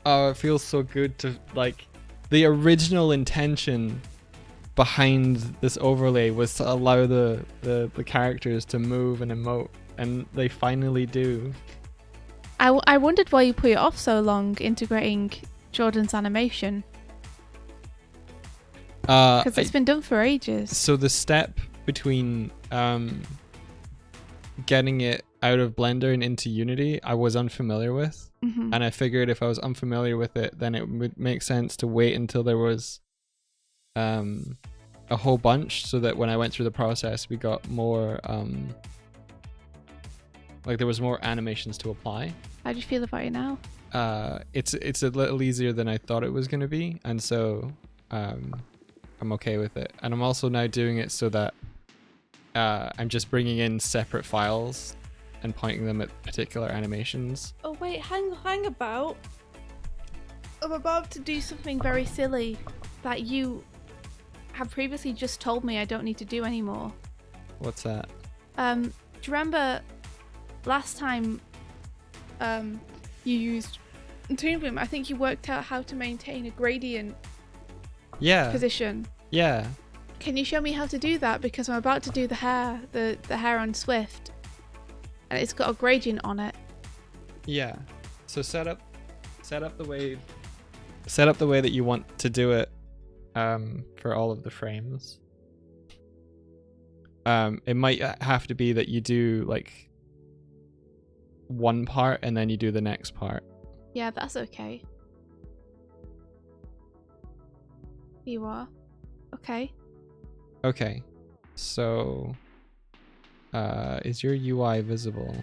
Oh, it feels so good to, like, the original intention behind this overlay was to allow the characters to move and emote, and they finally do. I wondered why you put it off so long integrating Jordan's animation. Because it's been done for ages. So the step between getting it out of Blender and into Unity, I was unfamiliar with. Mm-hmm. And I figured if I was unfamiliar with it, then it would make sense to wait until there was a whole bunch, so that when I went through the process, we got more like there was more animations to apply. How do you feel about it now? It's a little easier than I thought it was going to be, and so I'm okay with it. And I'm also now doing it so that I'm just bringing in separate files and pointing them at particular animations. Oh wait, hang about. I'm about to do something very silly that you have previously just told me I don't need to do anymore. What's that? Do you remember last time you used Toon Boom? I think you worked out how to maintain a gradient position. Yeah. Can you show me how to do that? Because I'm about to do the hair on Swift, and it's got a gradient on it. Yeah. So set up the way that you want to do it for all of the frames. It might have to be that you do like one part and then you do the next part. Yeah, that's okay. You are. Okay. Okay. So is your UI visible?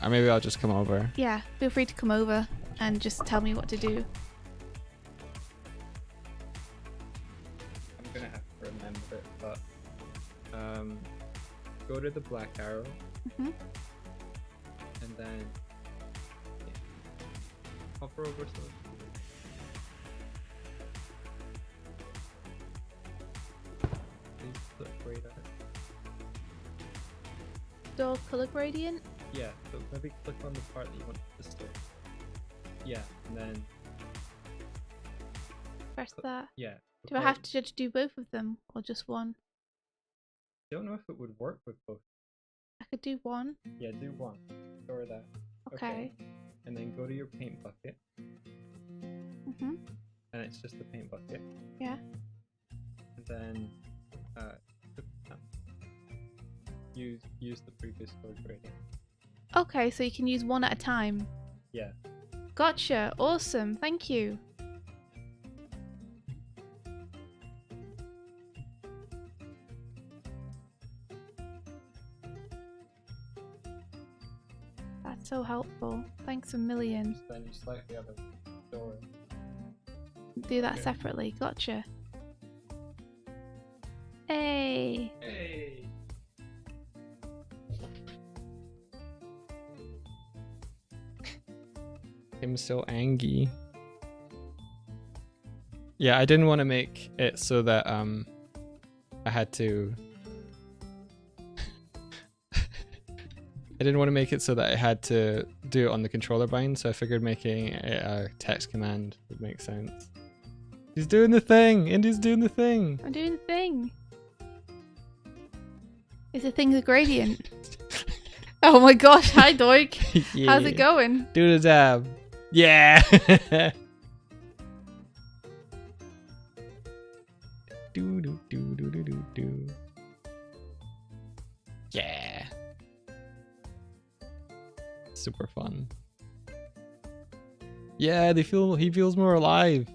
Or maybe I'll just come over. Yeah, feel free to come over and just tell me what to do. I'm gonna have to remember it, but go to the black arrow, Mhm. and then hover over to please click right at it. Door color gradient. Yeah, so maybe click on the part that you want to store. Yeah, and then Press that. yeah, Do I have to do both of them or just one? Don't know if it would work with both. I could do one. Yeah, do one. Store that. Okay. And then go to your paint bucket. Mhm. And it's just the paint bucket. Yeah. And then use the previous code gradient. Okay, so you can use one at a time. Yeah. Gotcha. Awesome. Thank you. That's so helpful. Thanks a million. Then you select the other door. Do that separately. Gotcha. Hey. Hey. I'm so angry. Yeah, I didn't want to make it so that I had to I didn't want to make it so that I had to do it on the controller bind, so I figured making it a text command would make sense. He's doing the thing! Indy's doing the thing! I'm doing the thing. Is the thing the gradient? Oh my gosh, hi Doig. Yeah. How's it going? Do the dab. Yeah! do do do do do do do. Yeah! Super fun. Yeah, he feels more alive.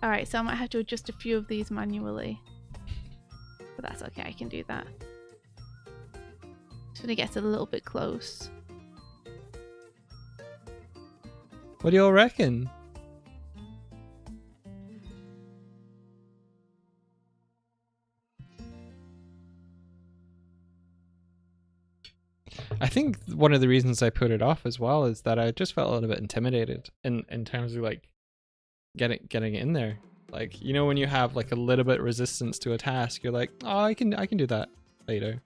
Alright, so I might have to adjust a few of these manually. But that's okay, I can do that. Just when it gets a little bit close. What do y'all reckon? I think one of the reasons I put it off as well is that I just felt a little bit intimidated in terms of like getting it in there. Like, you know, when you have like a little bit resistance to a task, you're like, oh, I can do that later.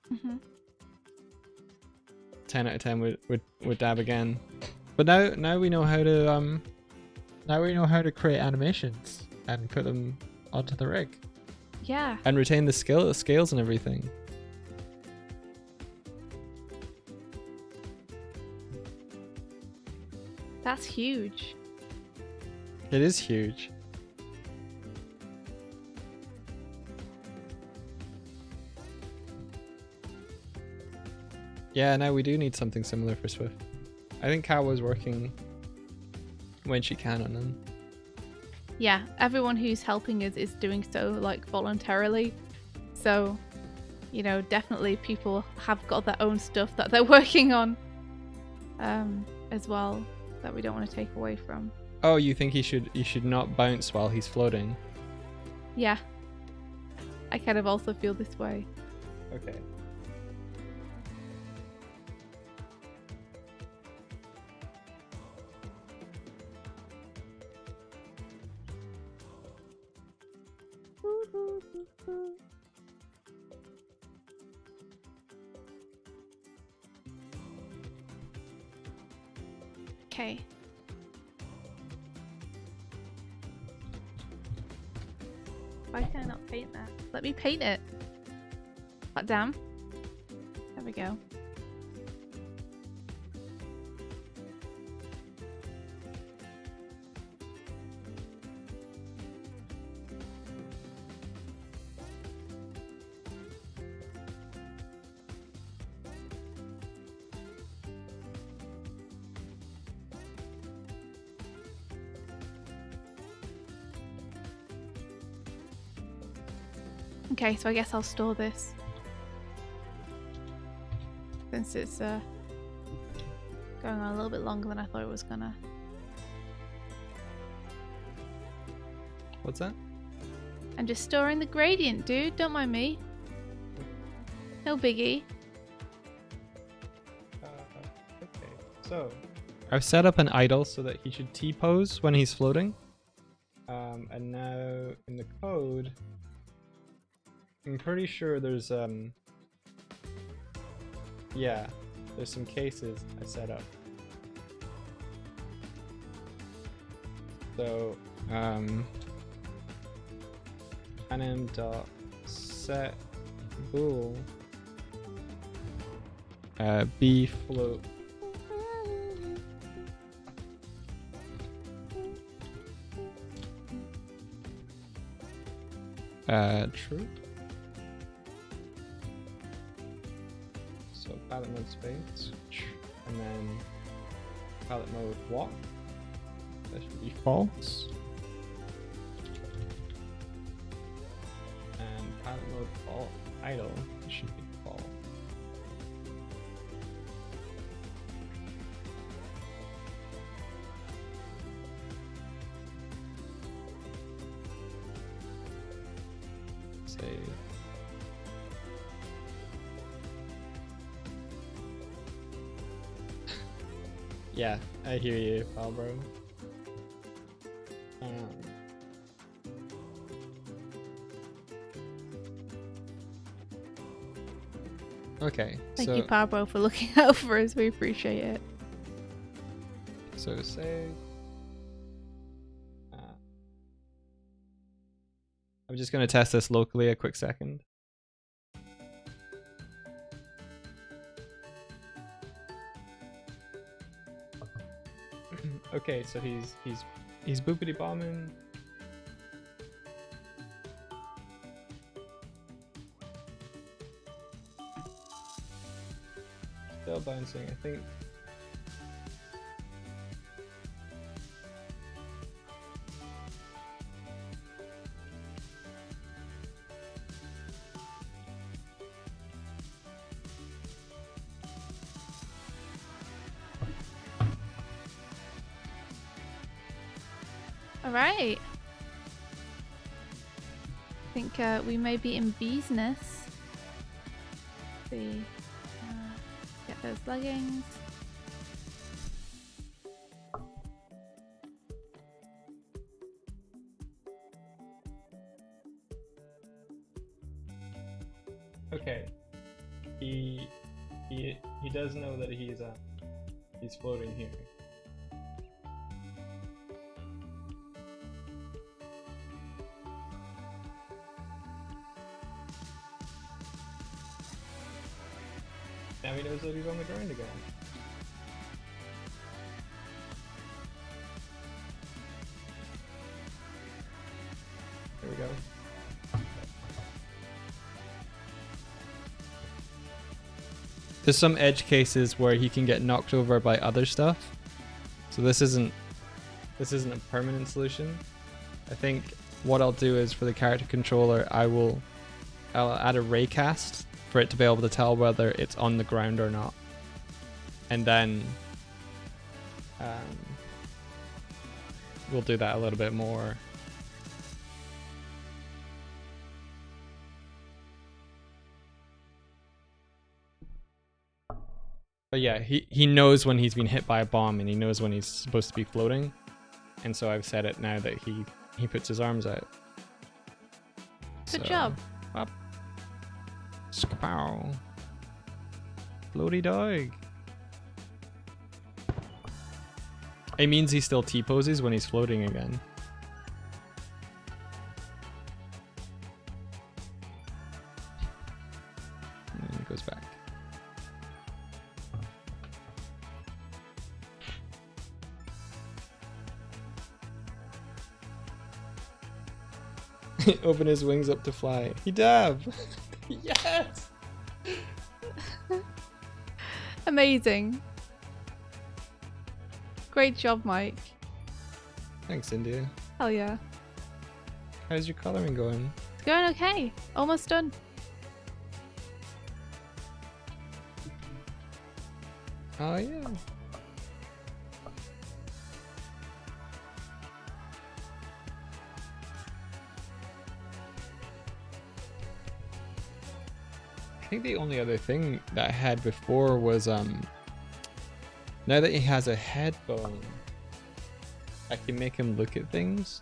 10 out of 10 would dab again. But now we know how to create animations and put them onto the rig. Yeah. And retain the scales and everything. That's huge. It is huge. Yeah, now we do need something similar for Swift. I think Kat was working when she can on them. Yeah, everyone who's helping us is doing so like voluntarily. So, you know, definitely people have got their own stuff that they're working on as well that we don't want to take away from. Oh, you think he should not bounce while he's floating? Yeah. I kind of also feel this way. Okay. Okay. Why can I not paint that? Let me paint it. Hot damn. There we go. Okay, so I guess I'll store this. Since it's going on a little bit longer than I thought it was gonna. What's that? I'm just storing the gradient, dude. Don't mind me. No biggie. Okay, so I've set up an idle so that he should T-pose when he's floating. And now in the code, I'm pretty sure there's yeah, there's some cases I set up. So anim dot set bool b float true. So palette mode space, and then palette mode walk. That should be false. And palette mode all idle should be false. Save. Yeah, I hear you, pal, bro. Okay. Thank so, you, Pablo, for looking out for us. We appreciate it. So save. I'm just gonna test this locally a quick second. Okay, so he's boopity bombing. Still bouncing, I think. All right. I think we may be in business. See, get those leggings. Okay. He does know that he's floating here. Now he knows that he's on the ground again. There we go. There's some edge cases where he can get knocked over by other stuff. So this isn't a permanent solution. I think what I'll do is for the character controller, I'll add a raycast for it to be able to tell whether it's on the ground or not. And then we'll do that a little bit more. But yeah, he knows when he's been hit by a bomb and he knows when he's supposed to be floating. And so I've set it now that he puts his arms out. Good job. Up. Skapow. Floaty Doig. It means he still T-poses when he's floating again. And then he goes back. Open his wings up to fly. He dab! Yes! Amazing. Great job, Mike. Thanks, India. Hell yeah. How's your coloring going? It's going okay. Almost done. Oh yeah. I think the only other thing that I had before was now that he has a head bone, I can make him look at things.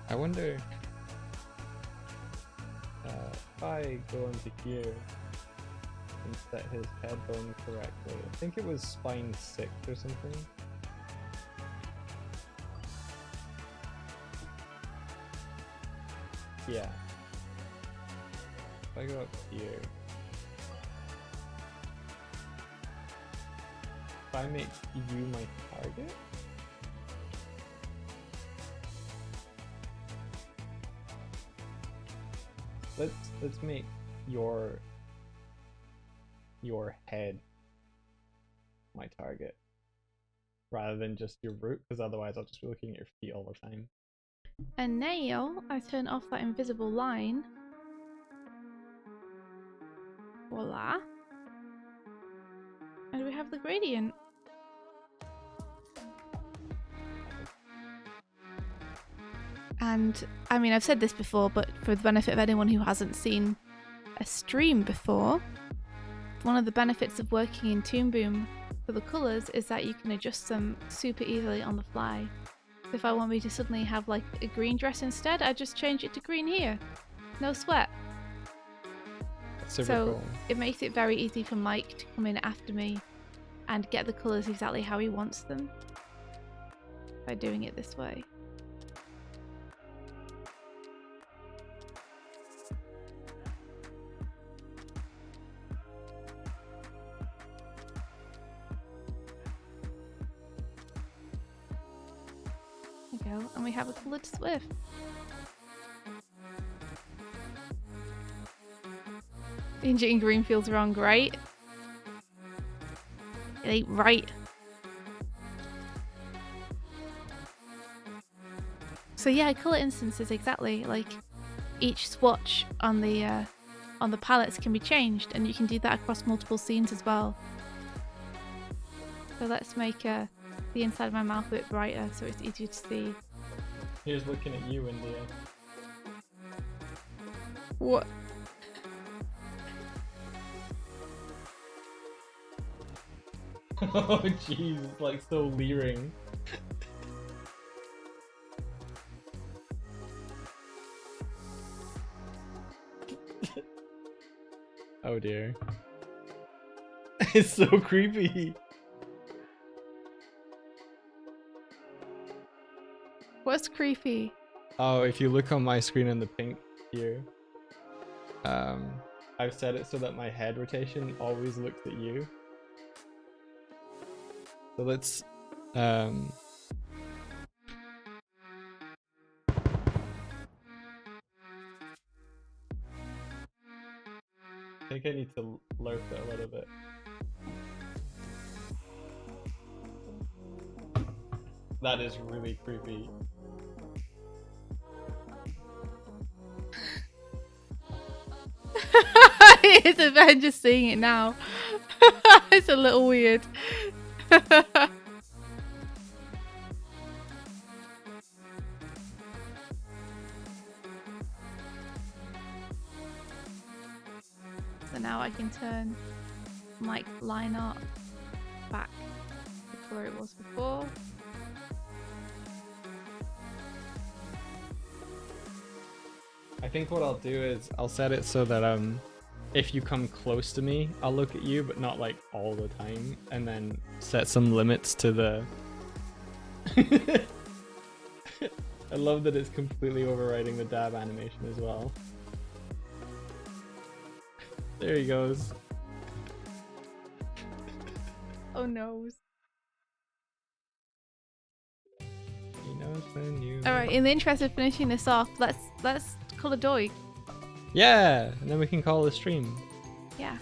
I wonder if I go into here and set his head bone correctly. I think it was spine 6 or something. Yeah. If I go up here. If I make you my target? Let's make your head my target rather than just your root, because otherwise I'll just be looking at your feet all the time. And now I turn off that invisible line. Voila. And we have the gradient. And I mean, I've said this before, but for the benefit of anyone who hasn't seen a stream before, one of the benefits of working in Toon Boom for the colours is that you can adjust them super easily on the fly. So if I want me to suddenly have like a green dress instead, I just change it to green here. No sweat. That's super So cool. it makes it very easy for Mike to come in after me and get the colours exactly how he wants them by doing it this way. There we go, and we have a coloured Swift. Changing green feels wrong, right? It ain't right. So yeah, colour instances exactly like each swatch on the palettes can be changed, and you can do that across multiple scenes as well. So let's make the inside of my mouth a bit brighter so it's easier to see. Here's looking at you, India. What? Oh jeez, it's like so leering. Oh dear. It's so creepy. What's creepy? Oh, if you look on my screen in the pink here, I've set it so that my head rotation always looks at you. So let's I think I need to lerp it a little bit. That is really creepy. It's a bad just seeing it now. It's a little weird. So now I can turn my line art back to the colour it was before. I think what I'll do is I'll set it so that if you come close to me, I'll look at you, but not like all the time, and then set some limits to the I love that it's completely overriding the dab animation as well. There he goes. Oh no. He knows when you Alright, in the interest of finishing this off, let's colour Doig. Yeah, and then we can call the stream. Yeah.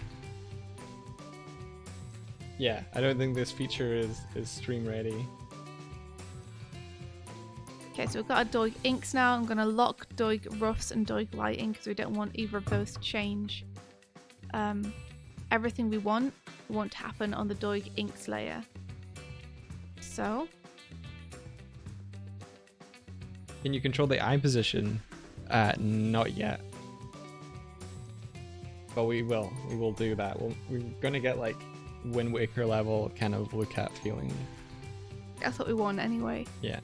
Yeah, I don't think this feature is stream ready. Okay, so we've got our Doig inks now. I'm gonna lock Doig roughs and Doig lighting because we don't want either of those to change. Everything we want to happen on the Doig inks layer. So Can you control the eye position? Not yet. But we will. We will do that. We're gonna get like Wind Waker level kind of lookat feeling. that's what we want anyway. Yeah.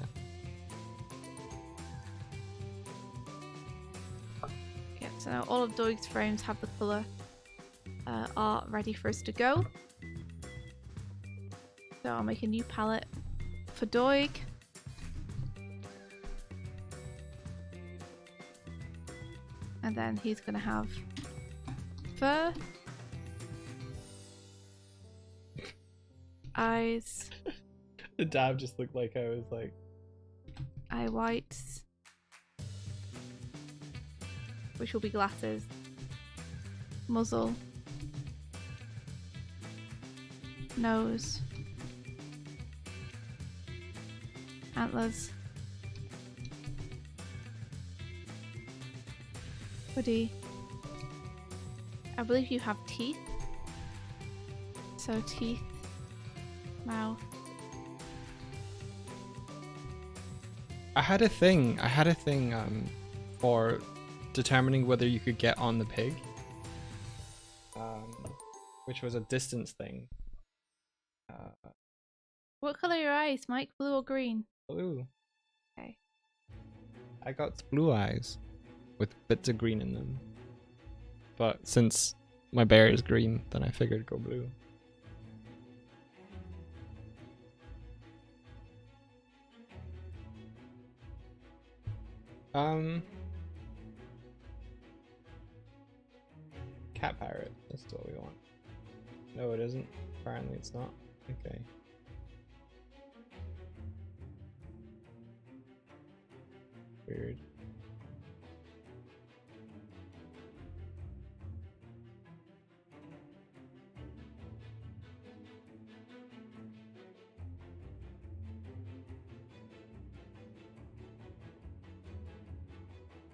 Okay, so now all of Doig's frames have the colour art ready for us to go. So I'll make a new palette for Doig. And then he's gonna have fur, eyes, The dab just looked like I was like, eye whites, which will be glasses, muzzle, nose, antlers, hoodie. I believe you have teeth. So teeth, mouth. I had a thing for determining whether you could get on the pig, which was a distance thing. What colour are your eyes, Mike? Blue or green? Blue. Okay. I got blue eyes with bits of green in them. But since my bear is green, then I figured go blue. Cat parrot. That's what we want. No, it isn't. Apparently it's not. Okay. Weird.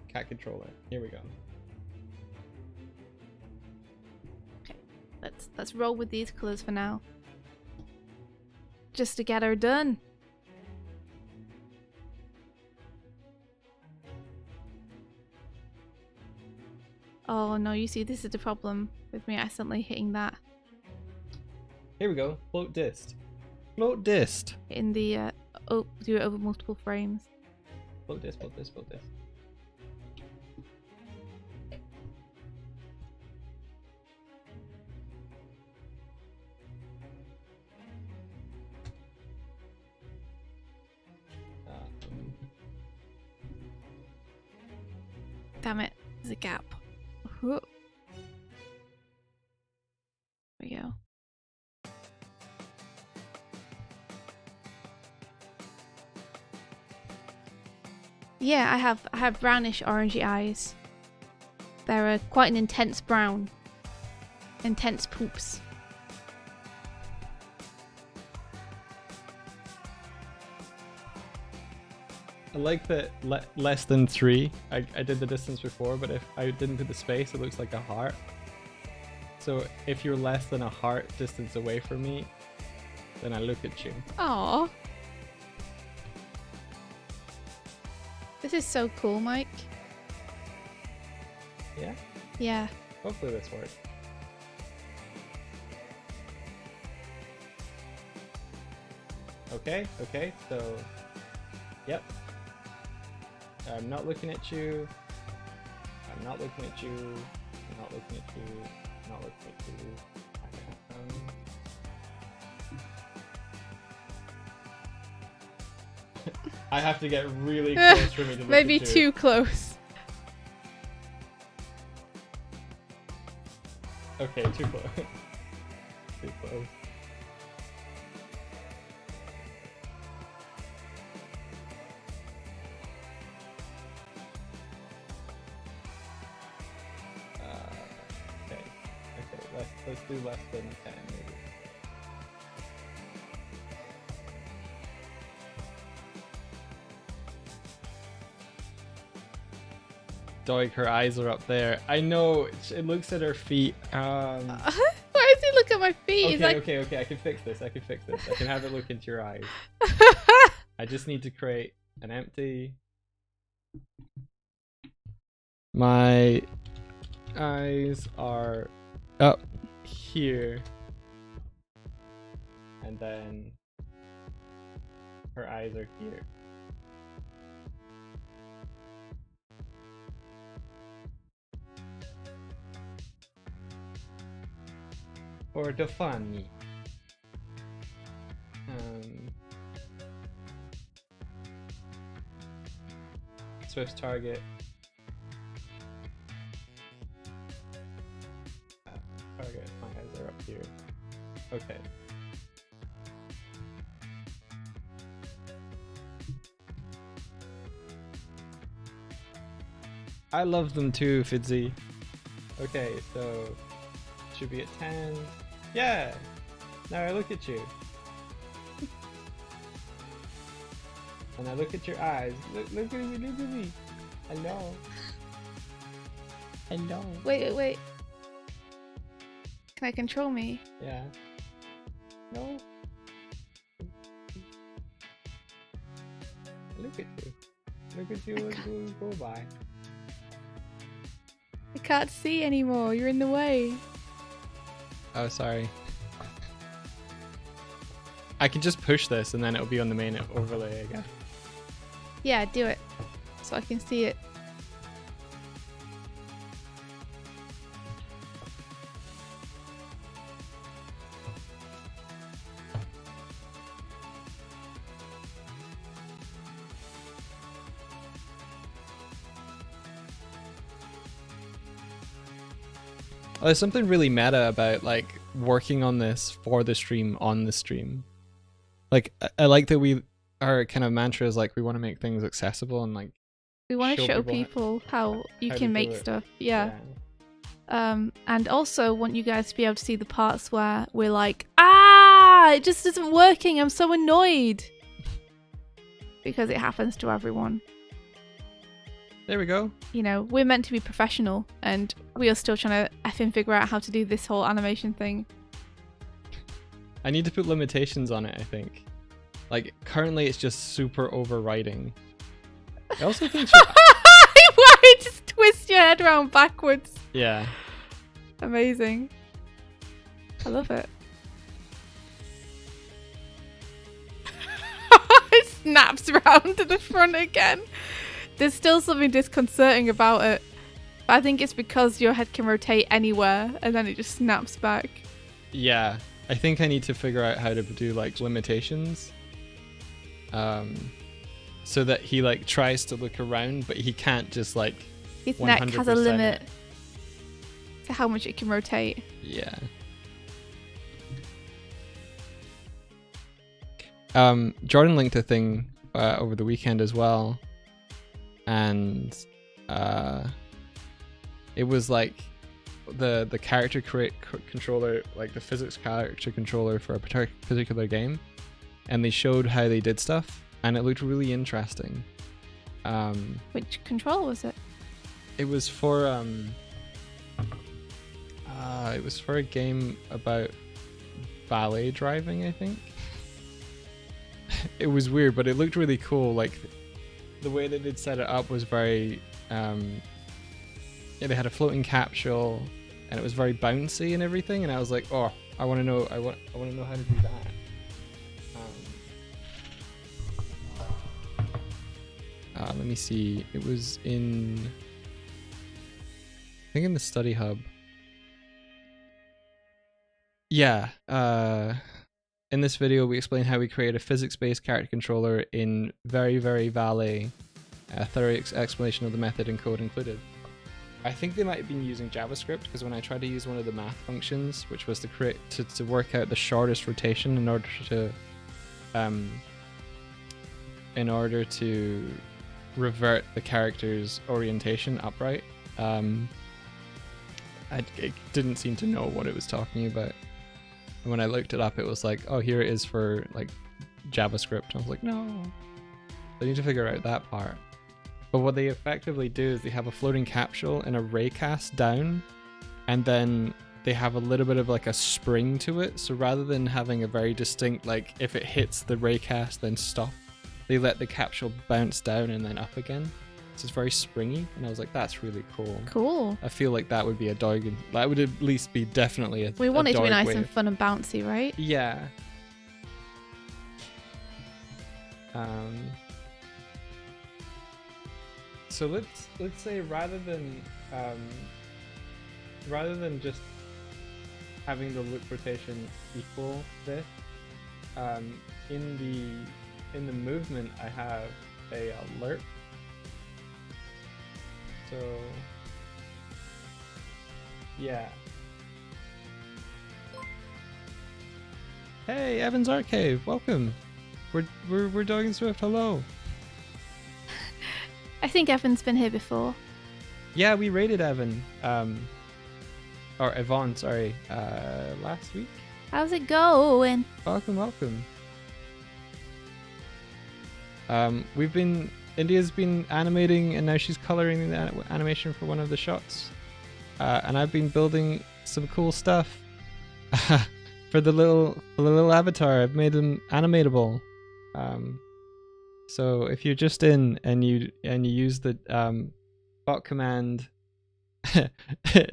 Cat controller. Here we go. Okay. Let's roll with these colours for now. Just to get her done. Oh no, you see, this is the problem with me accidentally hitting that. Here we go. Float dist. Float dist. In the do it over multiple frames. Float dist, float dist, float dist. Damn it, there's a gap. There we go. Yeah, I have brownish orangey eyes. They're quite an intense brown. Intense poops. I like that less than 3. I did the distance before, but if I didn't put the space, it looks like a heart. So if you're less than a heart distance away from me, then I look at you. Aww. This is so cool, Mike. Yeah? Yeah. Hopefully this works. Okay, so... Yep. I'm not looking at you. I'm not looking at you. I'm not looking at you. I'm not looking at you. I have to get really close for me to look Maybe at you. too close. Okay, too close. Too close. Let's do less than 10 maybe. Doig, her eyes are up there. I know, it looks at her feet. Why does he look at my feet? Okay, He's like... okay, I can fix this. I can have it look into your eyes. I just need to create an empty... My eyes are up here, and then her eyes are here. For the funny. Swift target. Okay. I love them too, Fidzy. Okay, so should be at 10. Yeah! Now I look at you. And I look at your eyes. Look at me, look at me. Hello. Hello. Wait. Can I control me? Yeah. No. Look at you. Look at you and go by. I can't see anymore. You're in the way. Oh, sorry. I can just push this and then it'll be on the main overlay again. Yeah, do it. So I can see it. Oh, there's something really meta about like working on this for the stream on the stream. Like I like that our kind of mantra is like we want to make things accessible and like We want to show people people how you how to can do make it. stuff. Yeah. And also want you guys to be able to see the parts where we're like, it just isn't working. I'm so annoyed. Because it happens to everyone. There we go. You know, we're meant to be professional and we are still trying to effing figure out how to do this whole animation thing. I need to put limitations on it, I think. Like currently it's just super overriding. I also think Why just twist your head around backwards? Yeah. Amazing. I love it. It snaps around to the front again. There's still something disconcerting about it. But I think it's because your head can rotate anywhere and then it just snaps back. Yeah. I think I need to figure out how to do like limitations. So that he like tries to look around but he can't just like His neck has a 100% limit it. to how much it can rotate. Yeah. Jordan linked a thing over the weekend as well, and it was like the character controller, like the physics character controller for a particular game, and they showed how they did stuff, and it looked really interesting. Which control was it? It was for a game about valet driving, I think. It was weird, but it looked really cool. Like the way that they'd set it up was very they had a floating capsule and it was very bouncy and everything, and I was like, oh, I want to know how to do that. Let me see. It was in, I think in the study hub. Yeah. In this video, we explain how we create a physics-based character controller in very, very valet. A thorough explanation of the method and code included. I think they might have been using JavaScript, because when I tried to use one of the math functions, which was to work out the shortest rotation in order to revert the character's orientation upright, it didn't seem to know what it was talking about. And when I looked it up, it was like, oh, here it is for like JavaScript. I was like, no. I need to figure out that part. But what they effectively do is they have a floating capsule and a raycast down, and then they have a little bit of like a spring to it. So rather than having a very distinct, like if it hits the raycast then stop, they let the capsule bounce down and then up again. So it's very springy, and I was like, that's really cool. Cool. I feel like that would be a Doig, that would at least be definitely a We want it to be Doig nice way and of- fun and bouncy, right? Yeah. So let's say rather than just having the loop rotation equal this, in the movement I have a lerp. So yeah. Hey, Evan's Art Cave, welcome. We're Doig and Swift. Hello. I think Evan's been here before. Yeah, we raided Evan. Or Yvonne, sorry. Last week. How's it going? Welcome. India's been animating, and now she's coloring the animation for one of the shots. And I've been building some cool stuff for the little avatar. I've made them animatable. So if you're just in and you use the bot command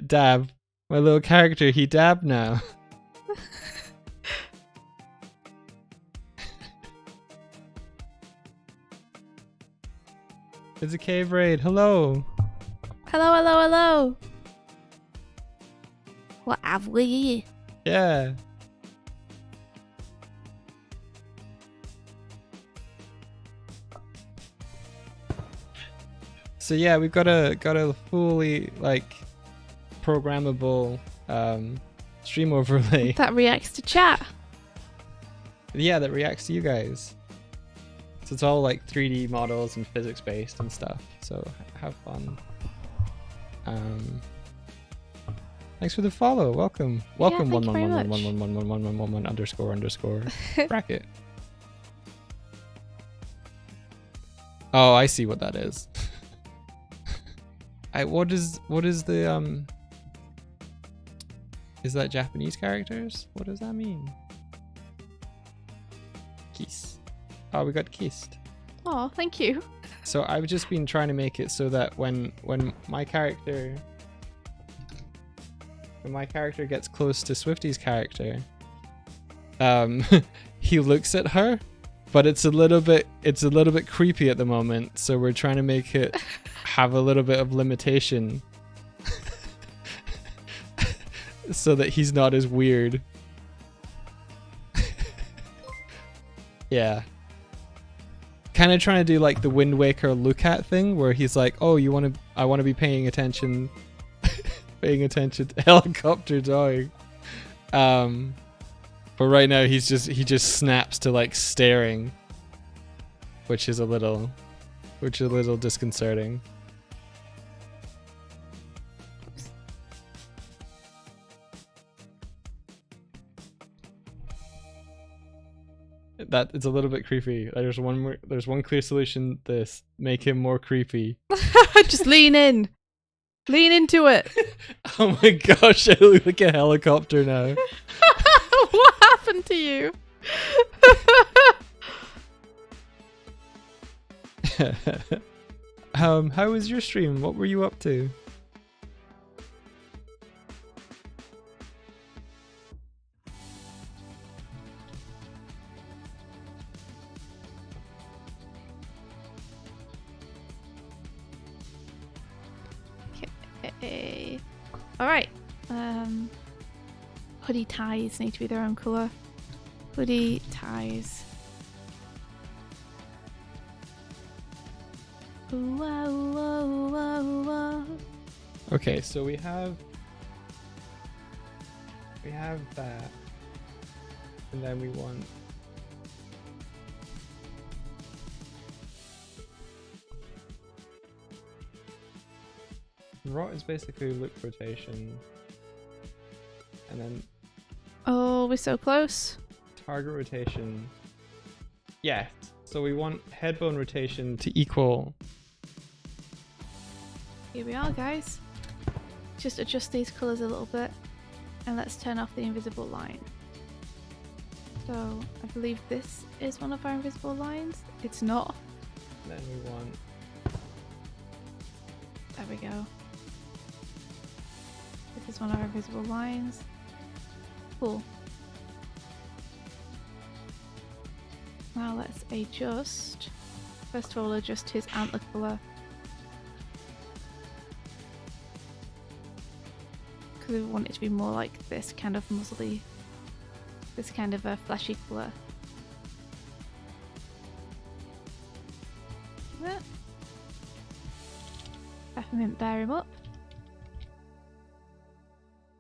dab, my little character, he dabbed now. It's a cave raid. Hello. Hello. What have we? Yeah. So yeah, we've got a fully like programmable stream overlay. That reacts to chat. Yeah, that reacts to you guys. So it's all like 3D models and physics based and stuff. So have fun. Thanks for the follow. Welcome. Welcome. thank you very much. 111111111 underscore bracket. Oh, I see what that is. What is the is that Japanese characters? What does that mean? Kiss. Oh, we got kissed. Oh, thank you. So I've just been trying to make it so that when my character gets close to Swifty's character, he looks at her, but it's a little bit creepy at the moment. So we're trying to make it have a little bit of limitation, so that he's not as weird. Yeah. Kind of trying to do like the Wind Waker lookat thing, where he's like, "Oh, I want to be paying attention, paying attention to helicopter Doig." But right now he just snaps to like staring, which is a little disconcerting. That it's a little bit creepy. There's one clear solution. This make him more creepy. Just lean in. Lean into it. Oh my gosh, I look like a helicopter now. What happened to you? How was your stream? What were you up to? Okay. Alright. Hoodie ties need to be their own colour. Hoodie ties. Ooh, ah, ooh, ah, ooh, ah, ooh, ah. Okay, so we have that, and then we want rot is basically loop rotation, and then Oh, we're so close. target rotation. Yeah, so we want head bone rotation to equal. Here we are, guys. Just adjust these colours a little bit, and let's turn off the invisible line. So I believe this is one of our invisible lines. It's not. Then we want There we go. This is one of our invisible lines. Cool. Now let's adjust. First of all, adjust his antler colour. Because we want it to be more like this kind of muzzly, this kind of a fleshy colour. Yeah. Peppermint bear him up.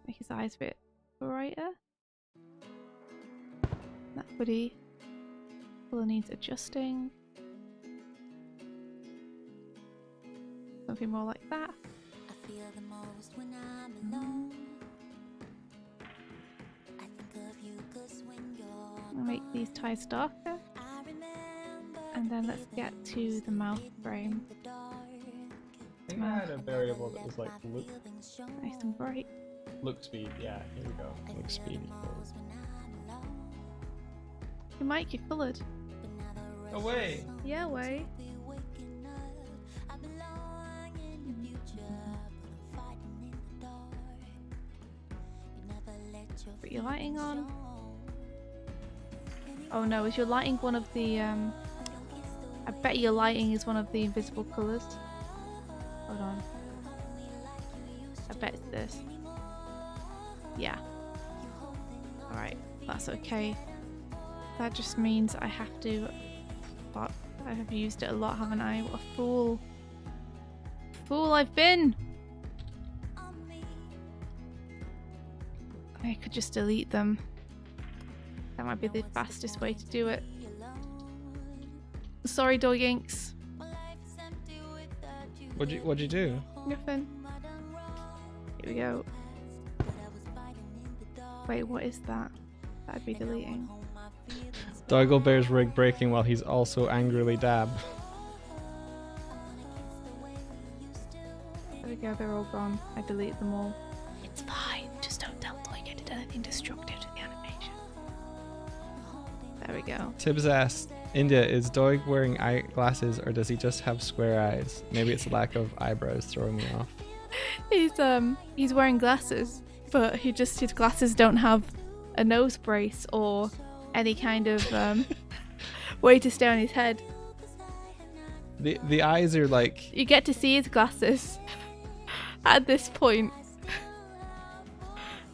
Make his eyes a bit brighter. That hoodie colour needs adjusting. Something more like that. I feel the most when I'm alone. I think of you 'cause when you're I'll make these ties darker. I remember And then let's get to the mouth frame. I think I had a variable that was like look Nice and bright. speed. Yeah, here we go. Look speed equals. Your mic, you're coloured. No way. Yeah, way. Put your lighting on. Oh no, is your lighting one of the I bet your lighting is one of the invisible colours. Hold on. I bet it's this. Yeah. Alright, that's okay. That just means I have to... Fuck, I have used it a lot, haven't I? What a fool. Fool I've been! I could just delete them. That might be the fastest way to do it. Sorry, Doig Inks. What'd you do? Nothing. Here we go. Wait, what is that? That'd be deleting. Doiglebear's rig breaking while he's also angrily dab. There we go, they're all gone. I deleted them all. It's fine, just don't tell Doig I did anything destructive to the animation. There we go. Tibbs asked, India, is Doig wearing eyeglasses or does he just have square eyes? Maybe it's a lack of eyebrows throwing me off. He's wearing glasses, but his glasses don't have a nose brace or any kind of way to stay on his head. The eyes are like... You get to see his glasses at this point.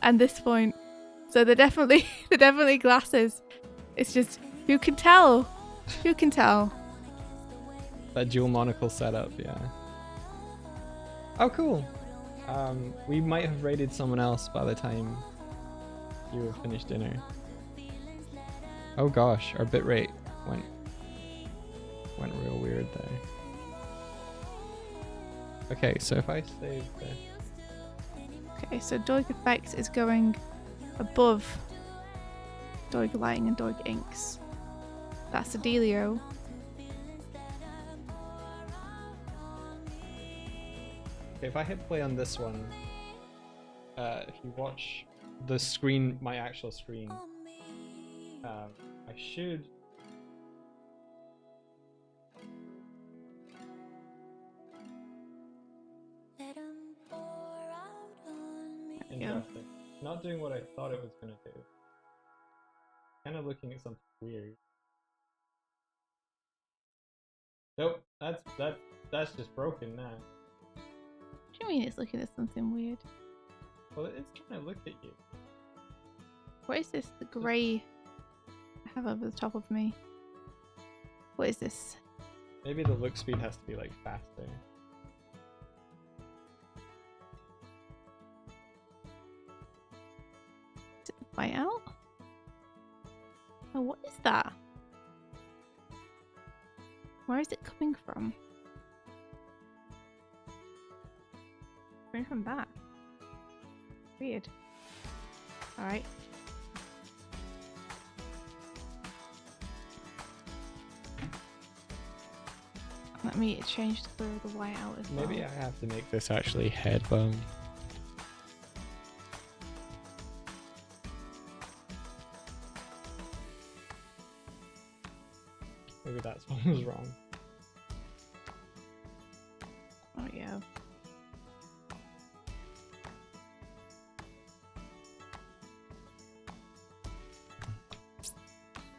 And this point. So they're definitely glasses. It's just, who can tell? Who can tell? That dual monocle setup, yeah. Oh, cool. We might have raided someone else by the time you have finished dinner. Oh gosh, our bitrate went real weird there. Okay, so if I save this... Okay, so Doig Effects is going above Doig Lighting and Doig Inks. That's a dealio. Okay, if I hit play on this one, if you watch the screen, my actual screen, I should... Interesting. Not doing what I thought it was gonna do. Kind of looking at something weird. Nope, that's just broken now. What do you mean it's looking at something weird? Well, it's trying to look at you. What is this? The grey I have over the top of me. What is this? Maybe the look speed has to be like faster. Is it the whiteout? Oh, what is that? Where is it coming from? Coming from that. Weird. Alright. Let me change the colour of the white out as well. Maybe I have to make this actually head bone. Maybe that's what was wrong. Oh yeah.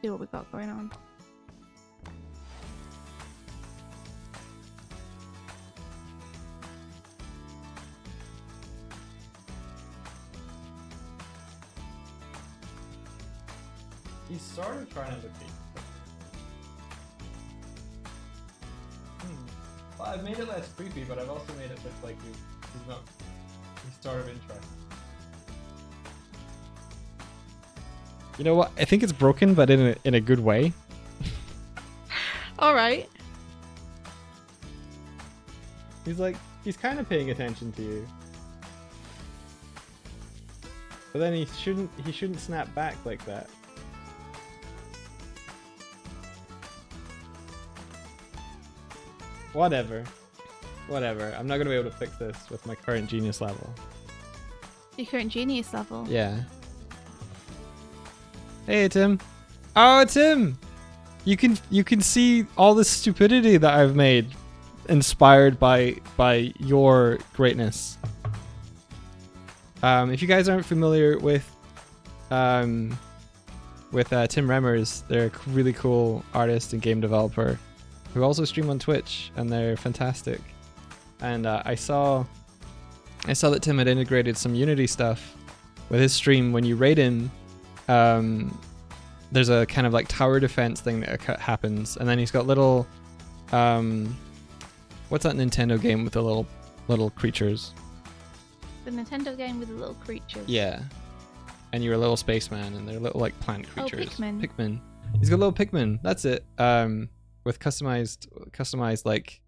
See what we got going on. He's sort of trying to look at you. Well, I've made it less creepy, but I've also made it look like he's sort of interested. You know what? I think it's broken, but in a good way. All right. He's kind of paying attention to you. But then he shouldn't snap back like that. Whatever. I'm not gonna be able to fix this with my current genius level. Your current genius level. Yeah. Hey Tim. Oh, Tim. You can see all the stupidity that I've made, inspired by your greatness. If you guys aren't familiar with Tim Remmers, they're a really cool artist and game developer who also stream on Twitch, and they're fantastic. And I saw that Tim had integrated some Unity stuff with his stream. When you raid him, there's a kind of like tower defense thing that happens, and then he's got little what's that Nintendo game with the little creatures? The Nintendo game with the little creatures. Yeah. And you're a little spaceman, and they're little like plant creatures. Oh, Pikmin. Pikmin. He's got little Pikmin. That's it. With customized like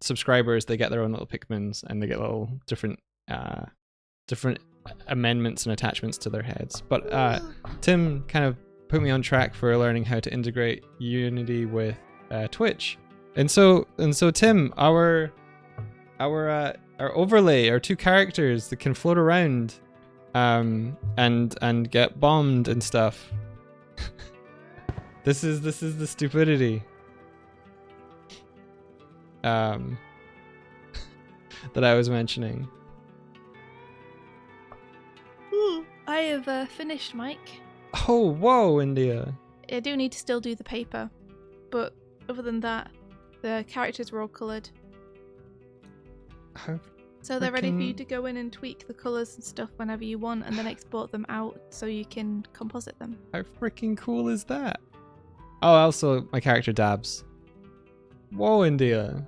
subscribers, they get their own little Pikmins, and they get little different amendments and attachments to their heads. But Tim kind of put me on track for learning how to integrate Unity with Twitch. And so Tim, our overlay, our two characters that can float around and get bombed and stuff. This is the stupidity that I was mentioning. Ooh, I have finished, Mike. Oh, whoa, India. I do need to still do the paper, but other than that, the characters were all coloured. So they're ready for you to go in and tweak the colours and stuff whenever you want, and then export them out so you can composite them. How freaking cool is that? Oh, also, my character dabs. Whoa, India.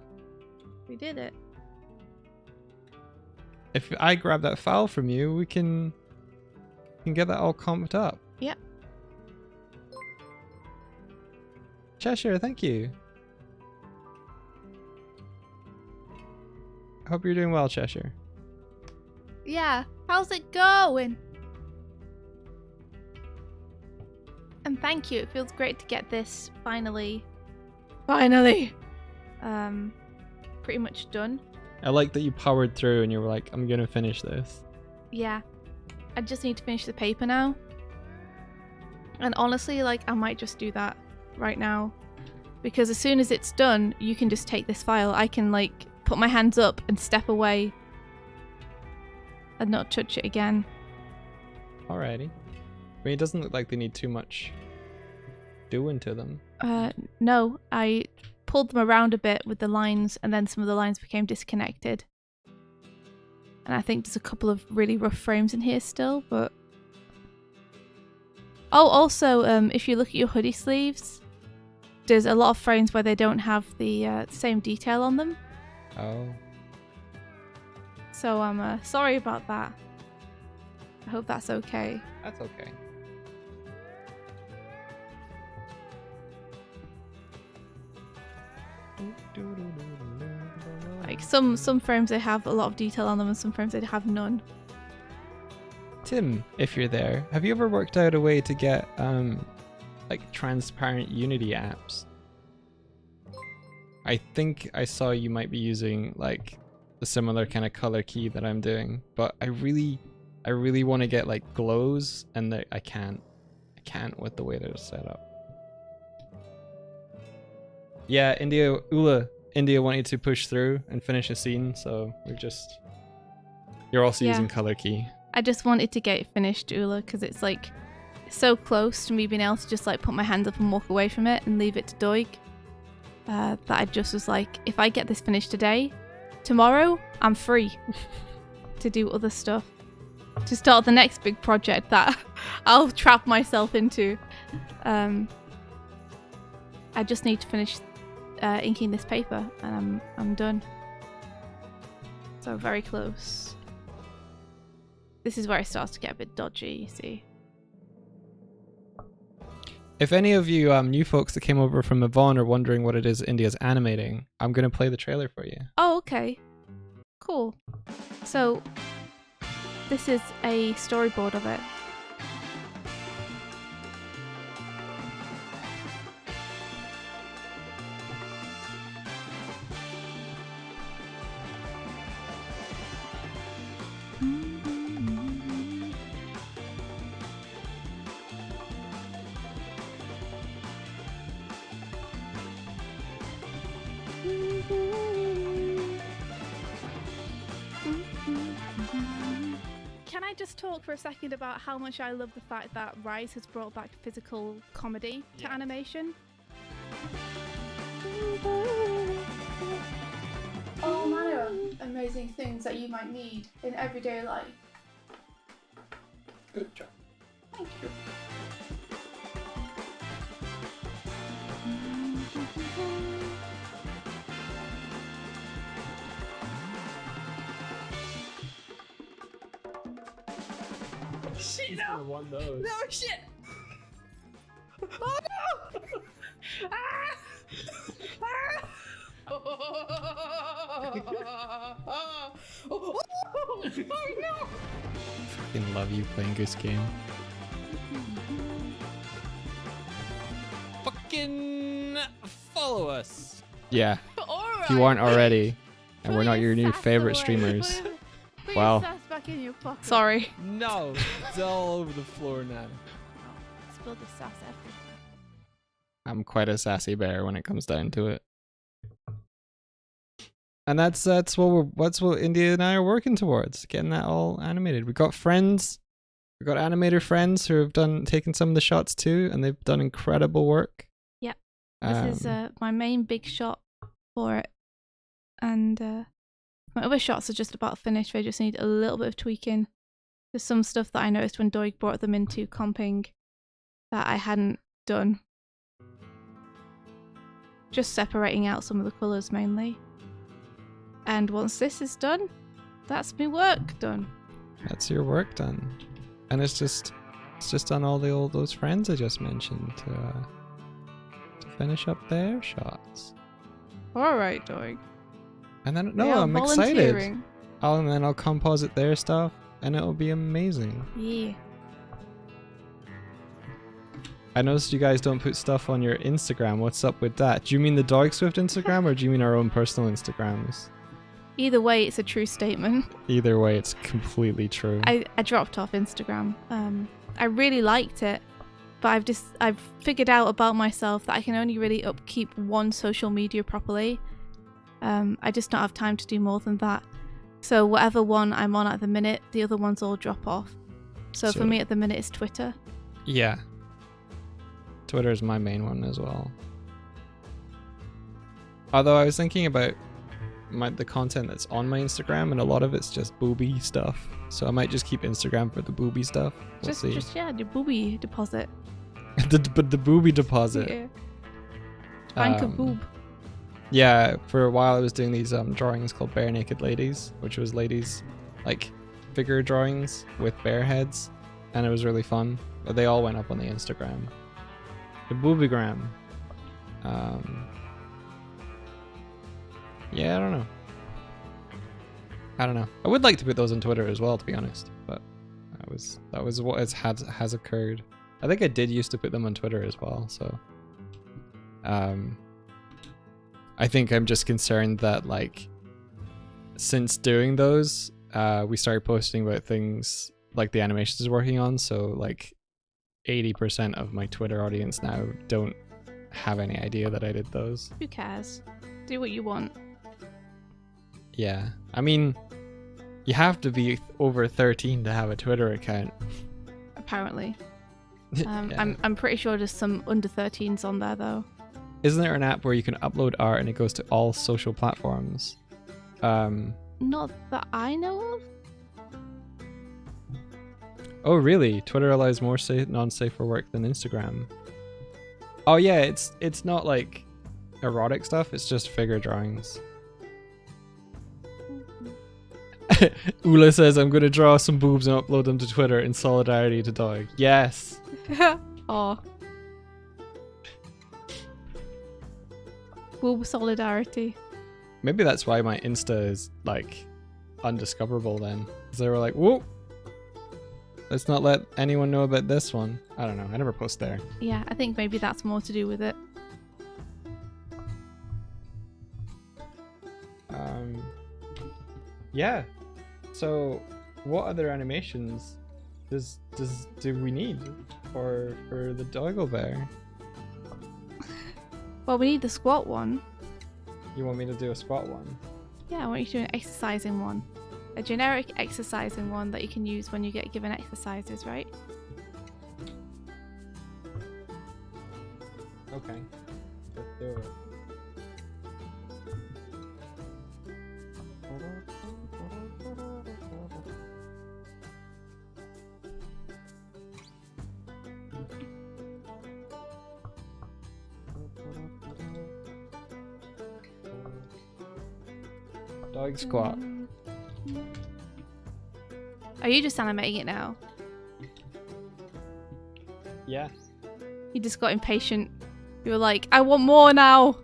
We did it. If I grab that file from you, we can get that all comped up. Yep. Cheshire, thank you. I hope you're doing well, Cheshire. Yeah, how's it going? And thank you, it feels great to get this finally pretty much done. I like that you powered through and you were like, I'm gonna finish this. Yeah, I just need to finish the paper now. And honestly, like, I might just do that right now, because as soon as it's done, you can just take this file. I can like put my hands up and step away and not touch it again. Alrighty. I mean, it doesn't look like they need too much doing to them. No, I pulled them around a bit with the lines, and then some of the lines became disconnected. And I think there's a couple of really rough frames in here still, but... Oh, also, if you look at your hoodie sleeves, there's a lot of frames where they don't have the same detail on them. Oh. So I'm sorry about that. I hope that's okay. That's okay. Like some frames they have a lot of detail on them, and some frames they have none. Tim, if you're there, have you ever worked out a way to get like transparent Unity apps? I think I saw you might be using like the similar kind of color key that I'm doing, but I really want to get like glows, and I can't with the way they're set up. Yeah, India wanted to push through and finish a scene, so you're also using color key. I just wanted to get it finished, Ula, because it's like so close to me being able to just like put my hands up and walk away from it and leave it to Doig. That I just was like, if I get this finished today, tomorrow I'm free to do other stuff, to start the next big project that I'll trap myself into. I just need to finish inking this paper, and I'm done. So very close. This is where it starts to get a bit dodgy, you see. If any of you new folks that came over from Yvonne are wondering what it is India's animating, I'm going to play the trailer for you. Oh, okay. Cool. So, this is a storyboard of it. Can I just talk for a second about how much I love the fact that Rise has brought back physical comedy to animation? All manner of amazing things that you might need in everyday life. Good job. Thank you. Shit, no! One those. No, shit! Oh no! Ah! Ah! Oh no! Fucking love you playing Goose Game. Fucking follow us. Yeah. If you aren't already, and we're not your new favorite streamers. Wow. Back in your pocket. Sorry. No, it's all over the floor now. Spilled the sass everywhere. I'm quite a sassy bear when it comes down to it. And that's what India and I are working towards, getting that all animated. We've got friends, we've got animator friends who have taken some of the shots too, and they've done incredible work. Yeah. This is my main big shot for it. And my other shots are just about finished. They just need a little bit of tweaking. There's some stuff that I noticed when Doig brought them into comping that I hadn't done. Just separating out some of the colours mainly. And once this is done, that's my work done. That's your work done. And it's just on all those friends I just mentioned to finish up their shots. Alright, Doig. And then They are I'm excited. volunteering. And then I'll composite their stuff, and it'll be amazing. Yeah. I noticed you guys don't put stuff on your Instagram. What's up with that? Do you mean the Doig Swift Instagram, or do you mean our own personal Instagrams? Either way, it's a true statement. Either way, it's completely true. I dropped off Instagram. I really liked it, but I've figured out about myself that I can only really upkeep one social media properly. I just don't have time to do more than that. So whatever one I'm on at the minute, the other ones all drop off. So for me at the minute, it's Twitter. Yeah. Twitter is my main one as well. Although I was thinking about the content that's on my Instagram, and a lot of it's just booby stuff. So I might just keep Instagram for the booby stuff. We'll see. The booby deposit. the booby deposit. Yeah. Bank of boob. Yeah, for a while I was doing these drawings called Bare Naked Ladies, which was ladies like figure drawings with bare heads, and it was really fun. But they all went up on the Instagram. The boobygram. Yeah, I don't know. I would like to put those on Twitter as well, to be honest, but that was what has occurred. I think I did used to put them on Twitter as well, so I think I'm just concerned that, like, since doing those, we started posting about things like the animations is working on, so like 80% of my Twitter audience now don't have any idea that I did those. Who cares? Do what you want. Yeah, I mean, you have to be over 13 to have a Twitter account. Apparently. Yeah. I'm pretty sure there's some under 13s on there though. Isn't there an app where you can upload art and it goes to all social platforms? Not that I know of. Oh really? Twitter allows more non-safer work than Instagram. Oh yeah, it's not like erotic stuff, it's just figure drawings. Ula says, I'm going to draw some boobs and upload them to Twitter in solidarity to Doig. Yes. Oh. Woo solidarity. Maybe that's why my Insta is like undiscoverable then. 'Cause they were like, whoop. Let's not let anyone know about this one. I don't know. I never post there. Yeah, I think maybe that's more to do with it. Yeah. So, what other animations do we need for the doggo bear? Well, we need the squat one. You want me to do a squat one? Yeah, I want you to do an exercising one. A generic exercising one that you can use when you get given exercises, right? Okay. Let's do it. Dog squat. Are you just animating it now? Yeah. You just got impatient. You were like, I want more now!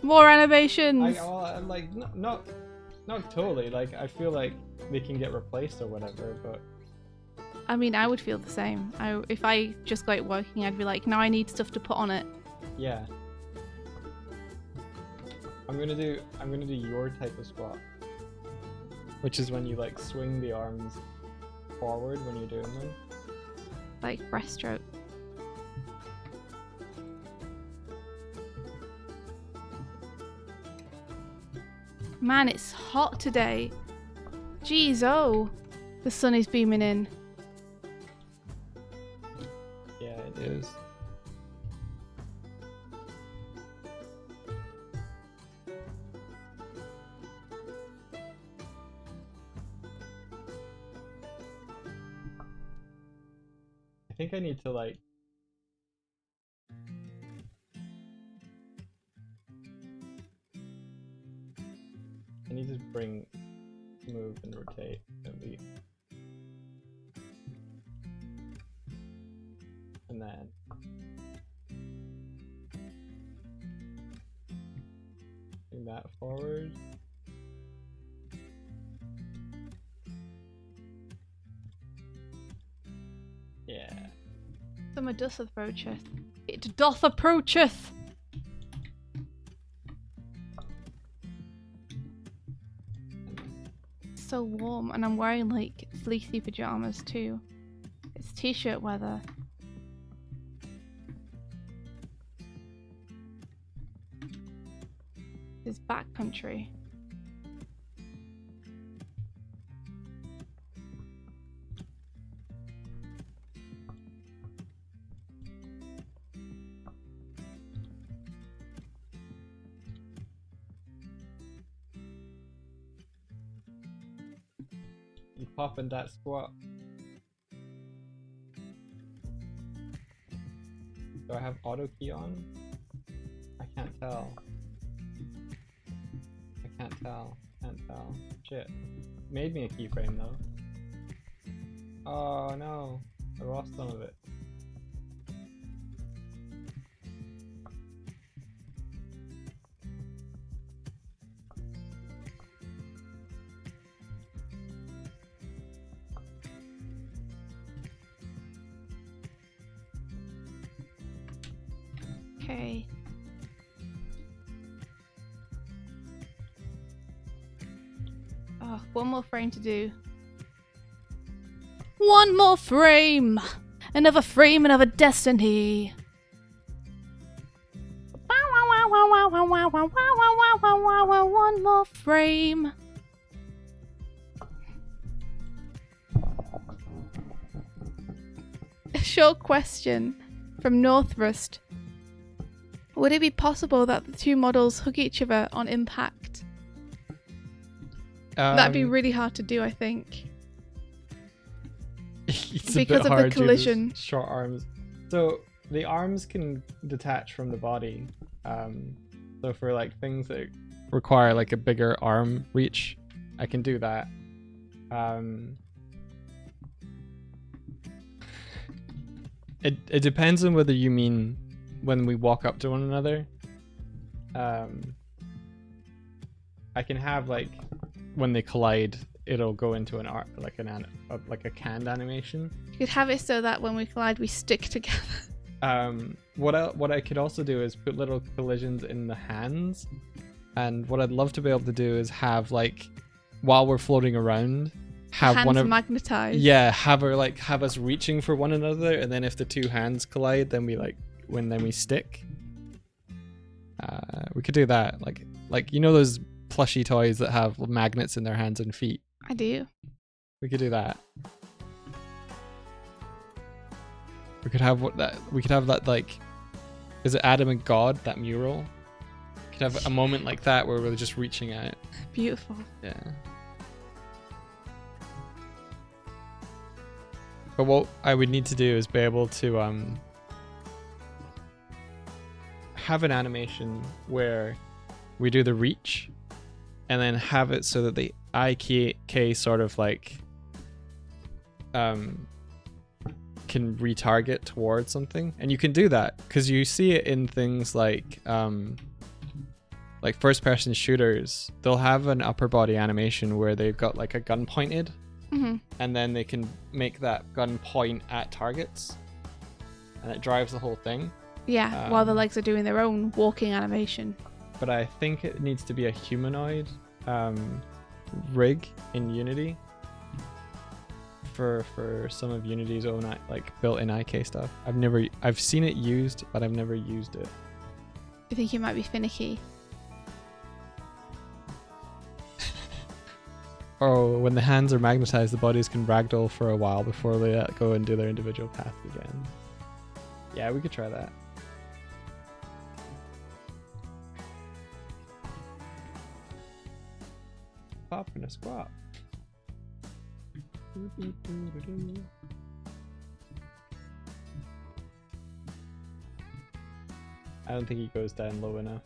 More animations! I'm like, not totally. Like, I feel like they can get replaced or whatever, but... I mean, I would feel the same. If I just got it working, I'd be like, now I need stuff to put on it. Yeah. I'm gonna do your type of squat. Which is when you like swing the arms forward when you're doing them. Like breaststroke. Man, it's hot today. Jeez, oh. The sun is beaming in. Yeah, it is. I think I need to like bring, move and rotate maybe. And then bring that forward. Yeah. Summer doth approacheth. It doth approacheth! It's so warm, and I'm wearing like fleecy pajamas too. It's t-shirt weather. It's backcountry. You popping that squat. Do I have auto key on? I can't tell. Can't tell. Shit. Made me a keyframe though. Oh no. I lost some of it. Okay. Oh, one more frame to do. One more frame! Another frame, another destiny! One more frame! A short question from Northrust. Would it be possible that the two models hug each other on impact? That'd be really hard to do, I think. It's because a bit of hard the collision. Short arms. So the arms can detach from the body. So for like things that require like a bigger arm reach, I can do that. It depends on whether you mean when we walk up to one another. I can have like when they collide, it'll go into an art like a canned animation. You could have it so that when we collide, we stick together. What I could also do is put little collisions in the hands, and what I'd love to be able to do is have like while we're floating around, have hands one of magnetized. yeah, have us reaching for one another, and then if the two hands collide, then we stick. We could do that, like you know those plushy toys that have magnets in their hands and feet. I do. We could do that. We could have that like, is it Adam and God, that mural? We could have a moment like that where we're just reaching out. Beautiful. Yeah. But what I would need to do is be able to have an animation where we do the reach and then have it so that the IK sort of like can retarget towards something. And you can do that because you see it in things like first person shooters. They'll have an upper body animation where they've got like a gun pointed, and then they can make that gun point at targets, and it drives the whole thing. Yeah, while the legs are doing their own walking animation. But I think it needs to be a humanoid rig in Unity for some of Unity's own like built-in IK stuff. I've seen it used, but I've never used it. I think it might be finicky. Oh, when the hands are magnetized, the bodies can ragdoll for a while before they go and do their individual paths again. Yeah, we could try that. Pop and a squat. I don't think he goes down low enough.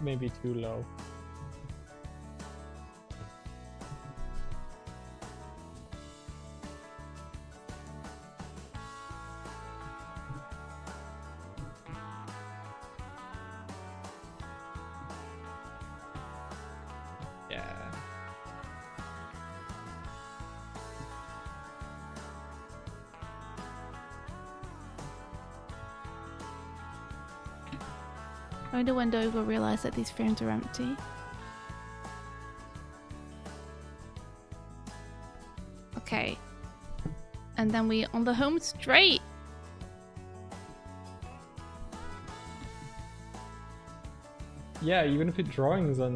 Maybe too low. Yeah. I wonder when Doig will realise that these frames are empty. Okay. And then we on the home straight. Yeah, you're gonna put drawings on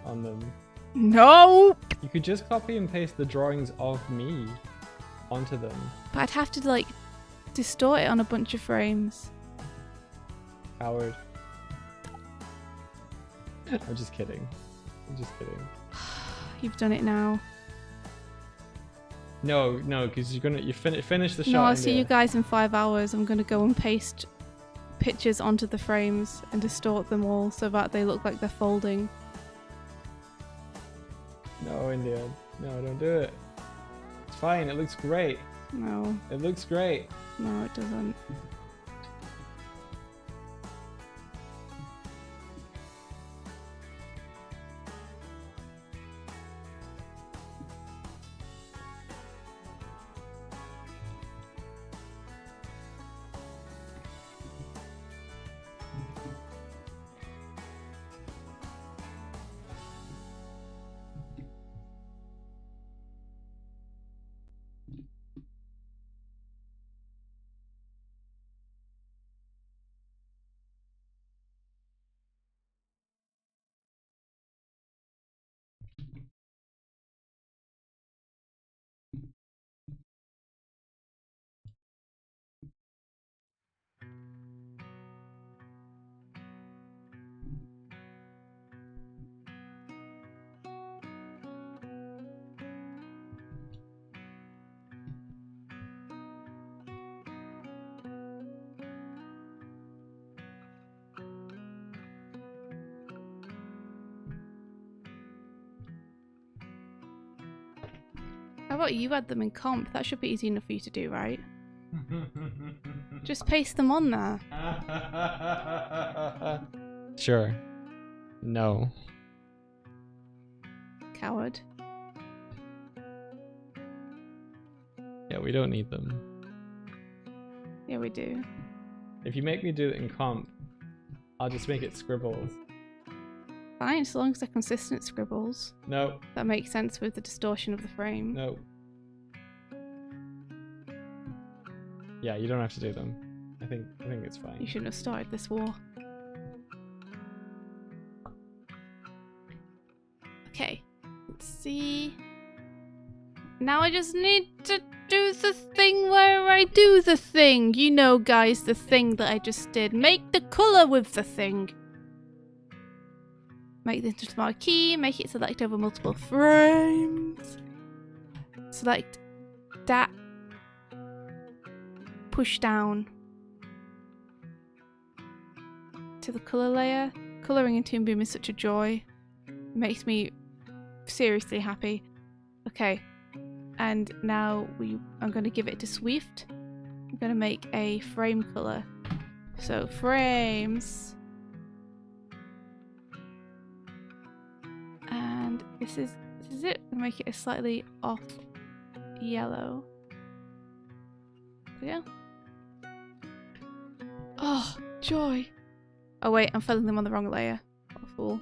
them. No! You could just copy and paste the drawings of me onto them. But I'd have to like distort it on a bunch of frames. Howard. I'm just kidding. You've done it now. No, because you finish the shot. No, I'll see you guys in 5 hours. I'm gonna go and paste pictures onto the frames and distort them all so that they look like they're folding. No, India. No, don't do it. It's fine. It looks great. No. It looks great. No, it doesn't. about you add them in comp? That should be easy enough for you to do, right? Just paste them on there. Sure. No. Coward. Yeah, we don't need them. Yeah, we do. If you make me do it in comp, I'll just make it scribbles. Fine, so long as they're consistent scribbles. No. That makes sense with the distortion of the frame. No. Yeah, you don't have to do them. I think it's fine. You shouldn't have started this war. Okay. Let's see. Now I just need to do the thing where I do the thing. You know, guys, the thing that I just did. Make the colour with the thing. Make this into marquee. Make it select over multiple frames. Select that. Push down to the colour layer. Colouring in Toon Boom is such a joy. It makes me seriously happy. Okay. And now I'm going to give it to Swift. I'm going to make a frame color. So frames. And this is it. I'll make it a slightly off yellow. Yeah. Oh, joy. Oh wait, I'm filling them on the wrong layer. What a fool.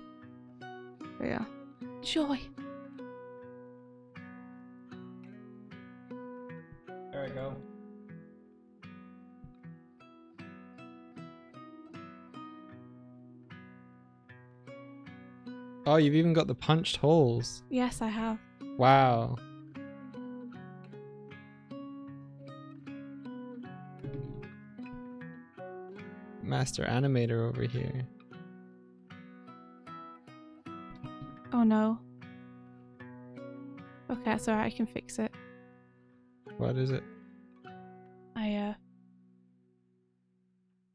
There we are. Joy. There we go. Oh, you've even got the punched holes. Yes, I have. Wow. Master animator over here. Oh no. Okay, that's alright, I can fix it. What is it? I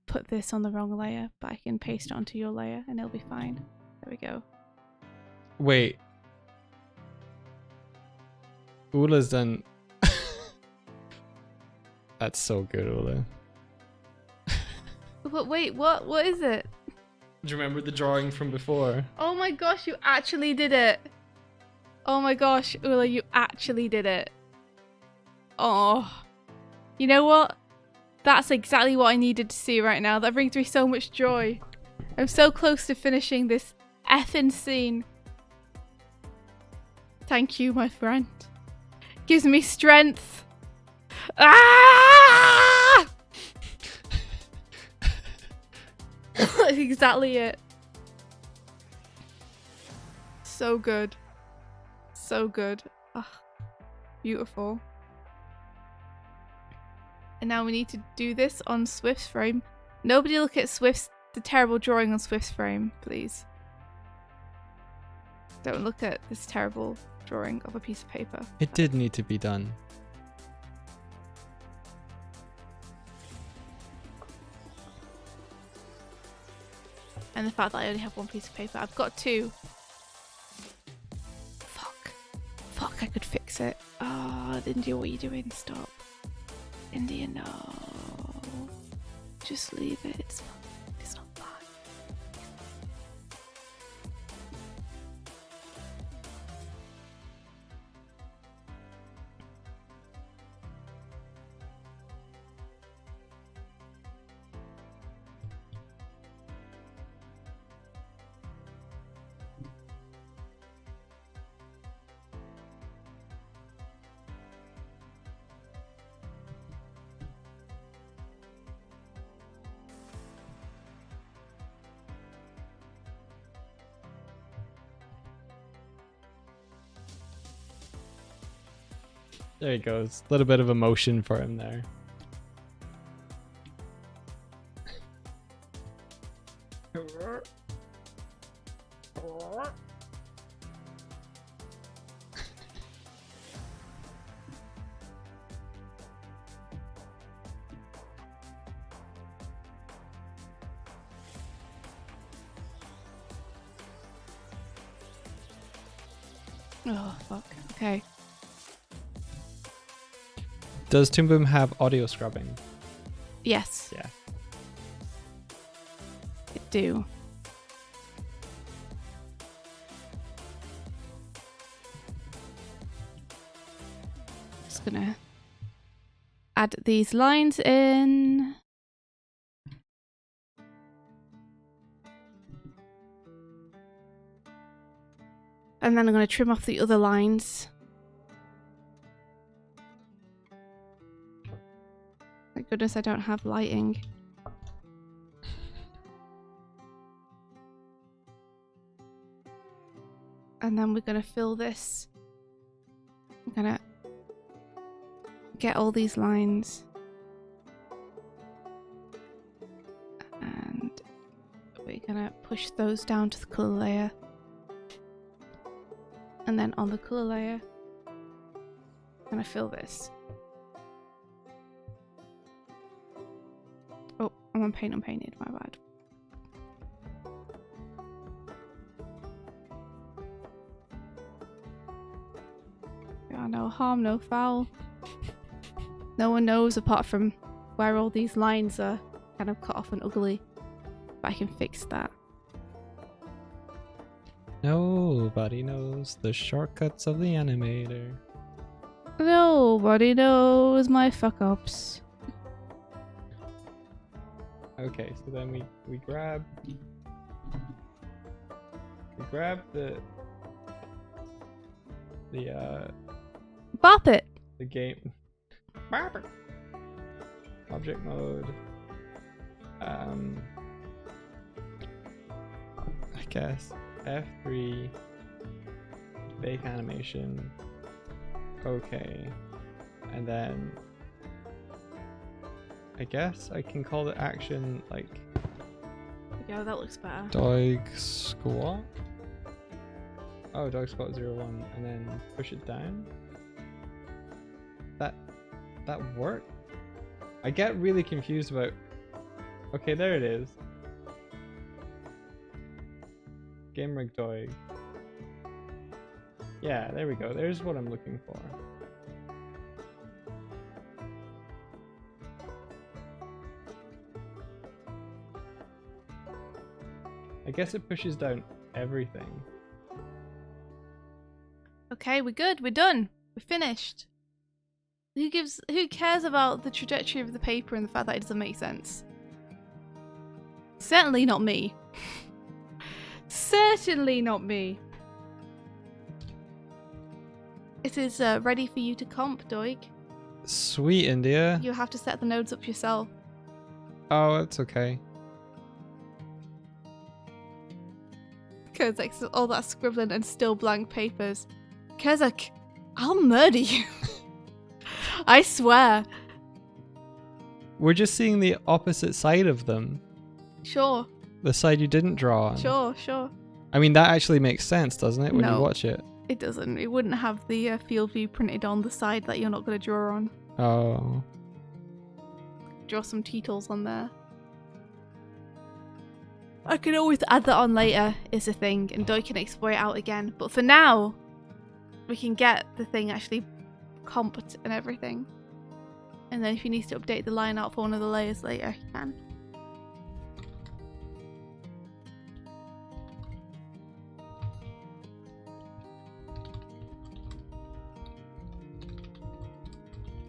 put this on the wrong layer, but I can paste it onto your layer and it'll be fine. There we go. Wait. Ula's done... That's so good, Ula. But wait, what is it? Do you remember the drawing from before? Oh my gosh, you actually did it. Oh my gosh, Ula, you actually did it. Oh. You know what? That's exactly what I needed to see right now. That brings me so much joy. I'm so close to finishing this effing scene. Thank you, my friend. Gives me strength. Ah! That's exactly it. So good. So good. Ah, beautiful. And now we need to do this on Swift's frame. Nobody look at the terrible drawing on Swift's frame, please. Don't look at this terrible drawing of a piece of paper. It did need to be done. And the fact that I only have one piece of paper. I've got two. Fuck, I could fix it. Oh, India, what are you doing? Stop. India, no. Just leave it. It's fine. It's not bad. There he goes. A little bit of emotion for him there. Oh, fuck. Okay. Does Toon Boom have audio scrubbing? Yes, Yeah. it do. Just gonna add these lines in. And then I'm going to trim off the other lines. Thank goodness I don't have lighting. And then we're going to fill this. I'm going to get all these lines. And we're going to push those down to the colour layer. And then on the colour layer, I'm going to fill this. Oh, I'm on paint unpainted, my bad. Yeah, no harm, no foul. No one knows apart from where all these lines are kind of cut off and ugly. But I can fix that. Nobody knows the shortcuts of the animator. Nobody knows my fuck ups. Okay, so then we grab the Bop it! the game object mode. I guess F3 bake animation. Okay, and then I guess I can call the action like Yeah, that looks better. Doig squat. Oh, Doig squat 0-1, and then push it down. That worked? I get really confused about. Okay, there it is. Game rig Doig. Yeah, there we go. There's what I'm looking for. I guess it pushes down everything. Okay, we're good. We're done. We're finished. Who cares about the trajectory of the paper and the fact that it doesn't make sense? Certainly not me. Certainly not me. It is ready for you to comp, Doig. Sweet, India. You have to set the nodes up yourself. Oh, that's okay. Kozak, all that scribbling and still blank papers. Kozak, I'll murder you. I swear. We're just seeing the opposite side of them. Sure. The side you didn't draw on. Sure. I mean, that actually makes sense, doesn't it, when you watch it? It doesn't. It wouldn't have the field view printed on the side that you're not going to draw on. Oh. Draw some titles on there. I can always add that on later, is the thing, and Doig can export it out again. But for now, we can get the thing actually comped and everything. And then if he needs to update the line out for one of the layers later, he can.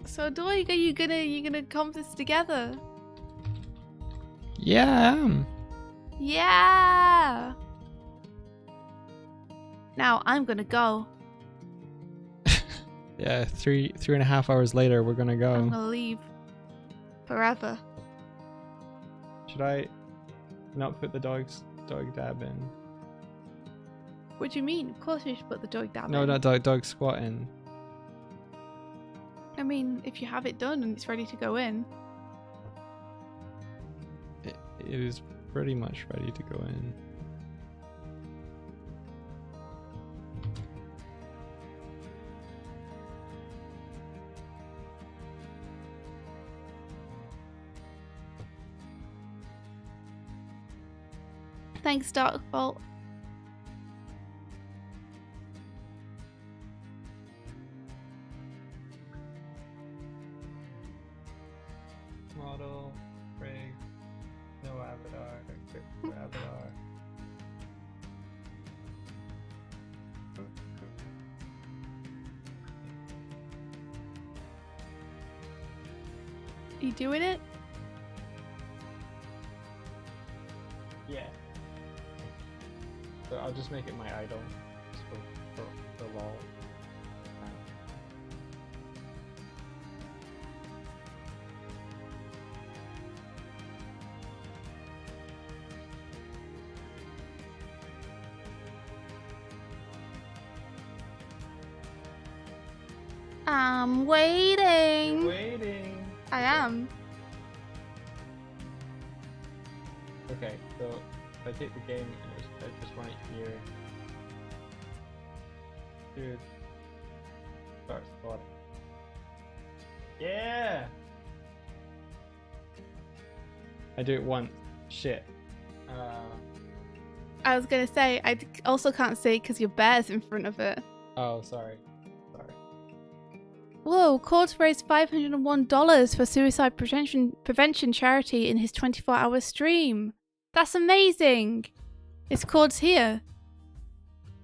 So Doig, are you gonna comp this together? Yeah, I am. Yeah. Now I'm gonna go. Yeah, 3.5 hours later, we're gonna go. I'm gonna leave. Forever. Should I not put the Doig dab in? What do you mean? Of course you should put the Doig dab No, in. not Doig squat in. I mean, if you have it done and it's ready to go in. It is pretty much ready to go in. Thanks, Darkbolt. model, rig, no avatar, equip for avatar. You doing it? Yeah. So I'll just make it my idol, just for lol. I'm waiting. Waiting. I am. Okay, so if I take the game and I just run it here. Dude. Start spotting. Yeah! I do it once. Shit. I was gonna say, also can't see because your bear's in front of it. Oh, sorry. Sorry. Whoa, Cords raised $501 for suicide prevention charity in his 24-hour stream. That's amazing. Is Cords here?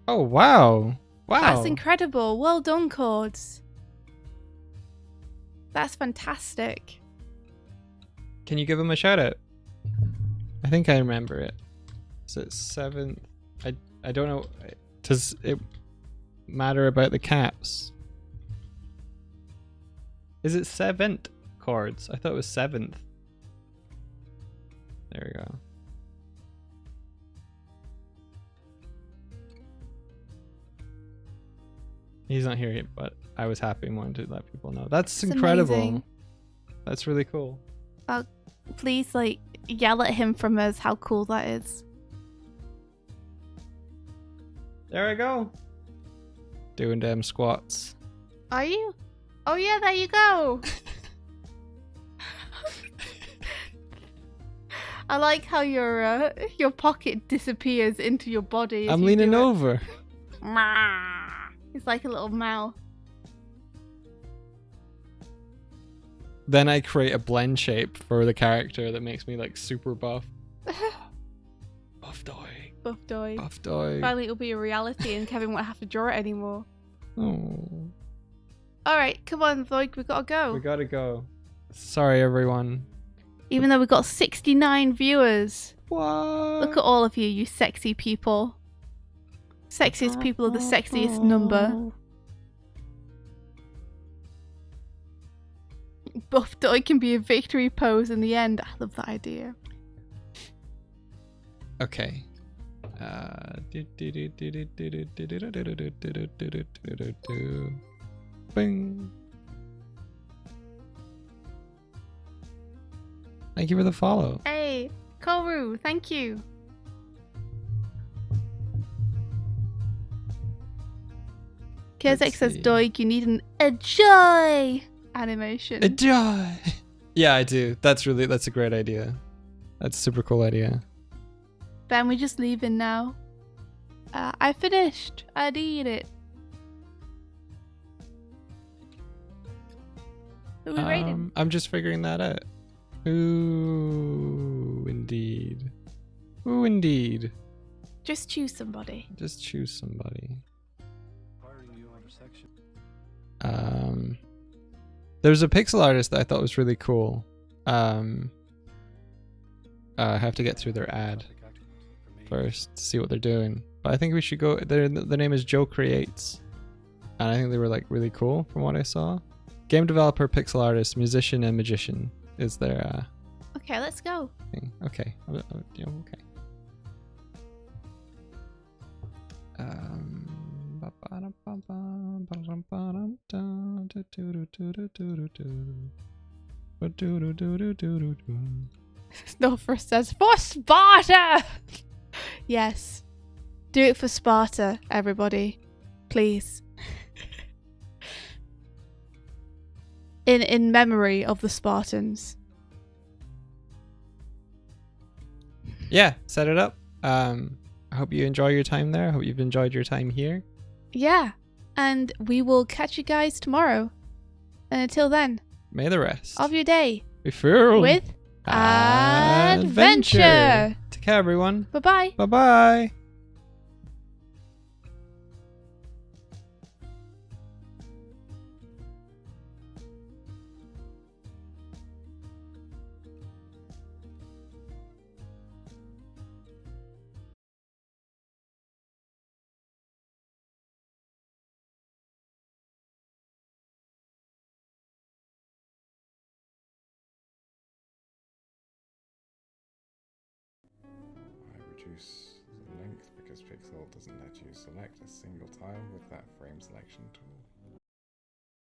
Oh, wow. Wow. That's incredible. Well done, Cords. That's fantastic. Can you give him a shout out? I think I remember it. So it's 7th. I don't know. Does it matter about the caps? Is it 7th Cords? I thought it was 7th. There we go. He's not here yet, but I was happy and wanted to let people know. That's incredible. Amazing. That's really cool. Please, like, yell at him from us how cool that is. There I go. Doing them squats. Are you? Oh yeah, there you go. I like how your pocket disappears into your body. As I'm you leaning do it. over. It's like a little mouth. Then I create a blend shape for the character that makes me like super buff. Buff Doig. Buff Doig. Buff Doig. Finally, it'll be a reality, and Kevin won't have to draw it anymore. Oh. All right, come on, Doig, we gotta go. We gotta go. Sorry, everyone. Even though we got 69 viewers. What? Look at all of you, you sexy people. Sexiest people are the sexiest number. Buff Doig can be a victory pose in the end. I love that idea. Okay. Bing. Thank you for the follow. Hey, Koru, thank you. Kezek says, Doig, you need a joy animation. A joy. Yeah, I do. That's a great idea. That's a super cool idea. Ben, we're just leaving now. I finished. I did it. Who are we rating? I'm just figuring that out. Ooh, indeed. Ooh, indeed. Just choose somebody. Just choose somebody. There's a pixel artist that I thought was really cool. I have to get through their ad first to see what they're doing. But I think we should go. Their name is Joe Creates, and I think they were like really cool from what I saw. Game developer, pixel artist, musician, and magician is their Okay, let's go. thing. Okay, okay. Snowfrost says, for Sparta! Yes. Do it for Sparta, everybody. Please. In memory of the Spartans. Yeah, set it up. I hope you enjoy your time there. I hope you've enjoyed your time here. Yeah. And we will catch you guys tomorrow. And until then, May the rest of your day Be filled with adventure. Take care, everyone. Bye-bye. Bye-bye. Reduce the length because Pixel doesn't let you select a single tile with that frame selection tool.